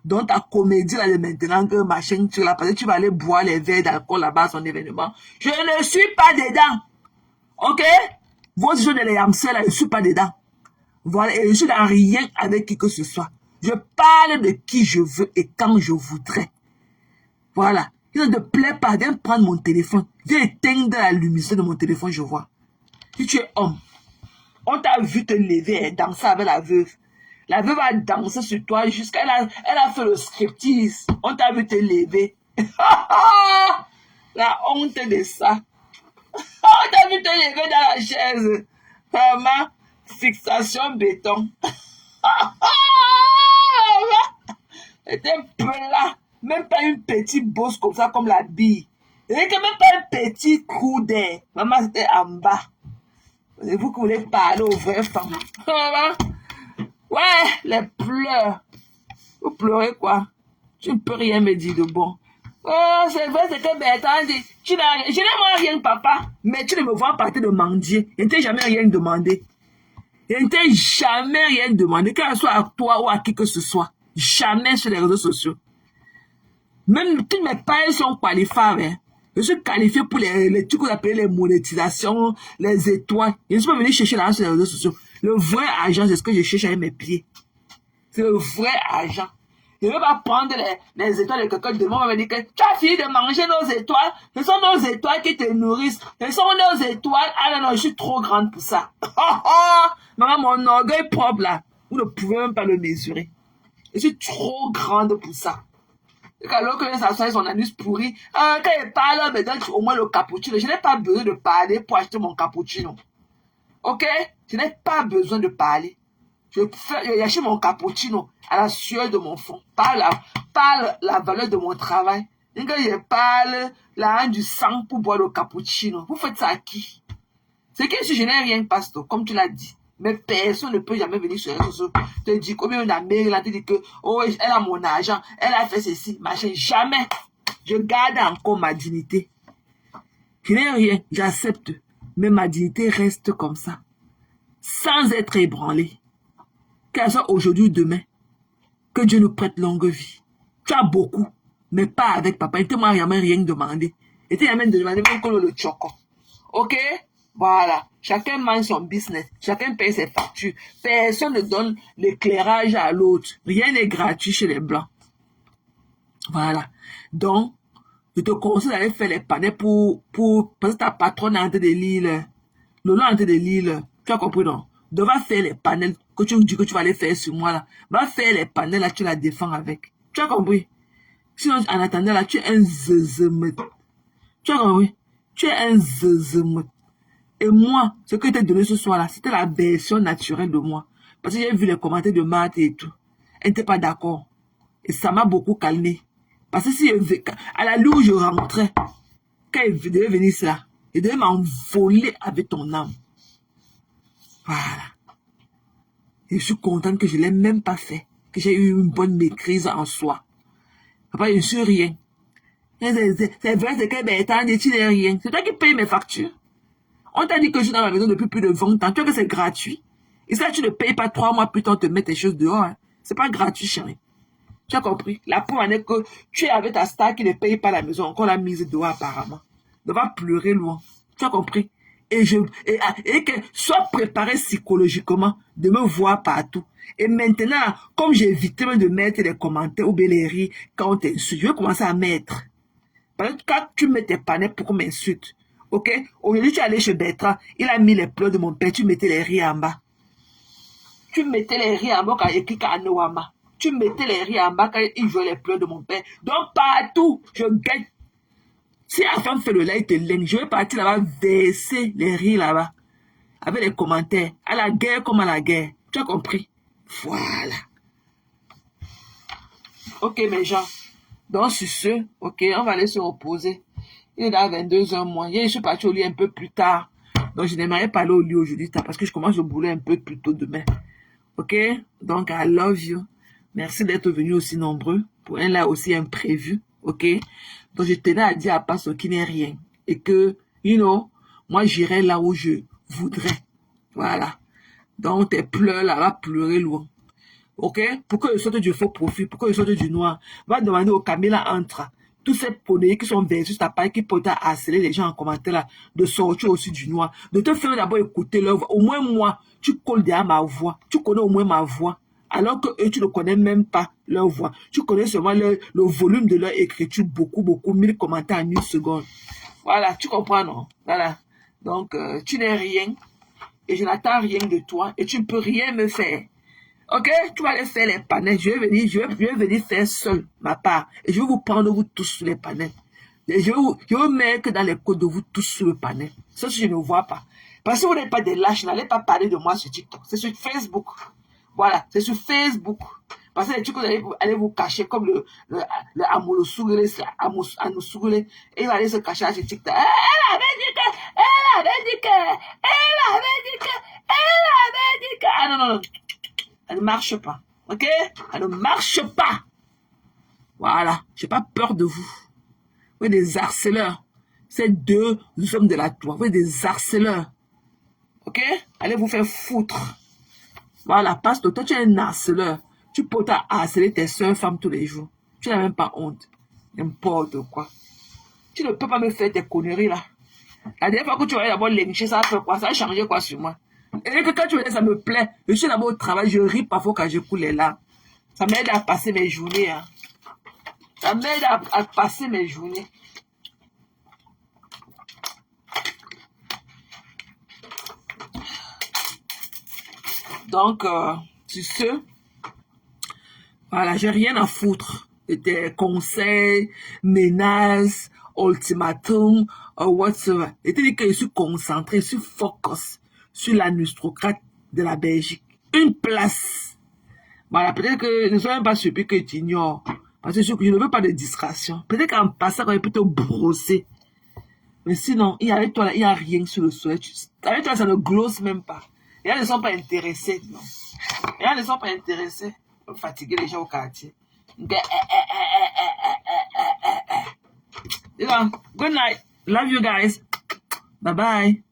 Donc ta comédie là de maintenant que machin, tu là, parce que tu vas aller boire les verres d'alcool là-bas à son événement. Je ne suis pas dedans. Ok? Votre jeu de les hamsters là, je ne suis pas dedans. Voilà, et je suis dans rien avec qui que ce soit. Je parle de qui je veux et quand je voudrais. Voilà. Il ne te plaît pas, viens prendre mon téléphone. Viens éteindre la luminosité de mon téléphone, je vois. Si tu es homme, on t'a vu te lever et danser avec la veuve. La veuve a dansé sur toi jusqu'à... Elle a fait le striptease. On t'a vu te lever. La honte de ça. On t'a vu te lever dans la chaise. Vraiment, fixation béton. C'était plat. Même pas une petite bosse comme ça, comme la bille. Et même pas un petit coup d'air. Maman, c'était en bas. C'est vous qui voulez parler aux vraies femmes. Ouais, les pleurs. Vous pleurez quoi? Tu ne peux rien me dire de bon. Oh, c'est vrai, c'était Bertrand dit. Je n'aime rien, papa. Mais tu ne me vois partir de mendier. Je ne t'ai jamais rien demandé. Je ne t'ai jamais rien demandé, que ce soit à toi ou à qui que ce soit. Jamais sur les réseaux sociaux. Même toutes mes pages sont qualifiables. Hein. Je suis qualifié pour les trucs qu'on appelle les monétisations, les étoiles. Je ne suis pas venu chercher l'argent sur les réseaux sociaux. Le vrai argent, c'est ce que je cherche avec mes pieds. C'est le vrai argent. Je ne vais pas prendre les étoiles de quelqu'un demain va me dire que tu as fini de manger nos étoiles. Ce sont nos étoiles qui te nourrissent. Ce sont nos étoiles. Ah non, je suis trop grande pour ça. Maman, mon orgueil propre là, vous ne pouvez même pas le mesurer. Je suis trop grande pour ça. Alors que ça soit son anus pourri, quand il parle, mais donc au moins le cappuccino. Je n'ai pas besoin de parler pour acheter mon cappuccino. Ok? Je n'ai pas besoin de parler. Je achète mon cappuccino à la sueur de mon front, par la valeur de mon travail. Et quand je parle là, du sang pour boire le cappuccino, vous faites ça à qui? C'est que si je n'ai rien, pasteur, comme tu l'as dit. Mais personne ne peut jamais venir sur les réseaux. Te dire combien une amie là, te dit que oh, elle a mon argent, elle a fait ceci, machin. Jamais. Je garde encore ma dignité. Je n'ai rien, j'accepte. Mais ma dignité reste comme ça. Sans être ébranlée. Qu'elle soit aujourd'hui ou demain. Que Dieu nous prête longue vie. Tu as beaucoup, mais pas avec papa. Il ne t'a jamais rien demandé. Il t'a jamais demandé même que le choco. Ok? Voilà. Chacun mange son business. Chacun paye ses factures. Personne ne donne l'éclairage à l'autre. Rien n'est gratuit chez les Blancs. Voilà. Donc, je te conseille d'aller faire les panais parce que ta patronne est en train de lire. Lolo est en train de lire. Tu as compris, non? Donc, va faire les panels que tu me dis que tu vas aller faire sur moi, là. Va faire les panels, là, tu la défends avec. Tu as compris? Sinon, en attendant, là, tu es un zezemut. Tu as compris? Tu es un zezemut. Et moi, ce que je t'ai donné ce soir-là, c'était la version naturelle de moi. Parce que j'ai vu les commentaires de Marthe et tout. Elle n'était pas d'accord. Et ça m'a beaucoup calmé. Parce que si à la louche, je rentrais, quand il devait venir là, il devait m'envoler avec ton âme. Voilà. Et je suis contente que je ne l'ai même pas fait. Que j'ai eu une bonne maîtrise en soi. Papa, je ne suis rien. C'est vrai, c'est que Bertrand dit, tu n'es rien. C'est toi qui payes mes factures. On t'a dit que je suis dans ma maison depuis plus de 20 ans. Tu vois que c'est gratuit. Et ça, tu ne payes pas 3 mois plus tard, on te met tes choses dehors. Hein. C'est pas gratuit, chérie. Tu as compris? La preuve en est que tu es avec ta star qui ne paye pas la maison. Encore la mise dehors, apparemment. Ne va pleurer loin. Tu as compris? Et que sois préparé psychologiquement de me voir partout. Et maintenant, comme j'ai évité de mettre les commentaires ou bien les rires quand on t'insulte, je vais commencer à mettre. Parce que quand tu mets tes panneaux pour qu'on m'insulte, ok? Aujourd'hui, tu es allé chez Bertrand, il a mis les pleurs de mon père, tu mettais les rires en bas. Tu mettais les rires en bas quand il écrit Kanouama. Tu mettais les rires en bas quand il jouait les pleurs de mon père. Donc, partout, je gagne. Si la femme fait le live de laine, je vais partir là-bas, verser les rires là-bas. Avec les commentaires. À la guerre comme à la guerre. Tu as compris? Voilà. Ok, mes gens. Donc, sur ce, ok, on va aller se reposer. Il est là 22h moins. Hier, je suis partie au lit un peu plus tard. Donc, je n'aimerais pas aller au lit aujourd'hui parce que je commence le boulot un peu plus tôt demain. Ok? Donc, I love you. Merci d'être venus aussi nombreux pour un là aussi imprévu. Ok? Donc, je tenais à dire à Pastor qu'il n'est rien. Et que, you know, moi, j'irai là où je voudrais. Voilà. Donc, tes pleurs là, va pleurer loin. Ok? Pour que je sorte du faux profil, pour que je sorte du noir, va demander au Camilla entre. Tous ces poneys qui sont versus ta paille, qui peuvent harceler les gens en commentaire là, de sortir aussi du noir, de te faire d'abord écouter leur voix. Au moins moi, tu colles derrière ma voix, tu connais au moins ma voix, alors que eux, tu ne connais même pas leur voix. Tu connais seulement le volume de leur écriture, beaucoup, 1000 commentaires en 1 seconde. Voilà, tu comprends, non? Voilà. Donc, tu n'es rien, et je n'attends rien de toi, et tu ne peux rien me faire. Ok, tu vas aller faire les panels. Je vais venir faire seul ma part. Et je vais vous prendre vous tous sur les panels. Et je vais mettre dans les codes de vous tous sur le panel. Ça, je ne vois pas. Parce que vous n'êtes pas des lâches, n'allez pas parler de moi sur TikTok. C'est sur Facebook. Voilà, c'est sur Facebook. Parce que les trucs, vous allez vous cacher comme le Amoulosougule, et il va aller se cacher sur TikTok. Elle avait dit que, ah non. Elle ne marche pas. Ok? Elle ne marche pas. Voilà. Je n'ai pas peur de vous. Vous êtes des harceleurs. Ces deux hommes de la tour. Vous êtes des harceleurs. Ok? Allez vous faire foutre. Voilà. Parce que toi, tu es un harceleur. Tu peux harceler tes soeurs femmes tous les jours. Tu n'as même pas honte. N'importe quoi. Tu ne peux pas me faire tes conneries là. La dernière fois que tu vas d'abord lyncher, ça a fait quoi? Ça a changé quoi sur moi? Et que quand tu me dis ça me plaît, je suis d'abord au travail, je ris parfois quand je coule les larmes. Ça m'aide à passer mes journées. Hein. Ça m'aide à passer mes journées. Donc, sur ce, voilà, j'ai rien à foutre de tes conseils, menaces, ultimatums, whatsoever. Et tu dis que je suis concentré, je suis focus sur l'administrocrate de la Belgique. Une place. Voilà, peut-être que ne sois même pas surpris que tu ignores. Parce que je ne veux pas de distraction. Peut-être qu'en passant, on peut te brosser. Mais sinon, avec toi, il n'y a rien sur le soleil. Avec toi, ça ne glosse même pas. Les gens ne sont pas intéressés. Non. Les gens ne sont pas intéressés. Pour fatiguer les gens au quartier. Good night. Love you guys. Bye-bye.